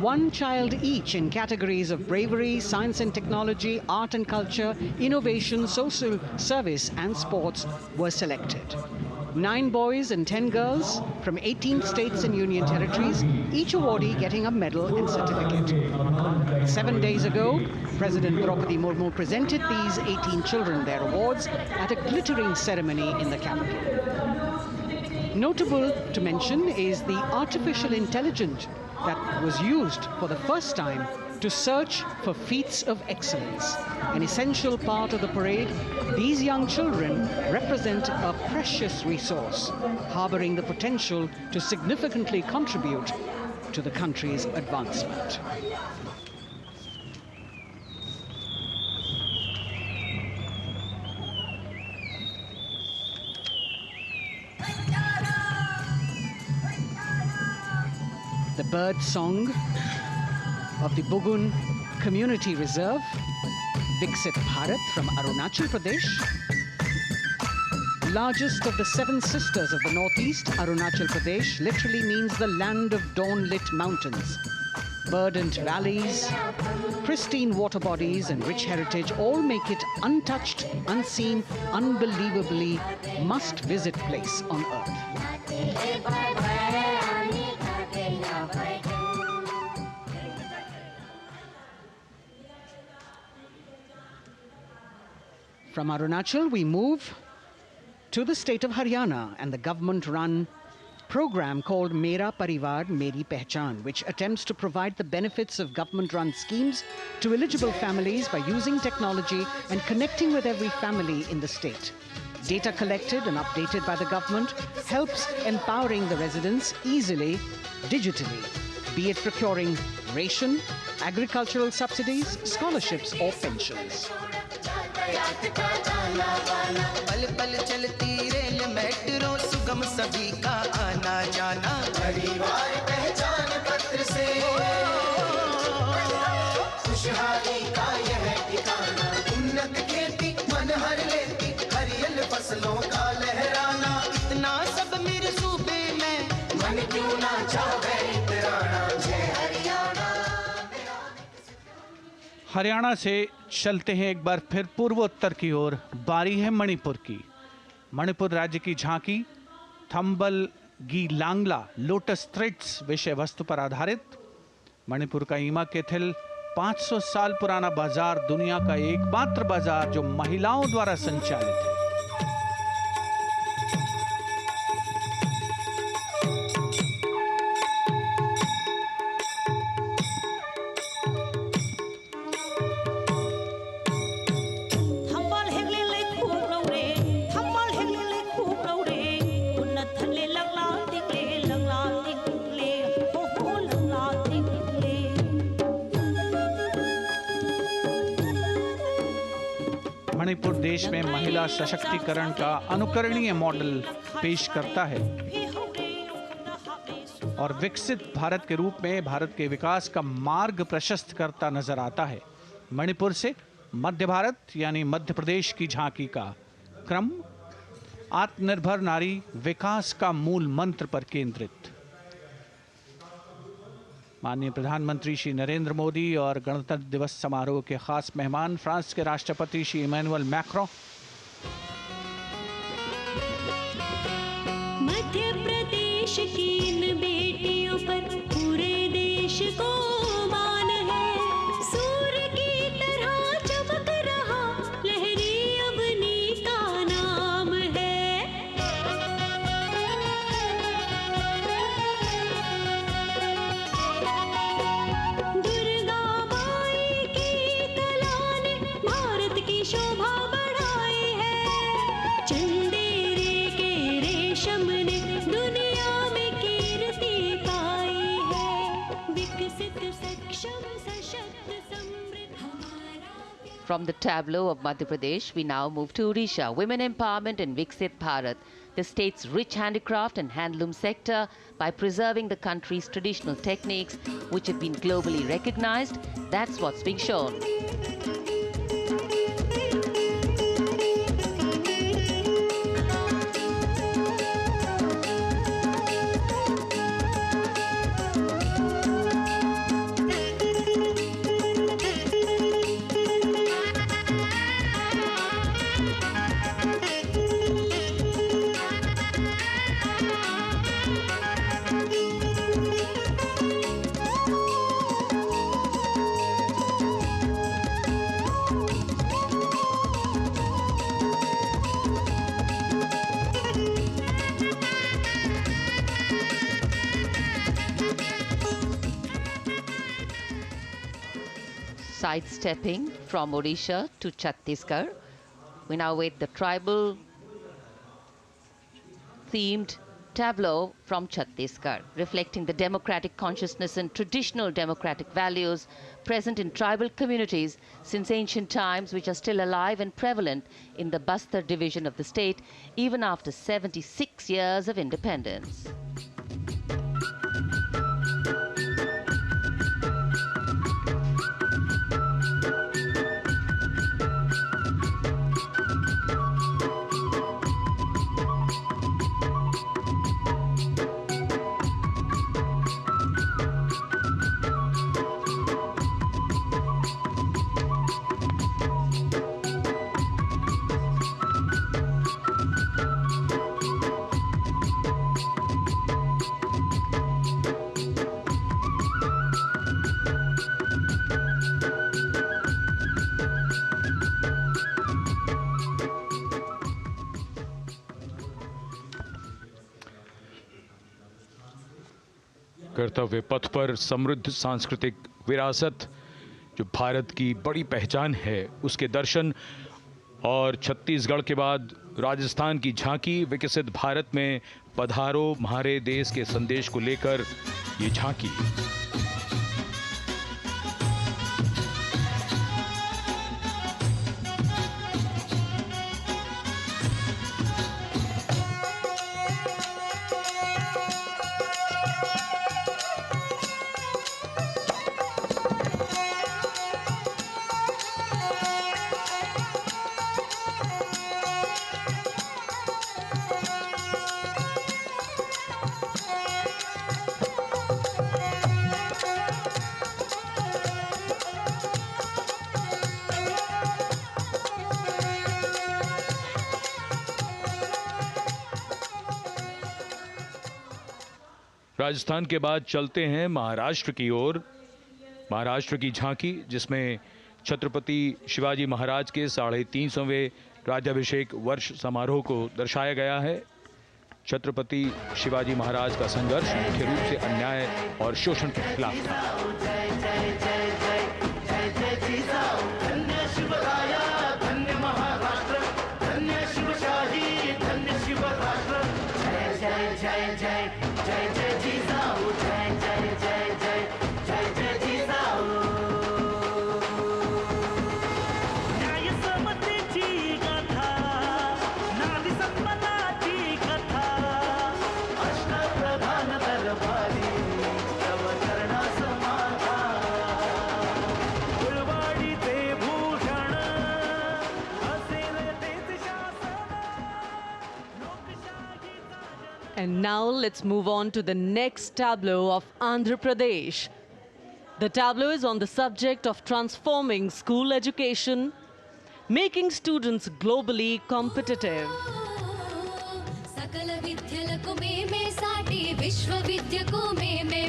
One child each in categories of bravery, science and technology, art and culture, innovation, social service and sports were selected. 9 boys and 10 girls from 18 states and union territories, each awardee getting a medal and certificate. 7 days ago, President Draupadi Murmu presented these 18 children their awards at a glittering ceremony in the capital. Notable to mention is the artificial intelligence that was used for the first time to search for feats of excellence. An essential part of the parade, these young children represent a precious resource, harboring the potential to significantly contribute to the country's advancement. The bird song of the Bugun Community Reserve, Viksit Bharat from Arunachal Pradesh. Largest of the 7 sisters of the Northeast, Arunachal Pradesh literally means the land of dawn-lit mountains. Verdant valleys, pristine water bodies and rich heritage all make it untouched, unseen, unbelievably must-visit place on earth. From Arunachal, we move to the state of Haryana and the government-run program called Mera Parivar Meri Pehchan, which attempts to provide the benefits of government-run schemes to eligible families by using technology and connecting with every family in the state. Data collected and updated by the government helps empowering the residents easily, digitally, be it procuring ration, agricultural subsidies, scholarships or pensions. पल पल चलती rail metro सुगम सभी का आना जाना परिवार पहचान पत्र से खुशहाली का यह ठिकाना उन्नत खेती मन हर लेती हरियल फसलों का लहराना इतना सब मेरे सूबे में मन क्यों ना चाहे इतराना जय हरियाणा। हरियाणा से चलते हैं एक बार फिर पूर्वोत्तर की ओर। बारी है मणिपुर की। मणिपुर राज्य की झांकी थंबल गी लांगला लोटस थ्रेड्स विषय वस्तु पर आधारित। मणिपुर का ईमा केथिल 500 साल पुराना बाजार, दुनिया का एकमात्र बाजार जो महिलाओं द्वारा संचालित है। मणिपुर देश में महिला सशक्तिकरण का अनुकरणीय मॉडल पेश करता है और विकसित भारत के रूप में भारत के विकास का मार्ग प्रशस्त करता नजर आता है। मणिपुर से मध्य भारत यानी मध्य प्रदेश की झांकी का क्रम आत्मनिर्भर नारी विकास का मूल मंत्र पर केंद्रित। माननीय प्रधानमंत्री श्री नरेंद्र मोदी और गणतंत्र दिवस समारोह के खास मेहमान फ्रांस के राष्ट्रपति श्री इमैनुअल मैक्रों। मध्य प्रदेश की इन बेटियों पर पूरे देश को मान है। सूर्य की तरह चमक रहा लहरी अवनी का नाम है। दुर्गा माई की कला ने भारत की शोभा बढ़ाई From the tableau of Madhya Pradesh, we now move to Odisha. Women empowerment in Viksit Bharat, the state's rich handicraft and handloom sector, by preserving the country's traditional techniques, which have been globally recognized. That's what's being shown. Sidestepping from Odisha to Chhattisgarh, we now wait the tribal themed tableau from Chhattisgarh, reflecting the democratic consciousness and traditional democratic values present in tribal communities since ancient times, which are still alive and prevalent in the Bastar division of the state even after 76 years of independence. कर्तव्य पथ पर समृद्ध सांस्कृतिक विरासत जो भारत की बड़ी पहचान है, उसके दर्शन, और छत्तीसगढ़ के बाद राजस्थान की झांकी विकसित भारत में पधारो म्हारे देश के संदेश को लेकर ये झांकी। राजस्थान के बाद चलते हैं महाराष्ट्र की ओर। महाराष्ट्र की झांकी, जिसमें छत्रपति शिवाजी महाराज के 350वें राज्याभिषेक वर्ष समारोह को दर्शाया गया है। छत्रपति शिवाजी महाराज का संघर्ष मुख्य रूप से अन्याय और शोषण के खिलाफ था। And now let's move on to the next tableau of Andhra Pradesh. The tableau is on the subject of transforming school education, making students globally competitive. सकल विद्यలకు మేమే సాటి విశ్వవిద్యకు మేమే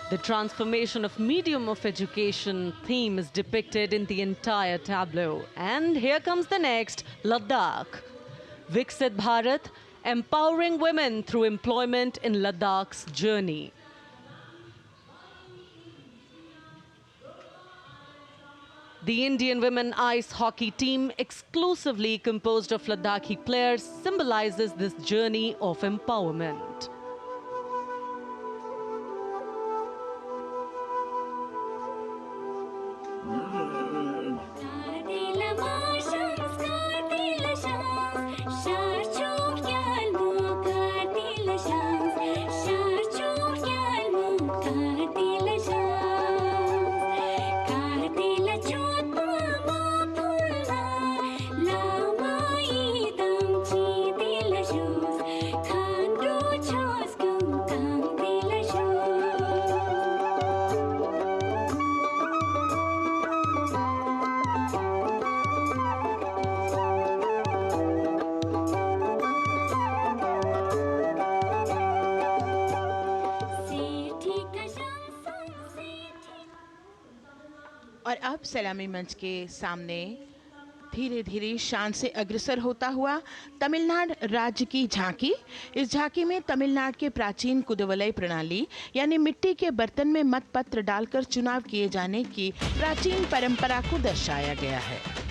The transformation of medium of education theme is depicted in the entire tableau. And here comes the next, Ladakh. Viksit Bharat, empowering women through employment in Ladakh's journey. The Indian women ice hockey team, exclusively composed of Ladakhi players, symbolizes this journey of empowerment. और अब सलामी मंच के सामने धीरे धीरे शान से अग्रसर होता हुआ तमिलनाडु राज्य की झांकी। इस झांकी में तमिलनाडु के प्राचीन कुदवलई प्रणाली यानी मिट्टी के बर्तन में मतपत्र डालकर चुनाव किए जाने की प्राचीन परंपरा को दर्शाया गया है।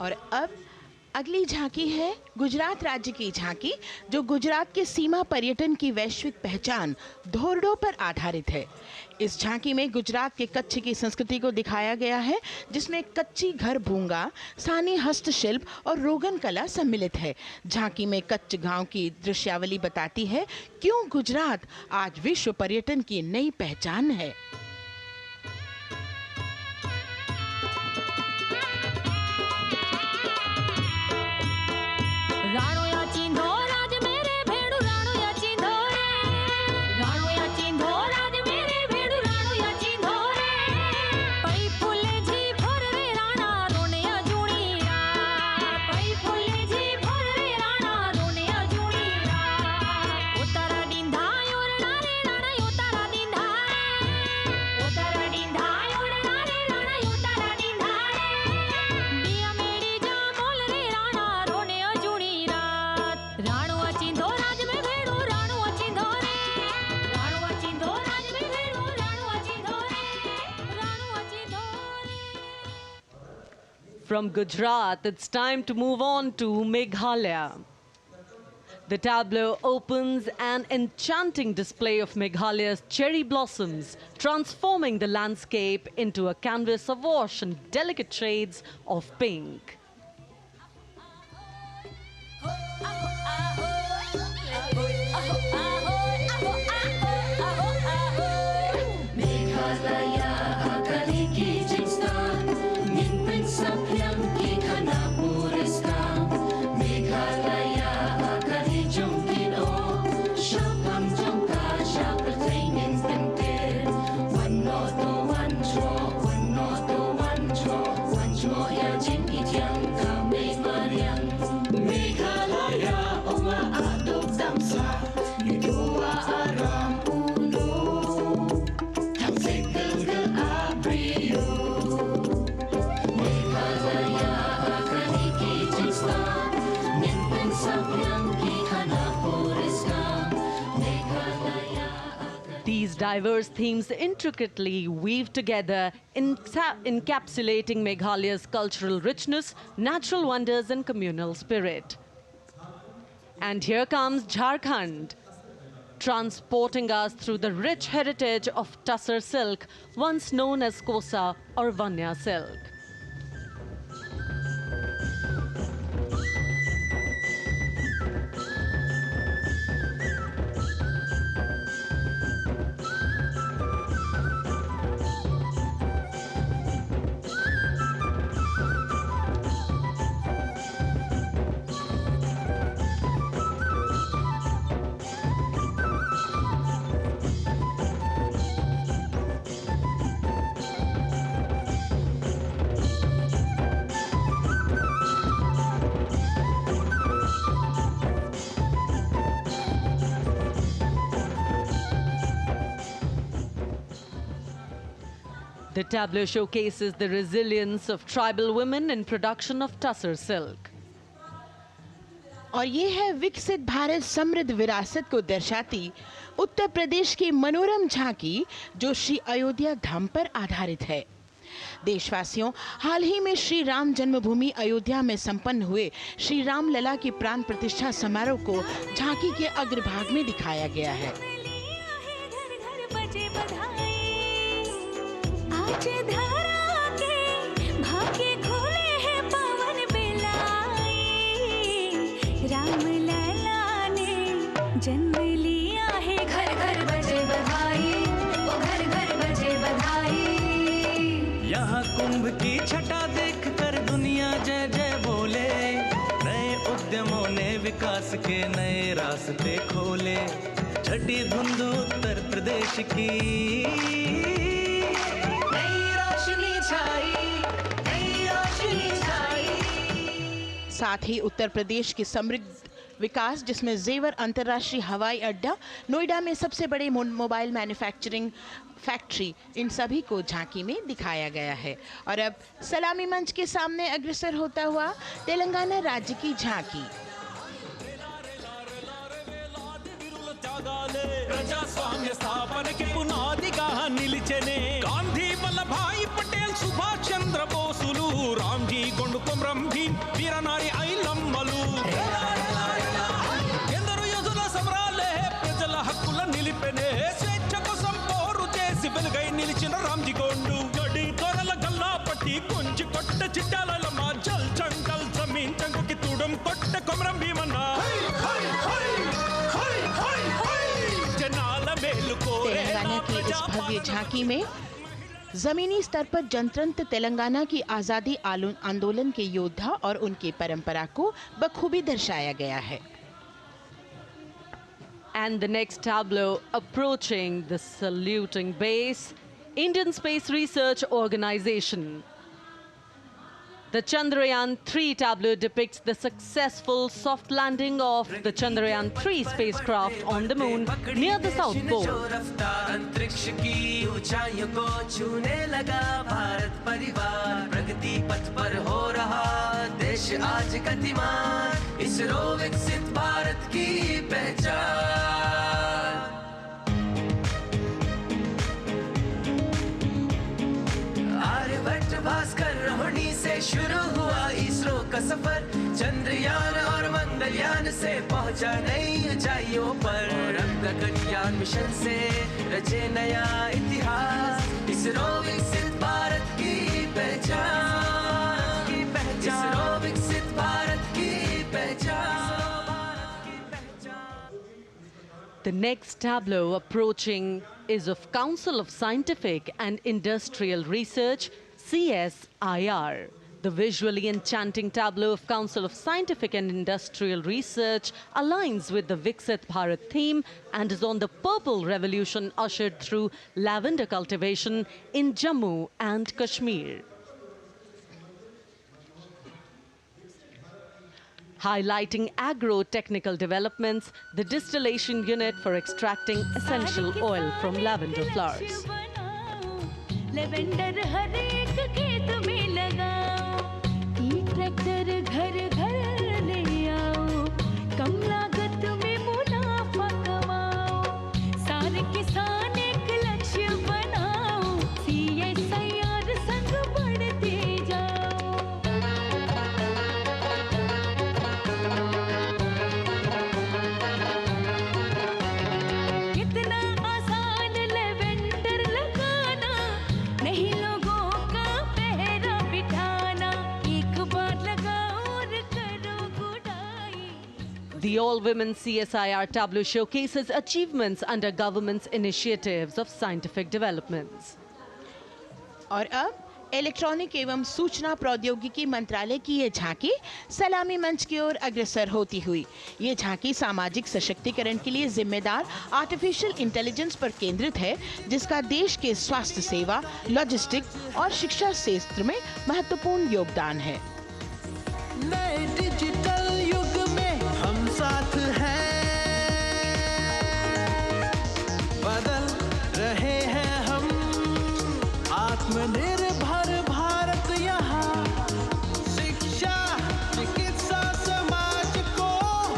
और अब अगली झांकी है गुजरात राज्य की झांकी, जो गुजरात के सीमा पर्यटन की वैश्विक पहचान धोरडो पर आधारित है। इस झांकी में गुजरात के कच्छ की संस्कृति को दिखाया गया है, जिसमें कच्ची घर भूंगा, स्थानीय हस्तशिल्प और रोगन कला सम्मिलित है। झांकी में कच्छ गांव की दृश्यावली बताती है क्यों गुजरात आज विश्व पर्यटन की नई पहचान है। From Gujarat, it's time to move on to Meghalaya. The tableau opens an enchanting display of Meghalaya's cherry blossoms, transforming the landscape into a canvas awash in delicate shades of pink. These diverse themes intricately weave together, encapsulating Meghalaya's cultural richness, natural wonders and communal spirit. And here comes Jharkhand. transporting us through the rich heritage of Tussar silk, once known as Kosa or Vanya silk. The tableau showcases the resilience of tribal women in production of Tussar silk. और ये है विकसित भारत समृद्ध विरासत को दर्शाती उत्तर प्रदेश की मनोरम झांकी, जो श्री अयोध्या धाम पर आधारित है। देशवासियों, हाल ही में श्री राम जन्मभूमि अयोध्या में संपन्न हुए श्री राम लला की प्राण प्रतिष्ठा समारोह को झांकी के अग्रभाग में दिखाया गया है। आज धरा के भाग्य खोले हैं पवन बिलाई, राम लला ने जन्म लिया है, घर घर बजे बधाई, ओ घर घर बजे बधाई। यहाँ कुंभ की छटा देख कर दुनिया जय जय बोले, नए उद्यमों ने विकास के नए रास्ते खोले। छठी धुंध उत्तर प्रदेश की साथ ही उत्तर प्रदेश की समृद्ध विकास, जिसमें जेवर अंतर्राष्ट्रीय हवाई अड्डा, नोएडा में सबसे बड़े मोबाइल मैन्युफैक्चरिंग फैक्ट्री, इन सभी को झांकी में दिखाया गया है। और अब सलामी मंच के सामने अग्रसर होता हुआ तेलंगाना राज्य की झांकी। ప్రజాస్వామ్య స్థాపనకి పునాదిగా నిలిచెనే గాంధీ వల్లభాయ్ పటేల్ సుభాష్ చంద్ర బోసులు రామ్జీ గొండు కొమరం భీం వీరనారి ఐలమ్మలు ఎందరో యోధుల సమరాలే ప్రజల హక్కుల నిలిపెనే స్వేచ్ఛ కోసం పోరు చేసి వెలుగై నిలిచిన రామ్జీ గొండు గడి తొరల గల్లా పట్టి కొంచి కొట్ట చిట్టాలమ్మ జల్ జంగల్ జమీన్ చంగుకి తూడం కొట్ట కొమరం భీమన్న तेलंगाना की इस भव्य झांकी में जमीनी स्तर पर जनतंत्र तेलंगाना की आजादी आंदोलन के योद्धा और उनकी परंपरा को बखूबी दर्शाया गया है। And the next tableau approaching the saluting base, Indian Space Research Organization. The Chandrayaan-3 tableau depicts the successful soft landing of the Chandrayaan-3 spacecraft on the moon near the South Pole. अंतरिक्ष की ऊंचाइयों को छूने लगा भारत परिवार, प्रगति पथ पर हो रहा देश आज गतिमान, इसरो विकसित भारत की पहचान। आर्यभट्ट भास्कर रोहिणी से शुरू हुआ इसरो का सफर, चंद्रयान और मंगलयान से पहुंचा नई ऊंचाइयों पर, अब गगनयान मिशन से रचे नया इतिहास, इसरो विकसित भारत की पहचान, इसरो विकसित भारत की पहचान। The next tableau approaching is of Council of Scientific and Industrial Research, CSIR. The visually enchanting tableau of Council of Scientific and Industrial Research aligns with the Viksit Bharat theme and is on the Purple Revolution ushered through lavender cultivation in Jammu and Kashmir. Highlighting agro-technical developments, the distillation unit for extracting essential oil from lavender flowers. Lavender हर एक खेत में लगाओ, ई tractor घर घर ले आओ, कम लागत में मुनाफा कमाओ, सारे किसान एक लक्ष्य बनाओ, CSIR संग बढ़ते जाओ। The all-women CSIR tableau showcases achievements under government's initiatives of scientific developments. और अब इलेक्ट्रॉनिक एवं सूचना प्रौद्योगिकी मंत्रालय की ये झांकी सलामी मंच की ओर अग्रसर होती हुई। ये झांकी सामाजिक सशक्तिकरण के लिए जिम्मेदार आर्टिफिशियल इंटेलिजेंस पर केंद्रित है, जिसका देश के स्वास्थ्य सेवा, लॉजिस्टिक्स और शिक्षा क्षेत्र में महत्वपूर्ण योगदान है। नए डिजिटल युग में हम साथ हैं, बदल रहे हैं हम, आत्मनिर्भर भारत यहाँ, शिक्षा चिकित्सा समाज को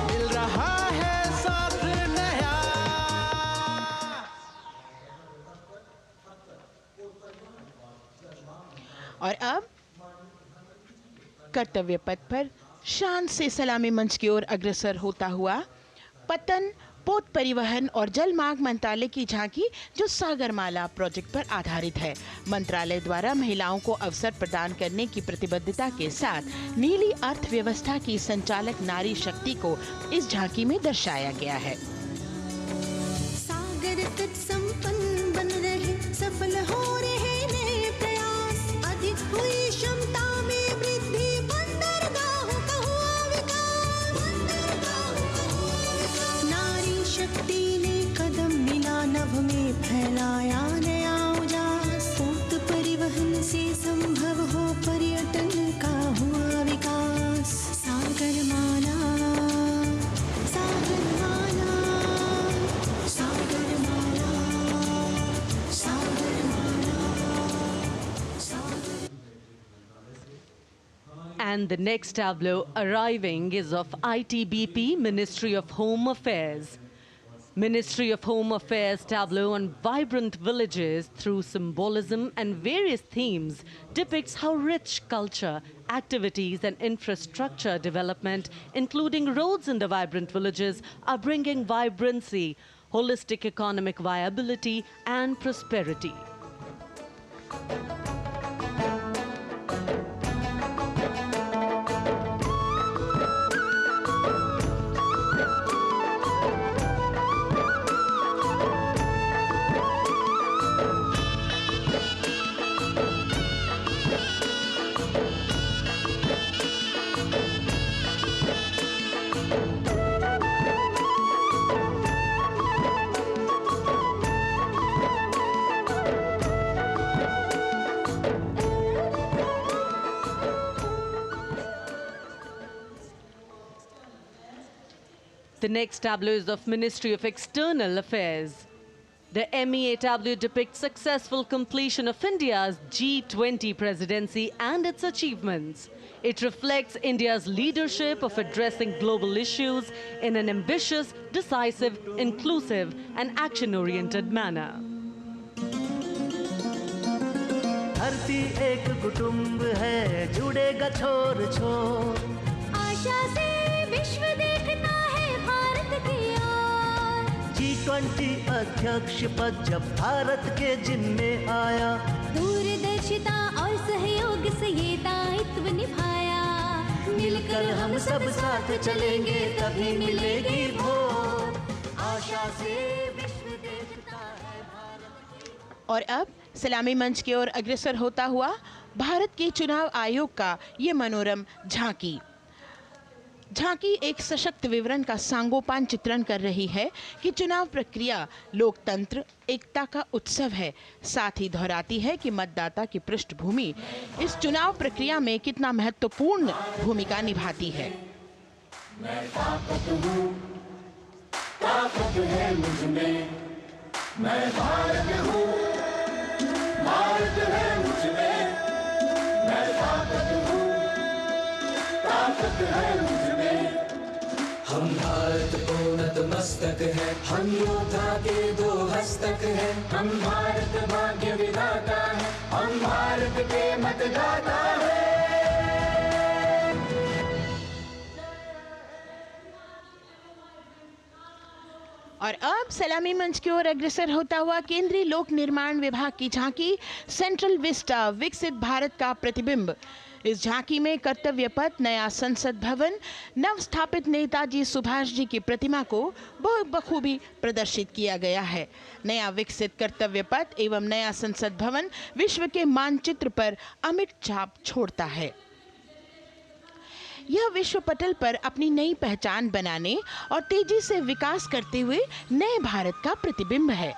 मिल रहा है साथ नया। और अब कर्तव्य पथ पर शान से सलामी मंच की ओर अग्रसर होता हुआ पतन, पोत परिवहन और जल मार्ग मंत्रालय की झांकी, जो सागरमाला प्रोजेक्ट पर आधारित है। मंत्रालय द्वारा महिलाओं को अवसर प्रदान करने की प्रतिबद्धता के साथ नीली अर्थव्यवस्था की संचालक नारी शक्ति को इस झांकी में दर्शाया गया है। सागर तट संपन्न बन रहे, सफल हो रहे नए प्रयास, अधिक हुई क्षमता में वृद्धि, बंदरगाहों का हुआ विकास, नारी शक्ति ने कदम मिला नभ में फैलाया नया उजास, पोत परिवहन से संभव हो पर्यटन का हुआ विकास, Sagarmala Sagarmala Sagarmala And the next tableau arriving is of ITBP, Ministry of Home Affairs. Ministry of Home Affairs tableau on vibrant villages through symbolism and various themes depicts how rich culture, activities and infrastructure development, including roads in the vibrant villages, are bringing vibrancy, holistic economic viability and prosperity. The next tableau is of Ministry of External Affairs. The MEA tableau depicts successful completion of India's G20 presidency and its achievements. It reflects India's leadership of addressing global issues in an ambitious, decisive, inclusive and action-oriented manner. धरती एक कुटुंब है, जुड़ेगा छोर छोर, आशा से विश्व देखता है भारत की ओर, G20 अध्यक्ष पद जब भारत के जिम्मे आया, दूरदर्शिता और सहयोग से ये दायित्व निभाया, मिलकर हम सब साथ चलेंगे तभी मिलेगी भोर, आशा से विश्व देखता है भारत। और अब सलामी मंच की ओर अग्रसर होता हुआ भारत के चुनाव आयोग का ये मनोरम झांकी एक सशक्त विवरण का सांगोपान चित्रण कर रही है कि चुनाव प्रक्रिया लोकतंत्र, एकता का उत्सव है। साथ ही दोहराती है कि मतदाता की पृष्ठभूमि इस चुनाव प्रक्रिया में कितना महत्वपूर्ण भूमिका निभाती है। मैं ताकत हूँ, ताकत है मुझ में, मैं भारत हूँ, भारत है मुझ में, मैं ताकत हूँ, ताकत है मुझ में। हम भारत को नतमस्तक है, हम योद्धा के दो हस्तक है, हम भारत भाग्य विधाता है, हम भारत के मतदाता है। और अब अब सलामी मंच की ओर अग्रसर होता हुआ केंद्रीय लोक निर्माण विभाग की झांकी सेंट्रल विस्टा विकसित भारत का प्रतिबिंब। इस झांकी में कर्तव्य पथ, नया संसद भवन, नव स्थापित नेताजी सुभाष जी की प्रतिमा को बहुत बखूबी प्रदर्शित किया गया है। नया विकसित कर्तव्य पथ एवं नया संसद भवन विश्व के मानचित्र पर अमिट छाप छोड़ता है। यह विश्व पटल पर अपनी नई पहचान बनाने और तेजी से विकास करते हुए नए भारत का प्रतिबिंब है।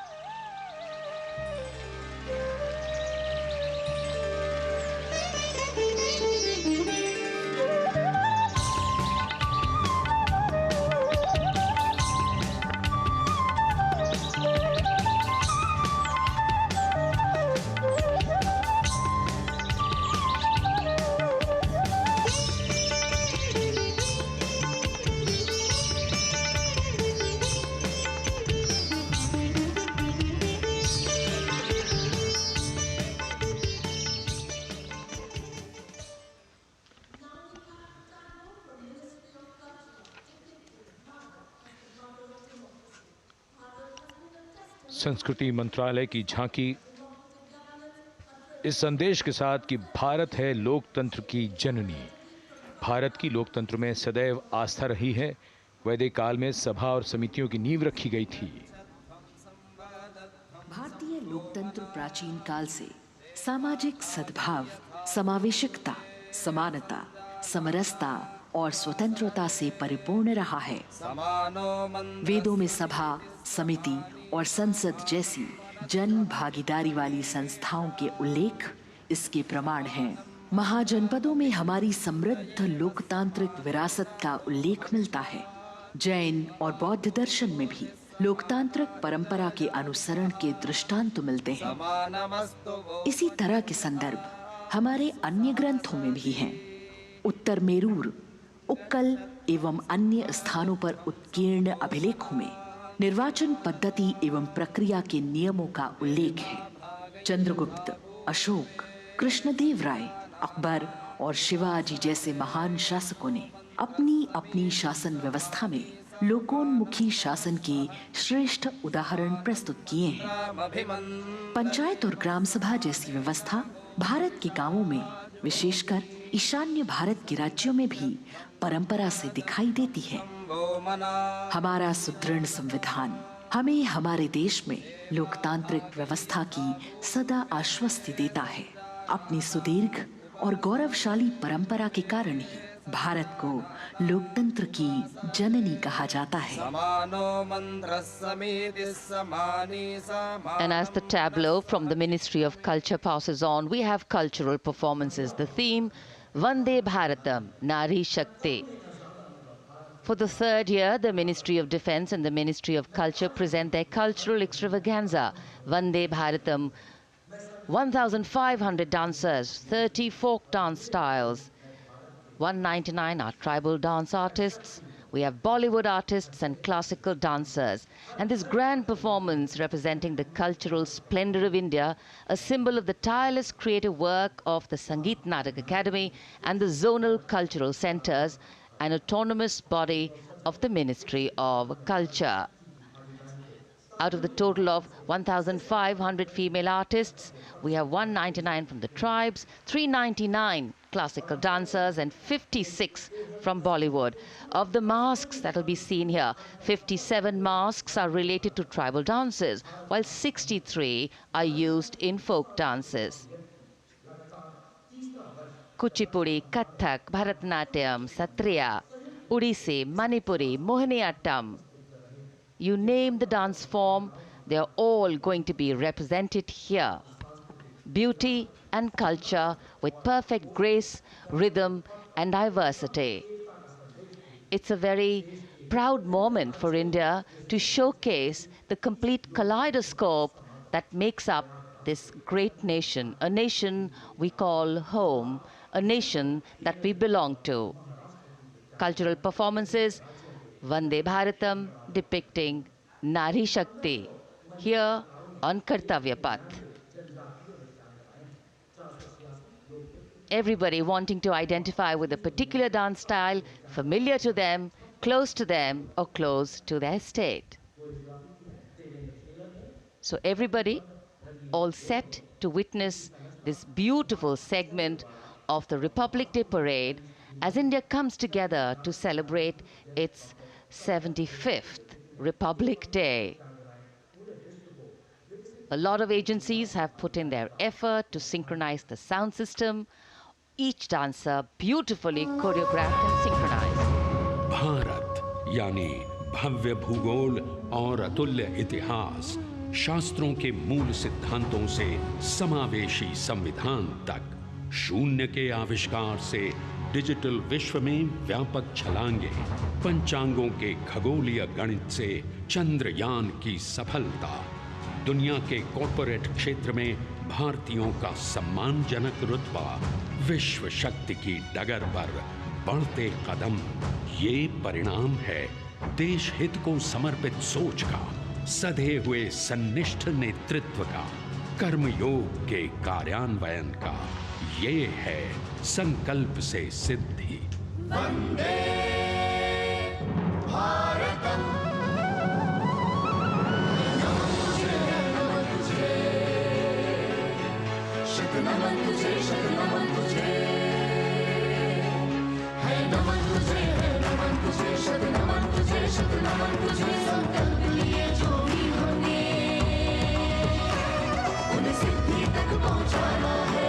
संस्कृति मंत्रालय की झांकी इस संदेश के साथ कि भारत है लोकतंत्र की जननी। भारत की लोकतंत्र में सदैव आस्था रही है। वैदिक काल में सभा और समितियों की नींव रखी गई थी। भारतीय लोकतंत्र प्राचीन काल से सामाजिक सद्भाव, समावेशिकता, समानता, समरसता और स्वतंत्रता से परिपूर्ण रहा है। वेदों में सभा, समिति और संसद जैसी जन भागीदारी वाली संस्थाओं के उल्लेख इसके प्रमाण हैं। महाजनपदों में हमारी समृद्ध लोकतांत्रिक विरासत का उल्लेख मिलता है। जैन और बौद्ध दर्शन में भी लोकतांत्रिक परंपरा के अनुसरण के दृष्टांत मिलते हैं। इसी तरह के संदर्भ हमारे अन्य ग्रंथों में भी हैं। उत्तर मेरूर, उक्कल एवं अन्य स्थानों पर उत्कीर्ण अभिलेखों में निर्वाचन पद्धति एवं प्रक्रिया के नियमों का उल्लेख है। चंद्रगुप्त, अशोक, कृष्णदेव राय, अकबर और शिवाजी जैसे महान शासकों ने अपनी अपनी शासन व्यवस्था में लोकोन्मुखी शासन के श्रेष्ठ उदाहरण प्रस्तुत किए हैं। पंचायत और ग्राम सभा जैसी व्यवस्था भारत के गांवों में, विशेषकर ईशान्य भारत के राज्यों में भी परंपरा से दिखाई देती है। हमारा सुदृढ़ संविधान हमें हमारे देश में लोकतांत्रिक व्यवस्था की सदा आश्वस्ति देता है। अपनी सुदीर्घ और गौरवशाली परंपरा के कारण ही भारत को लोकतंत्र की जननी कहा जाता है। And as the tableau from the Ministry of Culture passes on, we have cultural performances. The theme, Vande Bharatam, Nari Shakti. For the third year, the Ministry of Defence and the Ministry of Culture present their cultural extravaganza, Vande Bharatam. 1,500 dancers, 30 folk dance styles, 199 are tribal dance artists. We have Bollywood artists and classical dancers. And this grand performance representing the cultural splendor of India, a symbol of the tireless creative work of the Sangeet Natak Academy and the zonal cultural centers, an autonomous body of the Ministry of Culture. Out of the total of 1,500 female artists, we have 199 from the tribes, 399 classical dancers and 56 from Bollywood. Of the masks that will be seen here, 57 masks are related to tribal dances, while 63 are used in folk dances. Kuchipudi, Kathak, Bharatanatyam, Satriya, Odissi, Manipuri, Mohiniyattam. You name the dance form, they are all going to be represented here. Beauty and culture with perfect grace, rhythm and diversity. It's a very proud moment for India to showcase the complete kaleidoscope that makes up this great nation, a nation we call home, a nation that we belong to. Cultural performances, Vande Bharatam depicting Nari Shakti here on Kartavya Path. Everybody wanting to identify with a particular dance style, familiar to them, close to them or close to their state. So everybody, all set to witness this beautiful segment of the Republic Day Parade as India comes together to celebrate its 75th Republic Day. A lot of agencies have put in their effort to synchronize the sound system. Each dancer beautifully choreographed and synchronized. Bharat यानी भव्य भूगोल और अतुल्य इतिहास, शास्त्रों के मूल सिद्धांतों से समावेशी संविधान तक, शून्य के आविष्कार से डिजिटल विश्व में व्यापक छलांगे, पंचांगों के खगोलीय गणित से चंद्रयान की सफलता, दुनिया के कॉर्पोरेट क्षेत्र में भारतीयों का सम्मानजनक रुतबा, विश्व शक्ति की डगर पर बढ़ते कदम, ये परिणाम है देश हित को समर्पित सोच का, सधे हुए सन्निष्ठ नेतृत्व का, कर्मयोग के कार्यान्वयन का। ये है संकल्प से सिद्धि। वंदे भारतम, नमन तुझे, नमन तुझे, शत नमन तुझे, शत नमन तुझे, है नमन तुझे, है नमन तुझे, शत नमन तुझे, शत नमन तुझे। संकल्प लिए जो भी हमने उन्हें सिद्धि तक पहुंचाना है।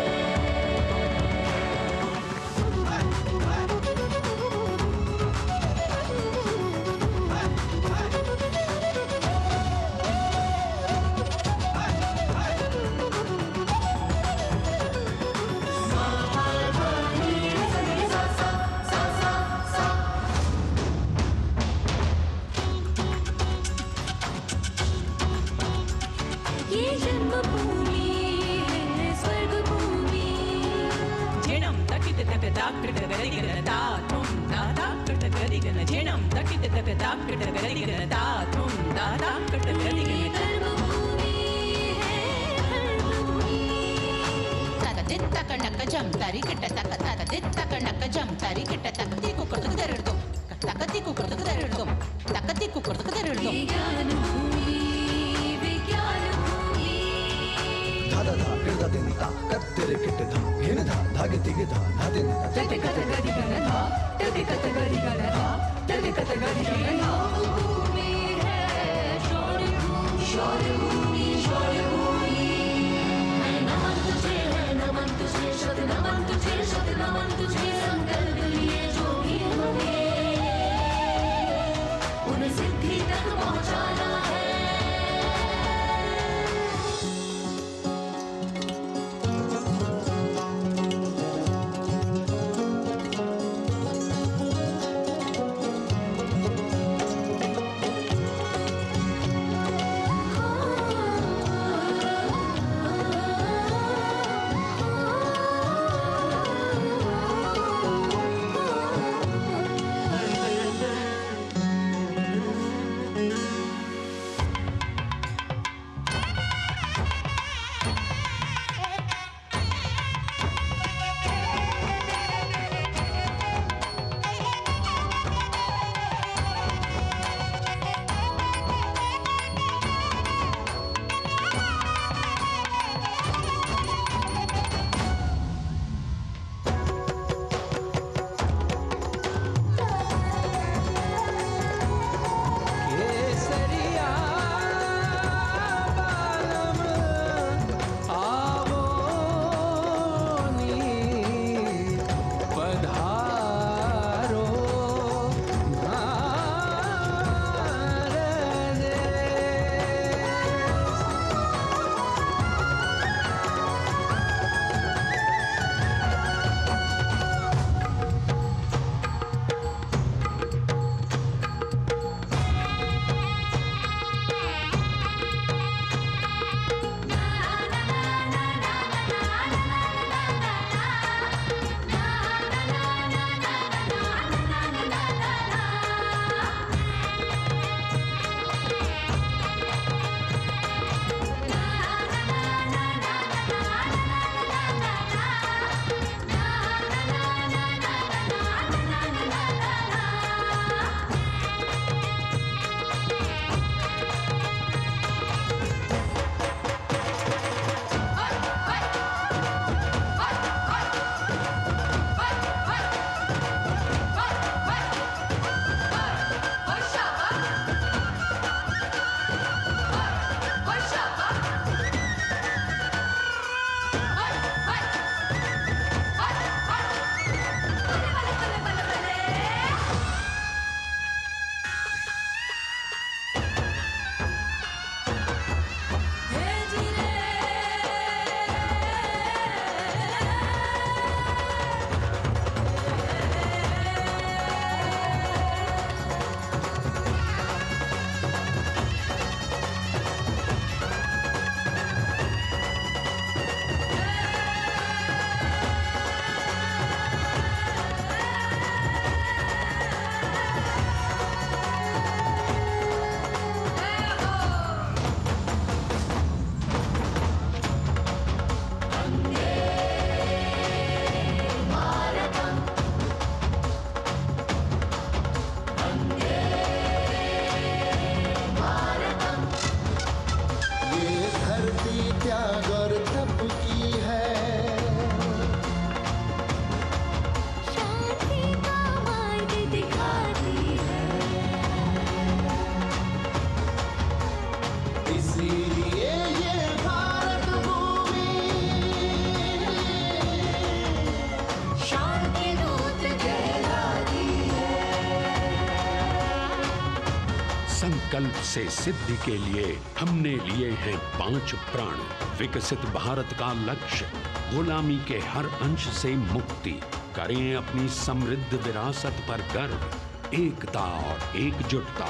संकल्प से सिद्धि के लिए हमने लिए हैं 5 प्रण। विकसित भारत का लक्ष्य, गुलामी के हर अंश से मुक्ति। करें अपनी समृद्ध विरासत पर गर्व। एकता और एकजुटता,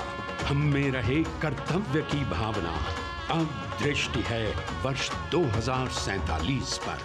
हम में रहे कर्तव्य की भावना। अब दृष्टि है वर्ष 2047 पर।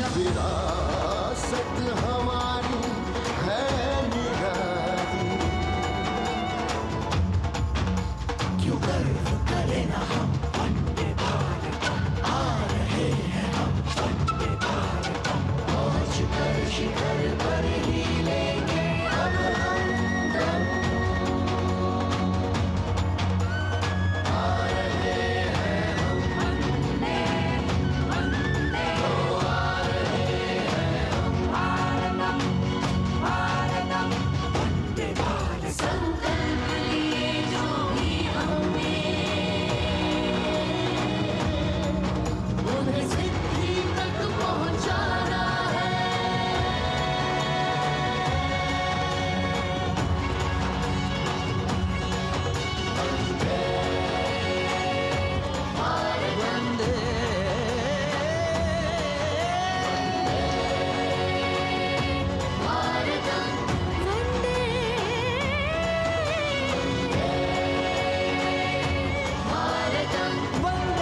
विरासत हमारी है निराली, क्यों गर्व करें ना हम वंदे भारतम, आ रहे हैं हम वंदे भारतम, पहुंच कर शिखर पर ही लेंगे अब हम दम। आ रहे हैं हम वंदे वंदे, आ रहे हैं हम भारतम भारतम वंदे भारतम। संकल्प लिए जो भी हमने उन्हें सिद्धि तक पहुंचाना है। वंदे भारत वंदे भारतम वंदे भारतम वंदे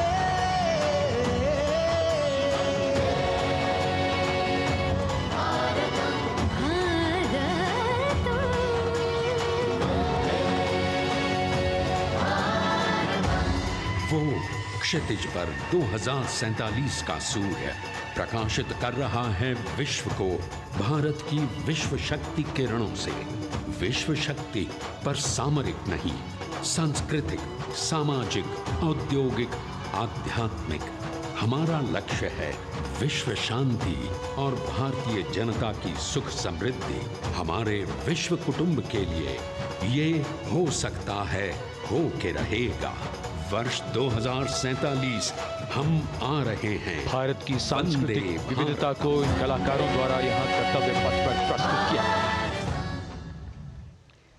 भारतम वो क्षितिज पर 2047 का सूर्य प्रकाशित कर रहा है विश्व को भारत की विश्व शक्ति किरणों से। विश्व शक्ति पर सामरिक नहीं, सांस्कृतिक, सामाजिक, औद्योगिक, आध्यात्मिक। हमारा लक्ष्य है विश्व शांति और भारतीय जनता की सुख समृद्धि। हमारे विश्व कुटुंब के लिए ये हो सकता है, हो के रहेगा। वर्ष 2047 हम आ रहे हैं। भारत की सांस्कृतिक विविधता को इन कलाकारों द्वारा यहाँ कर्तव्य पथ पर प्रस्तुत किया।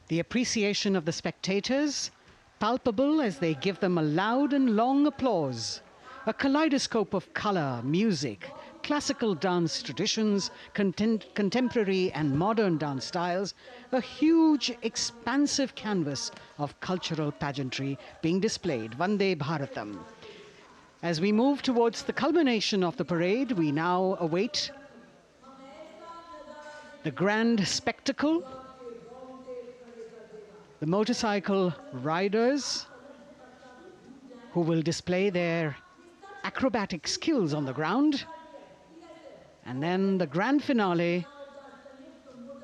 The appreciation of the spectators, palpable as they give them a loud and long applause. A kaleidoscope of color, music, classical dance traditions, contemporary and modern dance styles, a huge, expansive canvas of cultural pageantry being displayed, Vande Bharatam. As we move towards the culmination of the parade, we now await the grand spectacle. The motorcycle riders who will display their acrobatic skills on the ground. And then the grand finale,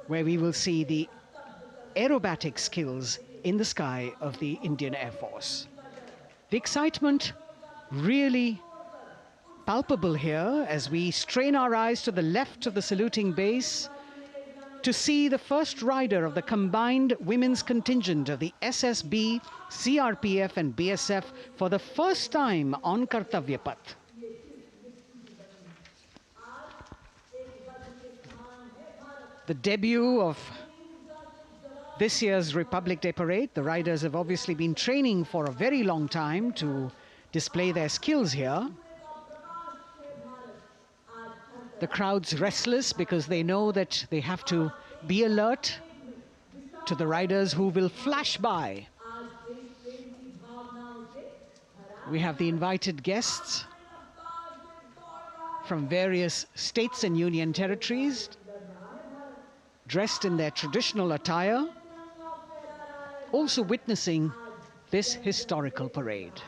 where we will see the aerobatic skills in the sky of the Indian Air Force. The excitement really palpable here as we strain our eyes to the left of the saluting base to see the first rider of the combined women's contingent of the SSB, CRPF and BSF for the first time on Kartavya Path. The debut of this year's Republic Day Parade. The riders have obviously been training for a very long time to display their skills here. The crowd's restless because they know that they have to be alert to the riders who will flash by. We have the invited guests from various states and union territories, dressed in their traditional attire, also witnessing this historical parade.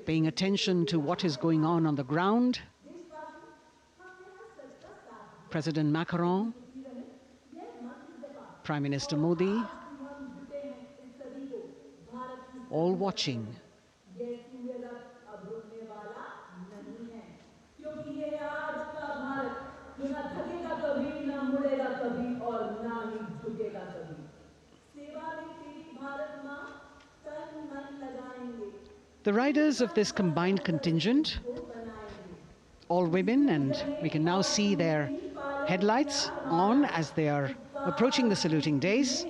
Paying attention to what is going on the ground, President Macron, Prime Minister Modi, all watching. The riders of this combined contingent, all women, and we can now see their headlights on as they are approaching the saluting days.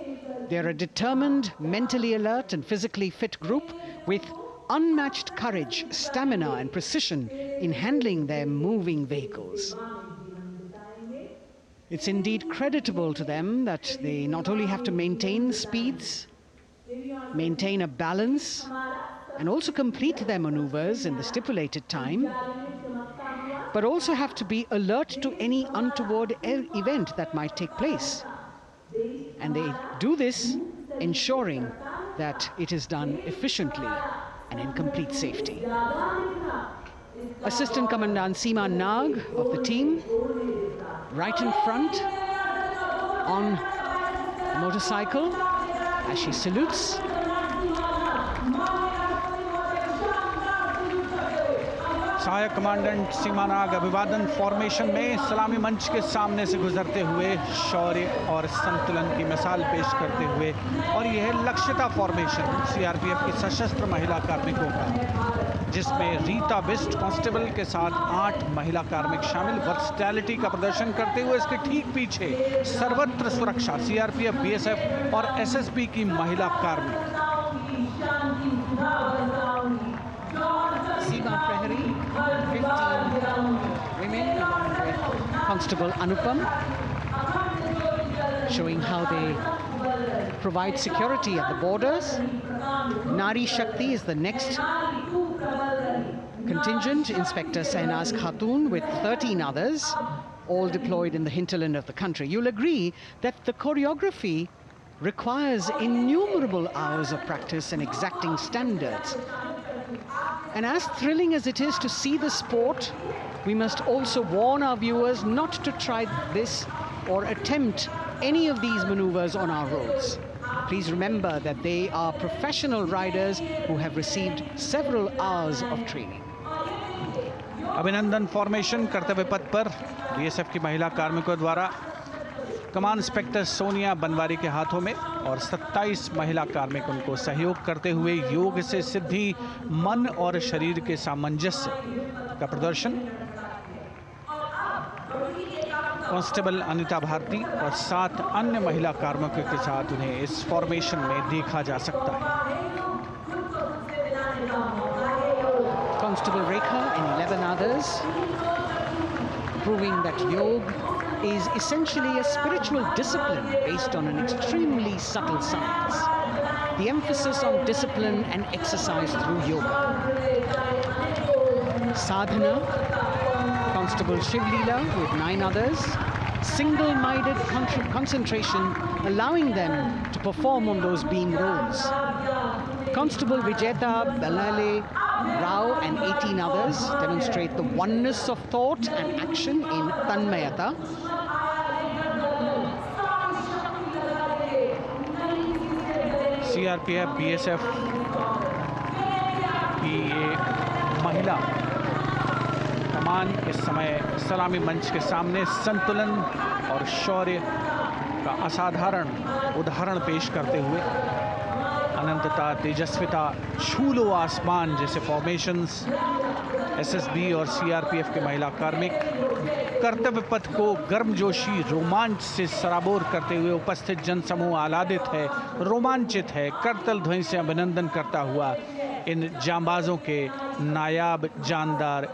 They are a determined, mentally alert and physically fit group with unmatched courage, stamina and precision in handling their moving vehicles. It's indeed creditable to them that they not only have to maintain speeds, maintain a balance, and also complete their maneuvers in the stipulated time, but also have to be alert to any untoward event that might take place. And they do this ensuring that it is done efficiently and in complete safety. Assistant Commandant Seema Nag of the team, right in front on the motorcycle as she salutes. सहायक commandant सीमा नाग अभिवादन formation में सलामी मंच के सामने से गुजरते हुए शौर्य और संतुलन की मिसाल पेश करते हुए, और यह लक्ष्यता फॉर्मेशन सीआरपीएफ की सशस्त्र महिला कार्मिकों का, जिसमें रीता बिस्ट कांस्टेबल के साथ 8 महिला कार्मिक शामिल, वर्सटैलिटी का प्रदर्शन करते हुए इसके ठीक पीछे सर्वत्र सुरक्षा सीआरपीएफ, बीएसएफ और एसएसबी की महिला कार्मिक। Seema Prahari, 15 women along with Constable Anupam, showing how they provide security at the borders. Nari Shakti is the next contingent, Inspector Sainaz Khatun with 13 others, all deployed in the hinterland of the country. You'll agree that the choreography requires innumerable hours of practice and exacting standards. And as thrilling as it is to see the sport, we must also warn our viewers not to try this or attempt any of these maneuvers on our roads. Please remember that they are professional riders who have received several hours of training. अभिनंदन formation कर्तव्य पथ पर BSF की महिला कार्मिकों द्वारा कमान inspector Sonia Banwari के हाथों में और 27 महिला कार्मिक उनको सहयोग करते हुए योग से सिद्धि मन और शरीर के सामंजस्य का प्रदर्शन। कांस्टेबल अनिता भारती और 7 अन्य महिला कार्मिकों के साथ उन्हें इस फॉर्मेशन में देखा जा सकता है। Constable Rekha and 11 others, proving that yoga is essentially a spiritual discipline based on an extremely subtle science. The emphasis on discipline and exercise through yoga. Sadhana, Constable Shivleela with 9 others, single-minded concentration, allowing them to perform on those beam roles. Constable Vijeta Balale Rao and 18 others demonstrate the oneness of thought and action in Tanmayata. CRPF, BSF की ये महिला कमान इस समय सलामी मंच के सामने संतुलन और शौर्य का असाधारण उदाहरण पेश करते हुए अनंतता, तेजस्विता, छू लो आसमान जैसे फॉर्मेशंस एसएसबी और सीआरपीएफ के महिला कार्मिक कर्तव्य पथ को गर्मजोशी रोमांच से सराबोर करते हुए उपस्थित जनसमूह आह्लादित है, रोमांचित है, करतल ध्वनि से अभिनंदन करता हुआ इन जांबाजों के नायाब, जानदार,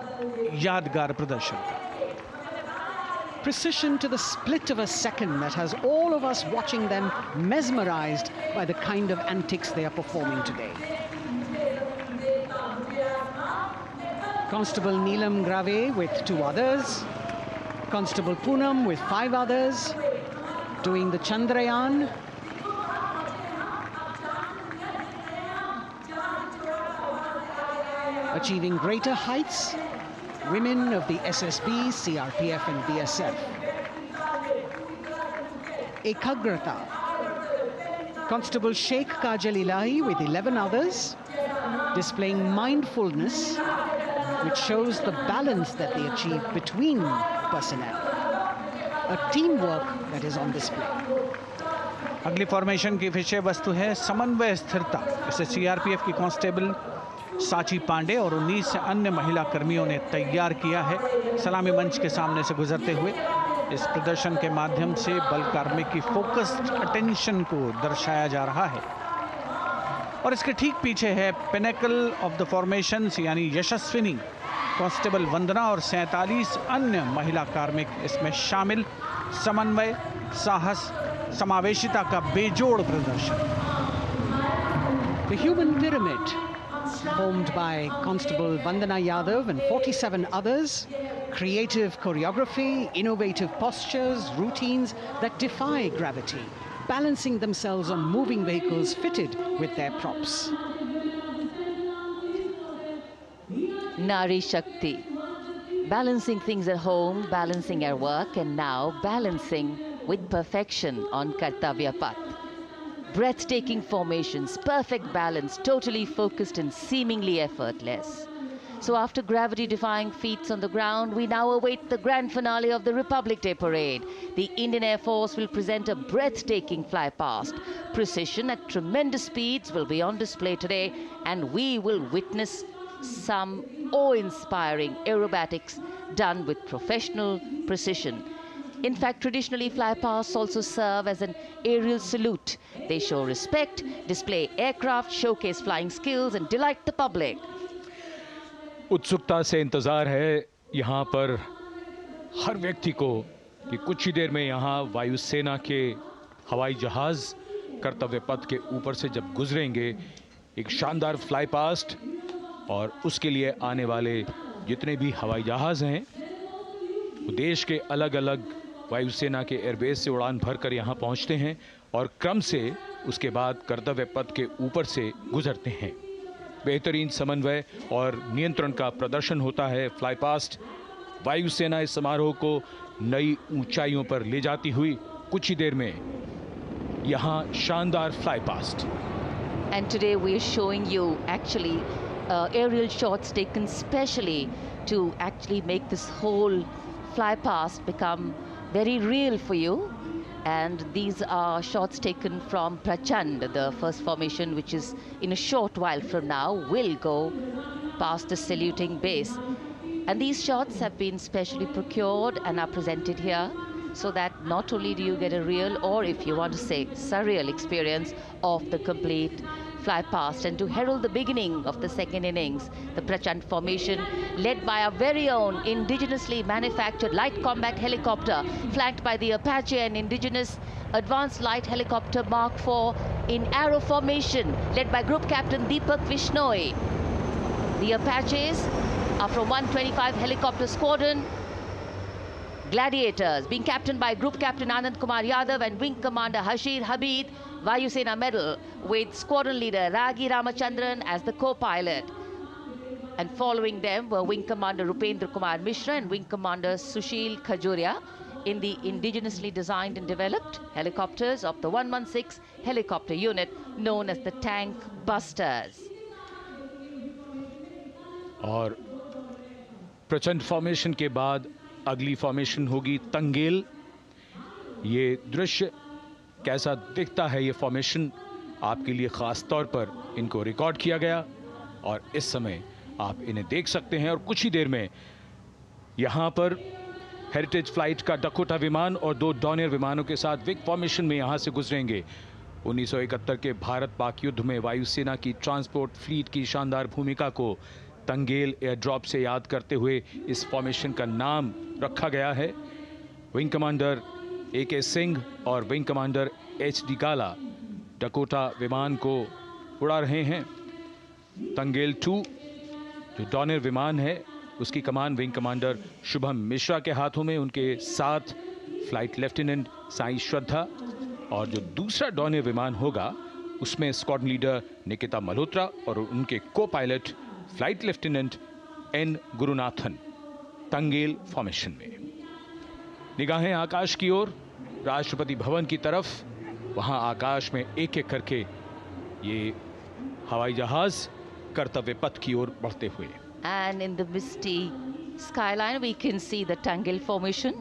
यादगार प्रदर्शन का। Precision to the split of a second that has all of us watching them mesmerized by the kind of antics they are performing today. Constable Neelam Grave with 2 others, Constable Poonam with 5 others, doing the Chandrayaan. Achieving greater heights, women of the SSB, CRPF and BSF. Ekagrata. Constable Sheikh Kajal Ilahi with 11 others, displaying mindfulness, which shows the balance that they achieve between personnel. A teamwork that is on display. अगली formation की विषय वस्तु है समन्वय स्थिरता। इसे CRPF की constable साची पांडे और 19 अन्य महिला कर्मियों ने तैयार किया है। सलामी मंच के सामने से गुजरते हुए इस प्रदर्शन के माध्यम से बल कार्मिक की फोकस्ड अटेंशन को दर्शाया जा रहा है और इसके ठीक पीछे है पिनेकल ऑफ द फॉर्मेशंस यानी यशस्विनी कांस्टेबल वंदना और 47 अन्य महिला कार्मिक इसमें शामिल। समन्वय, साहस, समावेशिता का बेजोड़ प्रदर्शन। The human pyramid, formed by Constable Vandana Yadav and 47 others, creative choreography, innovative postures, routines that defy gravity, balancing themselves on moving vehicles fitted with their props. Nari Shakti, balancing things at home, balancing our work, and now balancing with perfection on Kartavya Path. Breathtaking formations, perfect balance, totally focused and seemingly effortless. So after gravity-defying feats on the ground, we now await the grand finale of the Republic Day Parade. The Indian Air Force will present a breathtaking fly past. Precision at tremendous speeds will be on display today, and we will witness some awe-inspiring aerobatics done with professional precision. In fact, traditionally, flypasts also serve as an aerial salute. They show respect, display aircraft, showcase flying skills, and delight the public. उत्सुकता से इंतजार है यहाँ पर हर व्यक्ति को कि कुछ ही देर में यहाँ वायुसेना के हवाई जहाज कर्तव्य पथ के ऊपर से जब गुजरेंगे, एक शानदार फ्लाई पास्ट और उसके लिए आने वाले जितने भी हवाई जहाज हैं वो देश के अलग अलग वायुसेना के एयरबेस से उड़ान भरकर यहाँ पहुँचते हैं और क्रम से उसके बाद कर्तव्य पथ के ऊपर से गुजरते हैं। बेहतरीन समन्वय और नियंत्रण का प्रदर्शन होता है। फ्लाई पास्ट वायुसेना इस समारोह को नई ऊंचाइयों पर ले जाती हुई कुछ ही देर में यहाँ शानदार fly past. And today we are showing you actually aerial shots taken specially to actually make this whole fly past become very real for you. And these are shots taken from Prachand, the first formation, which is in a short while from now will go past the saluting base. And these shots have been specially procured and are presented here so that not only do you get a real, or if you want to say surreal, experience of the complete fly past, and to herald the beginning of the second innings, the Prachand formation led by our very own indigenously manufactured light combat helicopter, flanked by the Apache and indigenous advanced light helicopter Mark IV in arrow formation, led by Group Captain Deepak Vishnoi. The Apaches are from 125 Helicopter Squadron. Gladiators, being captained by Group Captain Anand Kumar Yadav and Wing Commander Hashir Habib, Vayu Sena Medal, with Squadron Leader Ragi Ramachandran as the co-pilot. And following them were Wing Commander Rupendra Kumar Mishra and Wing Commander Sushil Khajuria in the indigenously designed and developed helicopters of the 116 helicopter unit known as the Tank Busters. और प्रचंड formation के बाद अगली formation होगी तंगेल। ये दृश्य कैसा दिखता है, ये फॉर्मेशन आपके लिए खास तौर पर इनको रिकॉर्ड किया गया और इस समय आप इन्हें देख सकते हैं। और कुछ ही देर में यहां पर हेरिटेज फ्लाइट का डकोटा विमान और 2 डॉनियर विमानों के साथ विग फॉर्मेशन में यहां से गुजरेंगे। 1971 के भारत पाक युद्ध में वायुसेना की ट्रांसपोर्ट फ्लीट की शानदार भूमिका को तंगेल एयर ड्रॉप से याद करते हुए इस फॉर्मेशन का नाम रखा गया है। विंग कमांडर AK सिंह और विंग कमांडर HD काला डकोटा विमान को उड़ा रहे हैं। तंगेल 2 जो डॉनियर विमान है उसकी कमान विंग कमांडर शुभम मिश्रा के हाथों में, उनके साथ फ्लाइट लेफ्टिनेंट साई श्रद्धा, और जो दूसरा डॉनियर विमान होगा उसमें स्क्वाड्रन लीडर निकिता मल्होत्रा और उनके को pilot flight lieutenant N Gurunathan. Tangail formation में निगाहें आकाश की ओर, राष्ट्रपति भवन की तरफ। वहां आकाश में एक एक करके ये हवाई जहाज कर्तव्य पथ की ओर बढ़ते हुए। And in the misty skyline we can see the Tangel formation.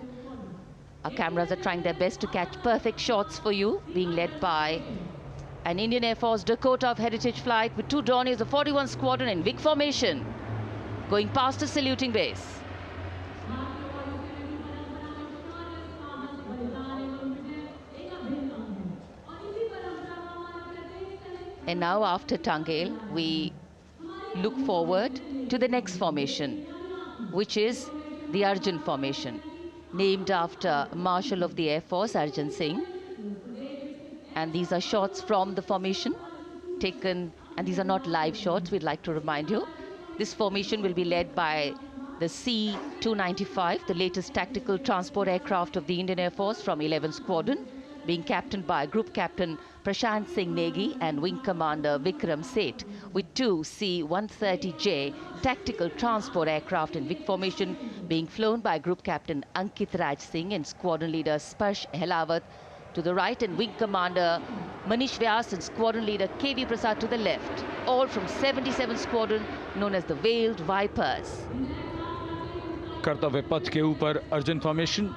Our cameras are trying their best to catch perfect shots for you, being led by an Indian Air Force Dakota of Heritage Flight with 2 Dorniers of 41 Squadron in WIG formation, going past the saluting base. And now after Tangel, we look forward to the next formation, which is the Arjun formation, named after Marshal of the Air Force Arjun Singh. And these are shots from the formation taken, and these are not live shots, we'd like to remind you. This formation will be led by the C-295, the latest tactical transport aircraft of the Indian Air Force from 11 Squadron, being captained by Group Captain Prashant Singh Negi and Wing Commander Vikram Seth, with 2 C-130J tactical transport aircraft in WIG formation being flown by Group Captain Ankit Raj Singh and Squadron Leader Sparsh Helawat to the right, and Wing Commander Manish Vyas and Squadron Leader KV Prasad to the left, all from 77 Squadron known as the Veiled Vipers. कर्तव्य पथ के ऊपर Arjun formation,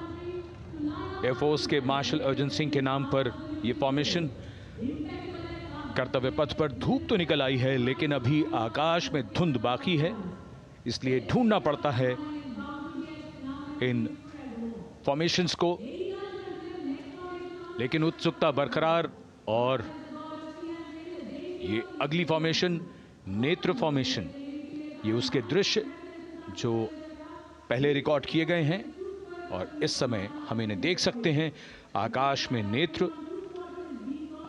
air force के martial Arjun Singh के नाम पर यह formation. कर्तव्य पथ पर धूप तो निकल आई है लेकिन अभी आकाश में धुंध बाकी है, इसलिए ढूंढना पड़ता है इन फॉर्मेशंस को, लेकिन उत्सुकता बरकरार। और ये अगली फॉर्मेशन नेत्र फॉर्मेशन, ये उसके दृश्य जो पहले रिकॉर्ड किए गए हैं और इस समय हम इन्हें देख सकते हैं। आकाश में नेत्र,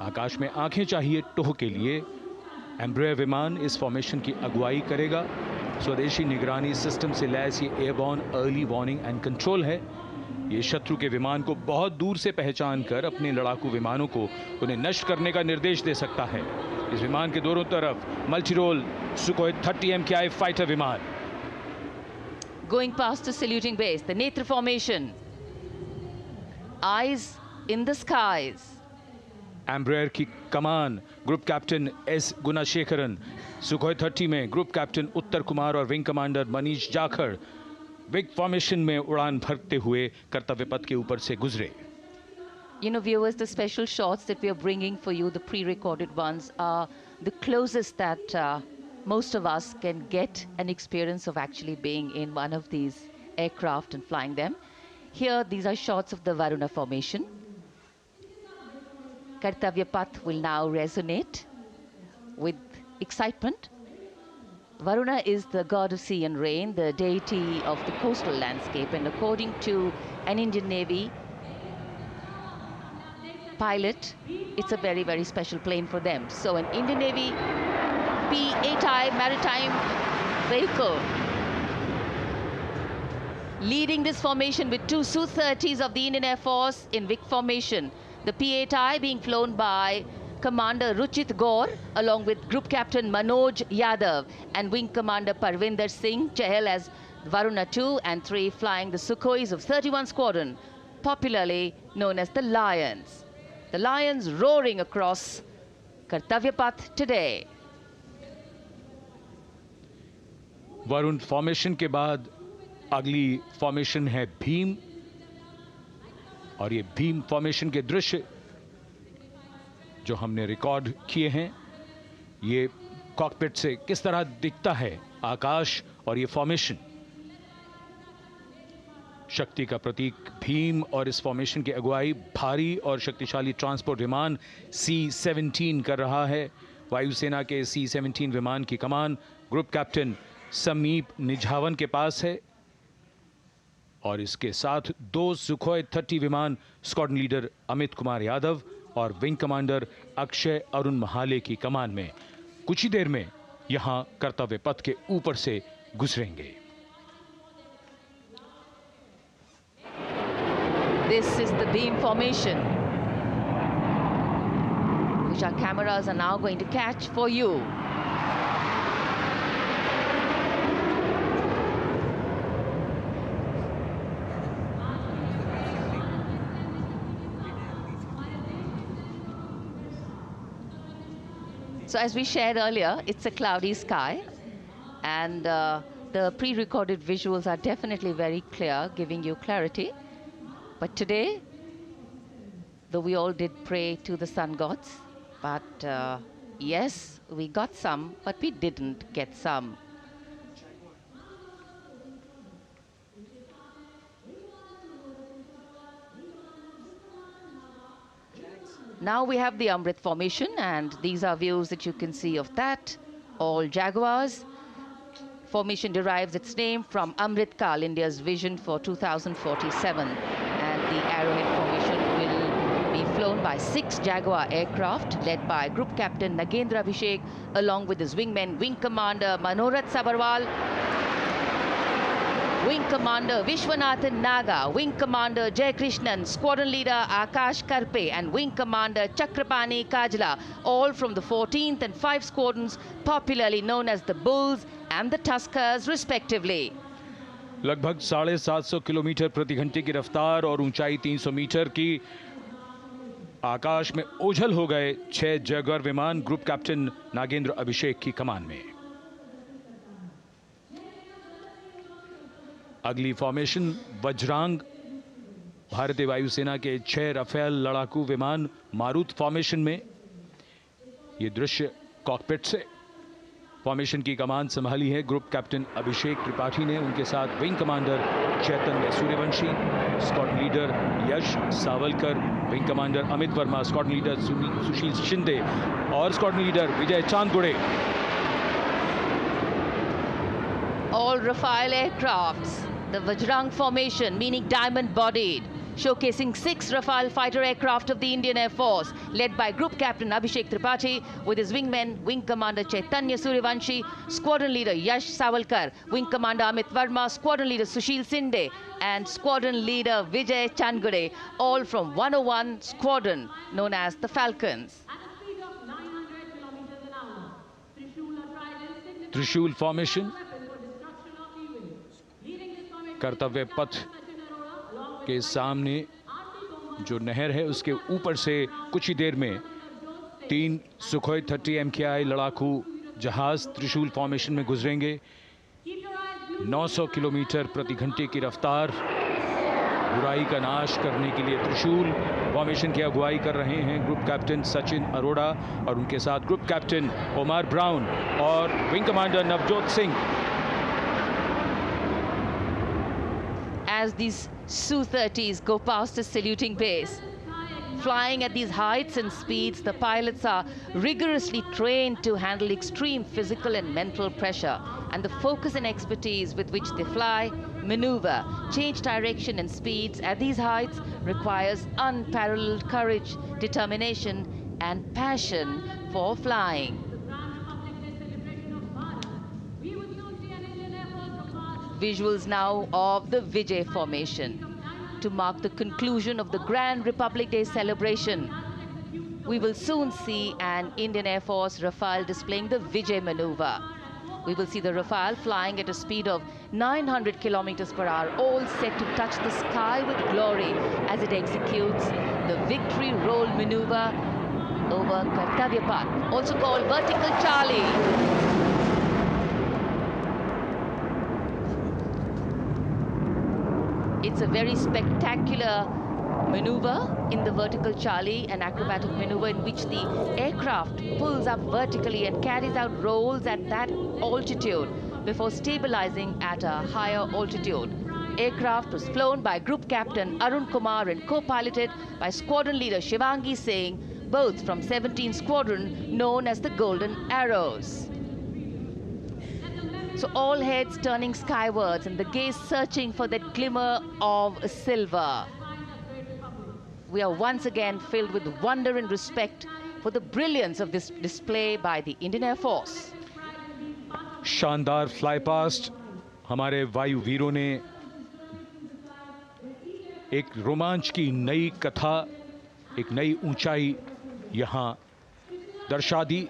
आकाश में आंखें चाहिए टोह के लिए। एम्ब्रेयर विमान इस फॉर्मेशन की अगुवाई करेगा। स्वदेशी निगरानी सिस्टम से लैस ये airborne early warning and control है। ये शत्रु के विमान को बहुत दूर से पहचान कर अपने लड़ाकू विमानों को उन्हें नष्ट करने का निर्देश दे सकता है। इस विमान के दोनों तरफ multi role Sukhoi 30 MKI fighter विमान। Going past the saluting base, the Netra formation, eyes in the skies. Embraer की कमान group captain S Gunasekaran, Sukhoi 30 में ग्रुप कैप्टन उत्तर कुमार और wing commander Manish Jakhar vic formation में उड़ान भरते हुए कर्तव्य पथ के ऊपर से गुजरे। You know, viewers, the special shots that we are bringing for you, the pre-recorded ones, are the closest that most of us can get an experience of actually being in one of these aircraft and flying them. Here, these are shots of the Varuna formation. Kartavya Path will now resonate with excitement. Varuna is the god of sea and rain, the deity of the coastal landscape, and according to an Indian Navy pilot, it's a very, very special plane for them. So an Indian Navy P-8I maritime vehicle leading this formation with two Su-30s of the Indian Air Force in Vic formation. The P-8I being flown by Commander Ruchit Gaur along with Group Captain Manoj Yadav and Wing Commander Parvinder Singh Chahal as Varuna 2 and 3 flying the Sukhois of 31 Squadron, popularly known as the Lions. The Lions roaring across Kartavya Path today. Varun formation के बाद अगली formation है भीम, और ये Bhim formation के दृश्य जो हमने रिकॉर्ड किए हैं, ये कॉकपिट से किस तरह दिखता है आकाश और ये फॉर्मेशन। शक्ति का प्रतीक भीम और इस फॉर्मेशन की अगुवाई भारी और शक्तिशाली ट्रांसपोर्ट विमान C-17 कर रहा है। वायुसेना के C-17 विमान की कमान ग्रुप कैप्टन समीप निझावन के पास है और इसके साथ दो सुखोई 30 विमान स्क्वाड्रन लीडर अमित कुमार यादव और विंग कमांडर अक्षय अरुण महाले की कमान में कुछ ही देर में यहां कर्तव्य पथ के ऊपर से गुजरेंगे। This is the beam formation, which our cameras are now going to catch for you. So as we shared earlier, it's a cloudy sky, and the pre-recorded visuals are definitely very clear, giving you clarity. But today, though we all did pray to the sun gods, but yes, we got some, but we didn't get some. Now we have the Amrit formation, and these are views that you can see of that. All Jaguars. Formation derives its name from Amrit Kal, India's vision for 2047. And the Arrowhead formation will be flown by 6 Jaguar aircraft, led by Group Captain Nagendra Abhishek, along with his wingmen, Wing Commander Manorat Sabarwal, Wing Commander Vishwanathan Naga, Wing Commander Jay Krishnan, Squadron Leader Akash Karpe, and Wing Commander Chakrapani Kajla, all from the 14th and 5 squadrons, popularly known as the Bulls and the Tuskers, respectively. लगभग 750 kilometre प्रति घंटे की रफ्तार और ऊंचाई 300 metre की आकाश में ओझल हो गए 6 जैगुआर विमान ग्रुप कैप्टन नागेंद्र अभिषेक की कमान में। अगली फॉर्मेशन वज्रांग, भारतीय वायुसेना के 6 राफेल लड़ाकू विमान मारुत फॉर्मेशन में। ये दृश्य कॉकपिट से। फॉर्मेशन की कमान संभाली है ग्रुप कैप्टन अभिषेक त्रिपाठी ने, उनके साथ wing commander Chaitanya Suryavanshi, squadron leader Yash Savalkar, wing commander Amit Verma, squadron leader Sushil Shinde और squadron leader Vijay Chandgude. All Rafale aircrafts, the Vajrang formation, meaning diamond-bodied, showcasing 6 Rafale fighter aircraft of the Indian Air Force, led by Group Captain Abhishek Tripathi, with his wingmen, Wing Commander Chaitanya Suryavanshi, Squadron Leader Yash Savalkar, Wing Commander Amit Verma, Squadron Leader Sushil Sinde, and Squadron Leader Vijay Chandgade, all from 101 Squadron, known as the Falcons. त्रिशूल formation, कर्तव्य पथ के सामने जो नहर है उसके ऊपर से कुछ ही देर में 3 सुखोई 30 MKI लड़ाकू जहाज त्रिशूल फॉर्मेशन में गुजरेंगे। 900 किलोमीटर प्रति घंटे की रफ्तार बुराई का नाश करने के लिए त्रिशूल फॉर्मेशन की अगुवाई कर रहे हैं ग्रुप कैप्टन सचिन अरोड़ा और उनके साथ ग्रुप कैप्टन ओमार ब्राउन और wing commander Navjot Singh. As these Su-30s go past the saluting base, flying at these heights and speeds, the pilots are rigorously trained to handle extreme physical and mental pressure. And the focus and expertise with which they fly, maneuver, change direction and speeds at these heights requires unparalleled courage, determination, and passion for flying. Visuals now of the Vijay formation to mark the conclusion of the Grand Republic Day celebration. We will soon see an Indian Air Force Rafale displaying the Vijay maneuver. We will see the Rafale flying at a speed of 900 kilometers per hour, all set to touch the sky with glory as it executes the victory roll maneuver over Kartavya Path, also called Vertical Charlie. It's a very spectacular maneuver in the Vertical Charlie, an acrobatic maneuver in which the aircraft pulls up vertically and carries out rolls at that altitude before stabilizing at a higher altitude. Aircraft was flown by Group Captain Arun Kumar and co-piloted by Squadron Leader Shivangi Singh, both from 17th Squadron, known as the Golden Arrows. So all heads turning skywards and the gaze searching for that glimmer of silver. We are once again filled with wonder and respect for the brilliance of this display by the Indian Air Force. शानदार fly past हमारे वायु वीरों ने एक रोमांच की नई कथा, एक नई ऊंचाई यहां दर्शा दी।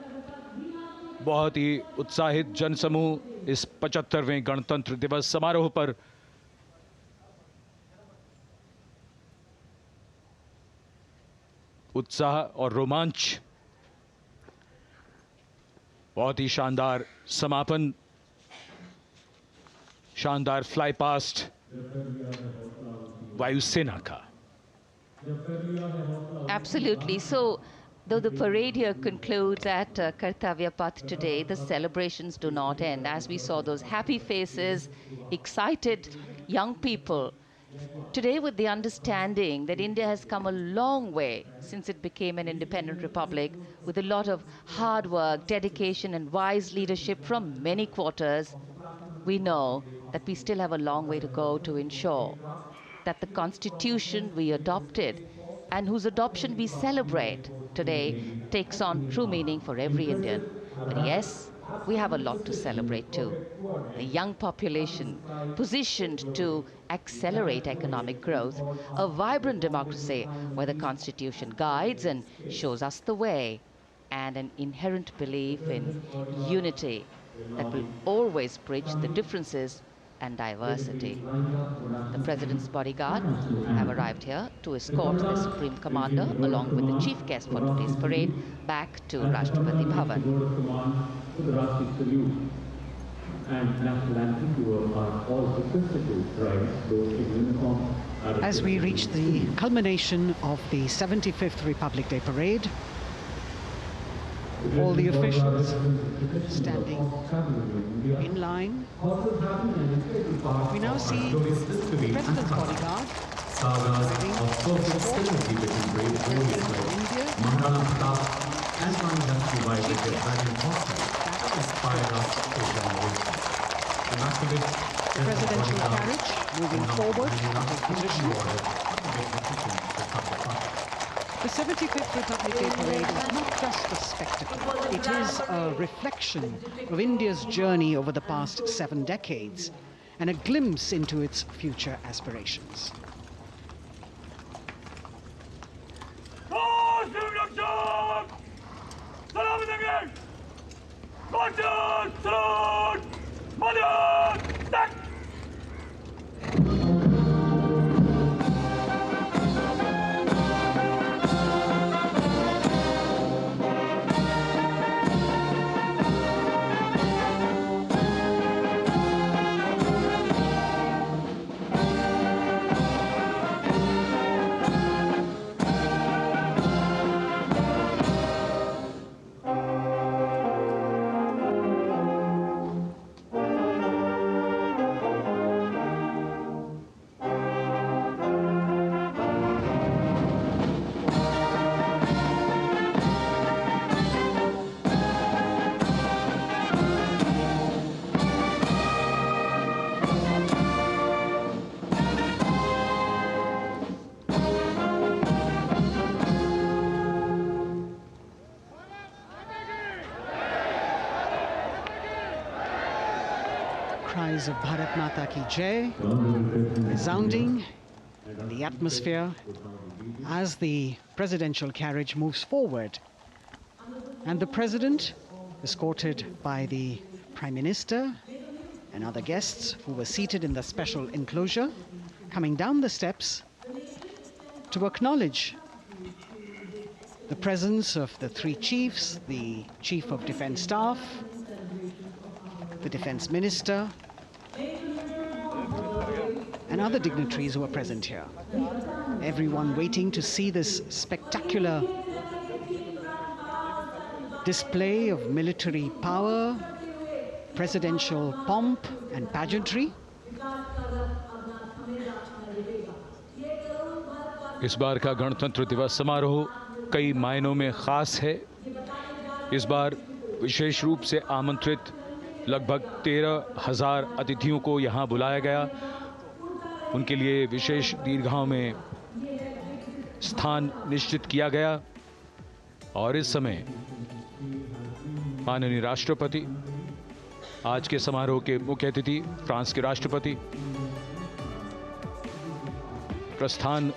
बहुत ही उत्साहित जनसमूह इस 75वें गणतंत्र दिवस समारोह पर उत्साह और रोमांच, बहुत ही शानदार समापन, शानदार फ्लाई पास्ट वायुसेना का। Absolutely. So, though the parade here concludes at Kartavya Path today, the celebrations do not end. As we saw those happy faces, excited young people, today with the understanding that India has come a long way since it became an independent republic, with a lot of hard work, dedication and wise leadership from many quarters, we know that we still have a long way to go to ensure that the constitution we adopted and whose adoption we celebrate today takes on true meaning for every Indian. But yes, we have a lot to celebrate too. A young population positioned to accelerate economic growth, a vibrant democracy where the constitution guides and shows us the way, and an inherent belief in unity that will always bridge the differences and diversity. The President's bodyguard have arrived here to escort the Supreme Commander along with the chief guest for today's parade back to Rashtrapati Bhavan. As we reach the culmination of the 75th Republic Day Parade, all the officials standing in line. We now see the President's bodyguard the presidential carriage moving forward to position. The 75th Republic Day Parade is not just a spectacle. It is a reflection of India's journey over the past 7 decades and a glimpse into its future aspirations. cries of Bharat Mata Ki Jai resounding in the atmosphere as the presidential carriage moves forward. And the president, escorted by the Prime Minister and other guests who were seated in the special enclosure, coming down the steps to acknowledge the presence of the three chiefs, the Chief of Defence Staff, the Defence Minister, and other dignitaries who are present here. Everyone waiting to see this spectacular display of military power, presidential pomp and pageantry. इस बार का गणतंत्र दिवस समारोह कई मायनों में खास है। इस बार विशेष रूप से आमंत्रित लगभग 13,000 अतिथियों को यहां बुलाया गया। उनके लिए विशेष दीर्घाओं में स्थान निश्चित किया गया और इस समय माननीय राष्ट्रपति, आज के समारोह के मुख्य अतिथि फ्रांस के राष्ट्रपति, प्रस्थान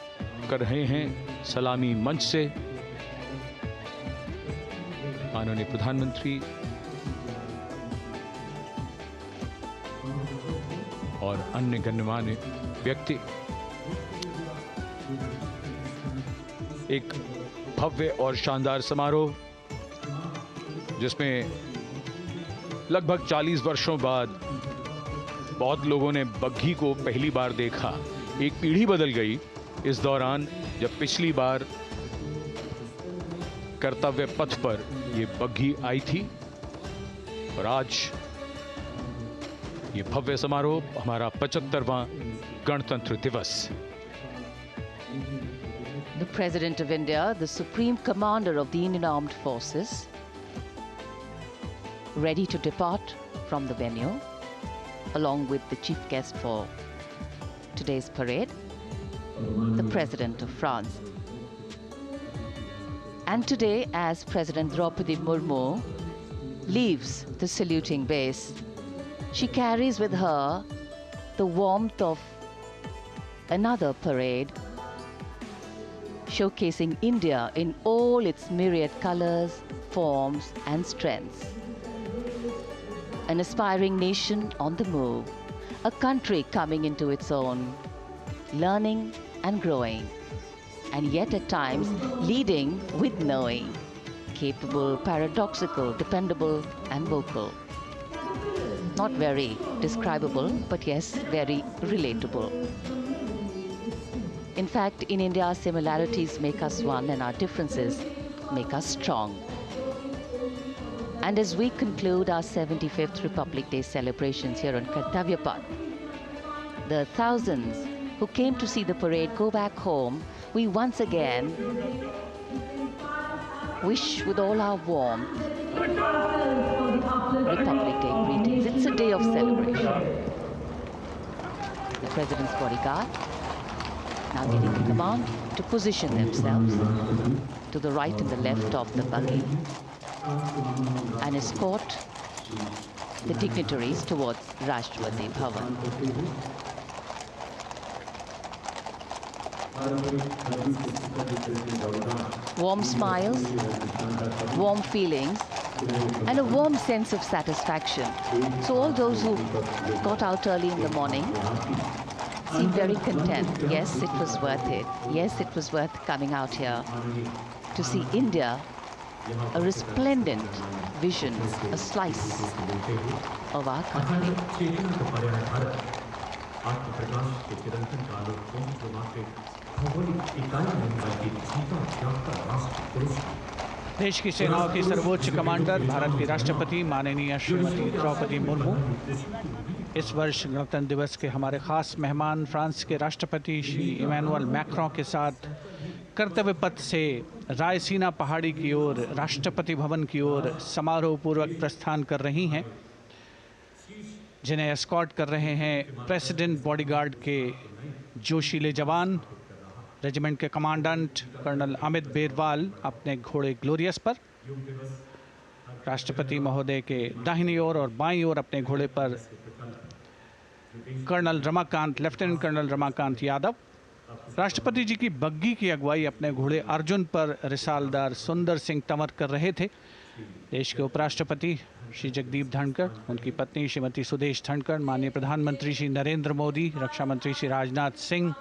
कर रहे हैं सलामी मंच से। माननीय प्रधानमंत्री और अन्य गण्यमान्य व्यक्ति एक भव्य और शानदार समारोह जिसमें लगभग 40 वर्षों बाद बहुत लोगों ने बग्घी को पहली बार देखा। एक पीढ़ी बदल गई इस दौरान, जब पिछली बार कर्तव्य पथ पर ये बग्घी आई थी और आज ये भव्य समारोह हमारा 75वां गणतंत्र दिवस। The President of India, the Supreme Commander of the Indian Armed Forces, ready to depart from the venue, along with the chief guest for today's parade, the President of France. And today, as President Draupadi Murmu leaves the saluting base, she carries with her the warmth of another parade, showcasing India in all its myriad colors, forms, and strengths. An aspiring nation on the move, a country coming into its own, learning and growing, and yet at times leading with knowing, capable, paradoxical, dependable, and vocal. Not very describable, but yes, very relatable. In fact, in India, similarities make us one and our differences make us strong. And as we conclude our 75th Republic Day celebrations here on Kartavya Path, the thousands who came to see the parade go back home, we once again wish with all our warmth Republic Day greetings. It's a day of celebration. The President's bodyguard now getting the command to position themselves to the right and the left of the buggy and escort the dignitaries towards Rashtrapati Bhavan. Warm smiles, warm feelings, and a warm sense of satisfaction. So all those who got out early in the morning seem very content. Yes, it was worth it. Yes, it was worth coming out here to see India, a resplendent vision, a slice of our country. देश की सेनाओं की सर्वोच्च commander, Bharat की राष्ट्रपति माननीय श्रीमती द्रौपदी मुर्मू, इस वर्ष गणतंत्र दिवस के हमारे खास मेहमान फ्रांस के राष्ट्रपति श्री इमैनुअल मैक्रों के साथ कर्तव्य पथ से रायसीना पहाड़ी की ओर राष्ट्रपति भवन की ओर समारोह पूर्वक प्रस्थान कर रही हैं, जिन्हें एस्कॉर्ट कर रहे हैं प्रेसिडेंट बॉडीगार्ड के जोशीले जवान, रेजिमेंट के कमांडेंट कर्नल अमित बेरवाल अपने घोड़े ग्लोरियस पर, राष्ट्रपति महोदय के दाहिनी ओर और बाईं ओर अपने घोड़े पर colonel Ramakant, lieutenant colonel Ramakant Yadav. राष्ट्रपति जी की बग्घी की अगुवाई अपने घोड़े अर्जुन पर रिसालदार सुंदर सिंह तंवर कर रहे थे। देश के उपराष्ट्रपति श्री जगदीप धनखड़, उनकी पत्नी श्रीमती सुदेश धनखड़, माननीय प्रधानमंत्री श्री नरेंद्र मोदी, रक्षा मंत्री श्री राजनाथ सिंह,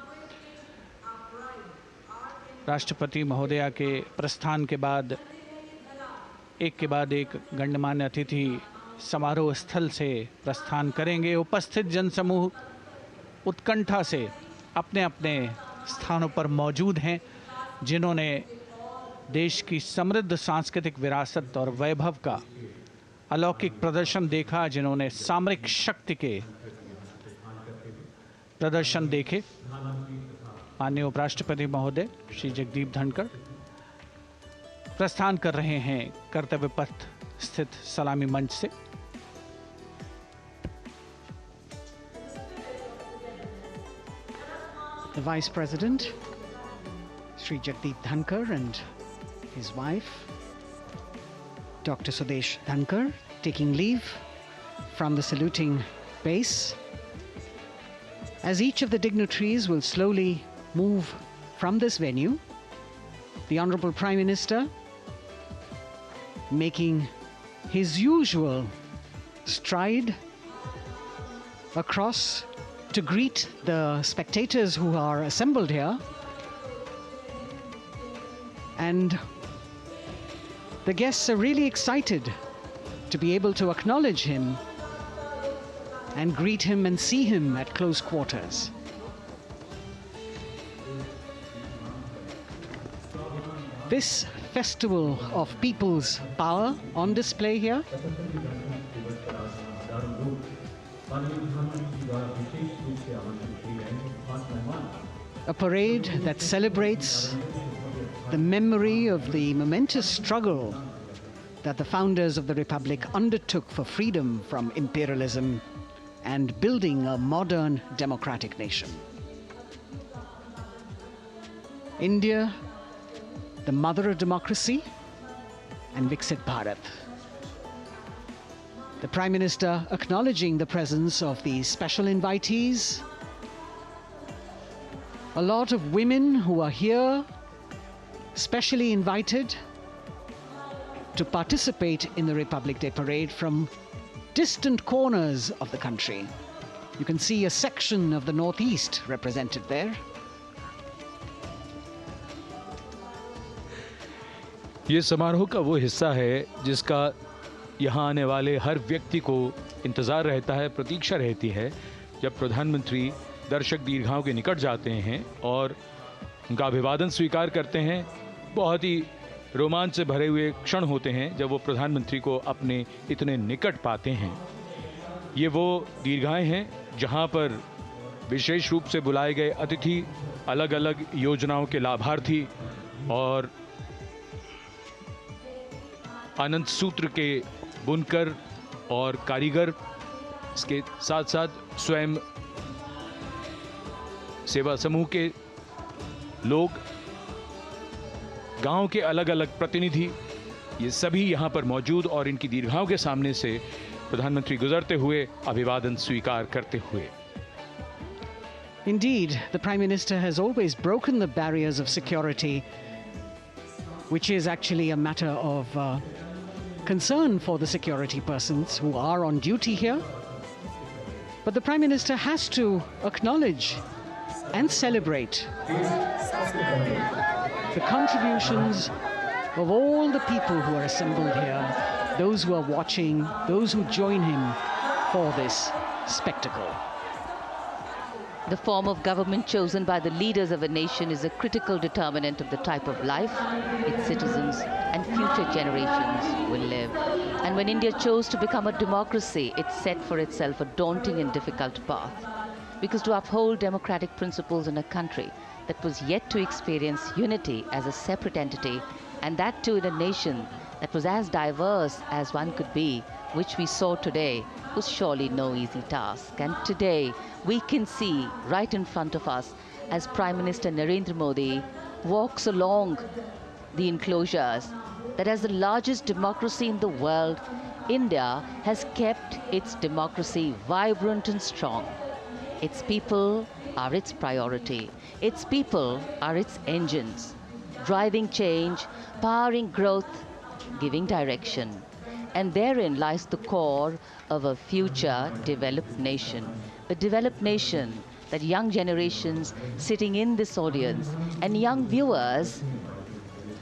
राष्ट्रपति महोदया के प्रस्थान के बाद एक के बाद एक गण्यमान्य अतिथि समारोह स्थल से प्रस्थान करेंगे। उपस्थित जनसमूह उत्कंठा से अपने अपने स्थानों पर मौजूद हैं, जिन्होंने देश की समृद्ध सांस्कृतिक विरासत और वैभव का अलौकिक प्रदर्शन देखा, जिन्होंने सामरिक शक्ति के प्रदर्शन देखे। माननीय उपराष्ट्रपति महोदय श्री जगदीप धनखड़ प्रस्थान कर रहे हैं कर्तव्य पथ स्थित सलामी मंच से। The Vice President, Sri Jagdeep Dhankar, and his wife, Dr. Sudesh Dhankar, taking leave from the saluting base. As each of the dignitaries will slowly move from this venue, the Honorable Prime Minister making his usual stride across to greet the spectators who are assembled here. And the guests are really excited to be able to acknowledge him and greet him and see him at close quarters. This festival of people's power on display here, a parade that celebrates the memory of the momentous struggle that the founders of the Republic undertook for freedom from imperialism and building a modern democratic nation. India, the mother of democracy, and Viksit Bharat. The Prime Minister acknowledging the presence of these special invitees. A lot of women who are here, specially invited to participate in the Republic Day Parade from distant corners of the country. You can see a section of the Northeast represented there. ये समारोह का वो हिस्सा है जिसका यहाँ आने वाले हर व्यक्ति को इंतज़ार रहता है, प्रतीक्षा रहती है, जब प्रधानमंत्री दर्शक दीर्घाओं के निकट जाते हैं और उनका अभिवादन स्वीकार करते हैं। बहुत ही रोमांच से भरे हुए क्षण होते हैं जब वो प्रधानमंत्री को अपने इतने निकट पाते हैं। ये वो दीर्घाएं हैं जहाँ पर विशेष रूप से बुलाए गए अतिथि, अलग अलग योजनाओं के लाभार्थी और आनंद सूत्र के बुनकर और कारीगर, इसके साथ साथ स्वयं सेवा समूह के लोग, गांव के अलग अलग प्रतिनिधि, ये सभी यहाँ पर मौजूद और इनकी दीर्घाओं के सामने से प्रधानमंत्री गुजरते हुए अभिवादन स्वीकार करते हुए। Indeed, the Prime Minister has always broken the barriers of security, which is actually a matter of concern for the security persons who are on duty here. But the Prime Minister has to acknowledge and celebrate the contributions of all the people who are assembled here, those who are watching, those who join him for this spectacle. The form of government chosen by the leaders of a nation is a critical determinant of the type of life its citizens and future generations will live. And when India chose to become a democracy, it set for itself a daunting and difficult path. Because to uphold democratic principles in a country that was yet to experience unity as a separate entity, and that too in a nation that was as diverse as one could be, which we saw today, was surely no easy task. And today, we can see right in front of us as Prime Minister Narendra Modi walks along the enclosures that as the largest democracy in the world, India has kept its democracy vibrant and strong. Its people are its priority. Its people are its engines, driving change, powering growth, giving direction. And therein lies the core of a future developed nation. A developed nation that young generations sitting in this audience and young viewers,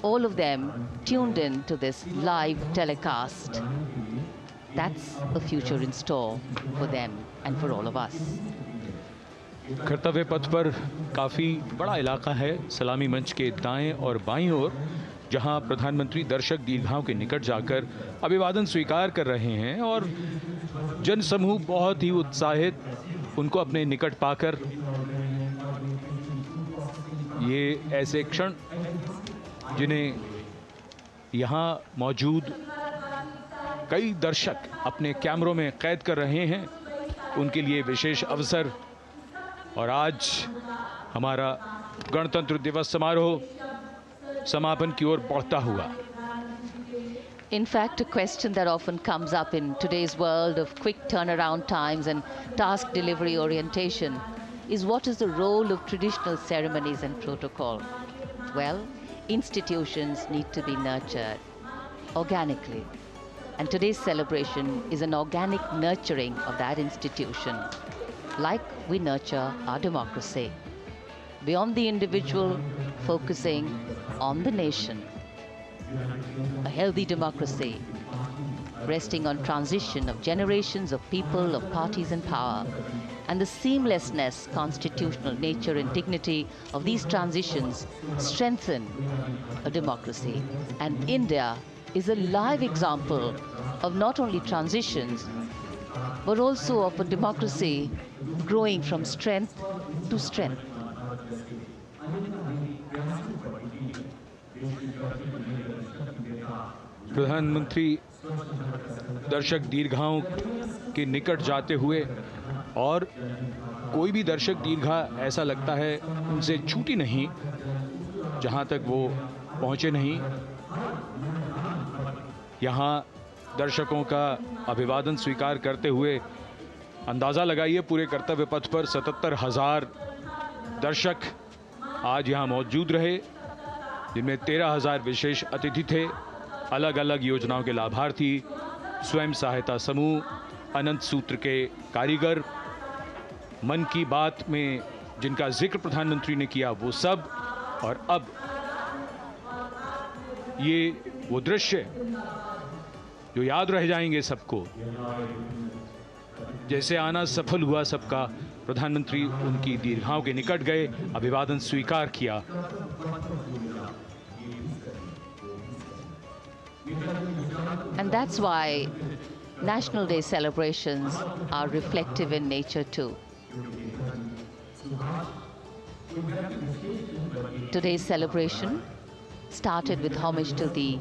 all of them tuned in to this live telecast. That's a future in store for them and for all of us. कर्तव्य पथ पर काफ़ी बड़ा इलाका है, सलामी मंच के दाएं और बाईं ओर, जहां प्रधानमंत्री दर्शक दीर्घाओं के निकट जाकर अभिवादन स्वीकार कर रहे हैं और जनसमूह बहुत ही उत्साहित उनको अपने निकट पाकर। ये ऐसे क्षण जिन्हें यहाँ मौजूद कई दर्शक अपने कैमरों में कैद कर रहे हैं, उनके लिए विशेष अवसर। और आज हमारा गणतंत्र दिवस समारोह समापन की ओर बढ़ता हुआ। In fact, a question that often comes up in today's world of quick turnaround times and task delivery orientation is what is the role of traditional ceremonies and protocol? Well, institutions need to be nurtured organically. And today's celebration is an organic nurturing of that institution, like we nurture our democracy. Beyond the individual, focusing on the nation. A healthy democracy, resting on transition of generations of people, of parties in power, and the seamlessness, constitutional nature and dignity of these transitions strengthen a democracy. And India is a live example of not only transitions, but also of a democracy growing from strength to strength. प्रधानमंत्री दर्शक दीर्घाओं के निकट जाते हुए, और कोई भी दर्शक दीर्घा ऐसा लगता है उनसे छूटी नहीं जहां तक वो पहुंचे नहीं। यहाँ दर्शकों का अभिवादन स्वीकार करते हुए अंदाज़ा लगाइए, पूरे कर्तव्य पथ पर 77,000 दर्शक आज यहाँ मौजूद रहे, जिनमें 13,000 विशेष अतिथि थे, अलग अलग योजनाओं के लाभार्थी, स्वयं सहायता समूह, अनंत सूत्र के कारीगर, मन की बात में जिनका जिक्र प्रधानमंत्री ने किया वो सब। और अब ये वो दृश्य जो याद रह जाएंगे सबको, जैसे आना सफल हुआ सबका, प्रधानमंत्री उनकी दीर्घाओं के निकट गए, अभिवादन स्वीकार किया। And that's why National Day celebrations are reflective in nature too. Today's celebration started with homage to the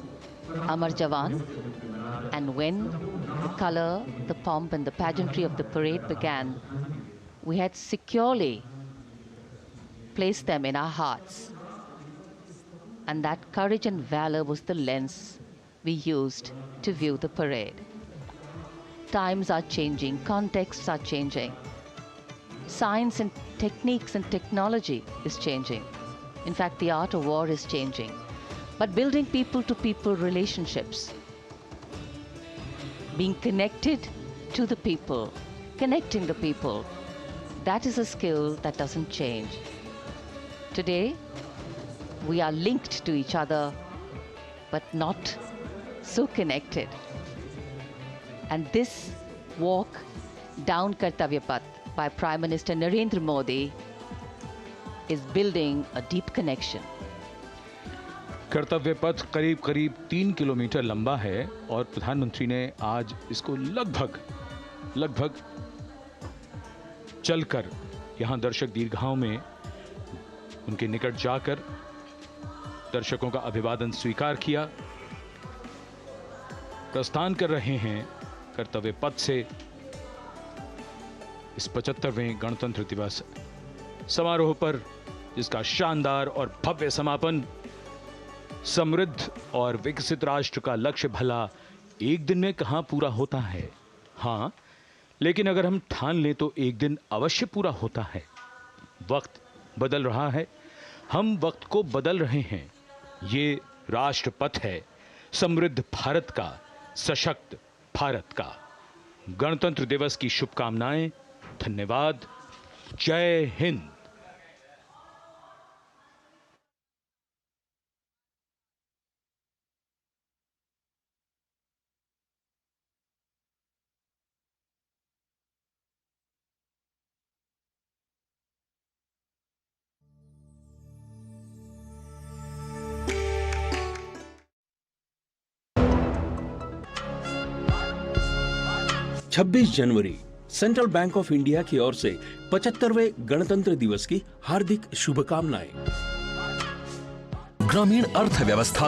Amar Jawan, and when the color, the pomp and the pageantry of the parade began, we had securely placed them in our hearts. And that courage and valor was the lens we used to view the parade. Times are changing, contexts are changing. Science and techniques and technology is changing. In fact, the art of war is changing. But building people-to-people relationships, being connected to the people, connecting the people, that is a skill that doesn't change. Today, we are linked to each other, but not so connected. And this walk down Kartavya Path by Prime Minister Narendra Modi is building a deep connection. कर्तव्य पथ करीब करीब 3 kilometre लंबा है और प्रधानमंत्री ने आज इसको लगभग चलकर यहाँ दर्शक दीर्घाओं में उनके निकट जाकर दर्शकों का अभिवादन स्वीकार किया। प्रस्थान कर रहे हैं कर्तव्य पथ से इस 75वें गणतंत्र दिवस समारोह पर, जिसका शानदार और भव्य समापन समृद्ध और विकसित राष्ट्र का लक्ष्य भला एक दिन में कहां पूरा होता है। हाँ, लेकिन अगर हम ठान लें तो एक दिन अवश्य पूरा होता है। वक्त बदल रहा है, हम वक्त को बदल रहे हैं। ये राष्ट्रपथ है समृद्ध भारत का, सशक्त भारत का। गणतंत्र दिवस की शुभकामनाएं। धन्यवाद। जय हिंद। छब्बीस जनवरी सेंट्रल बैंक ऑफ इंडिया की ओर से 75वें गणतंत्र दिवस की हार्दिक शुभकामनाएं। ग्रामीण अर्थव्यवस्था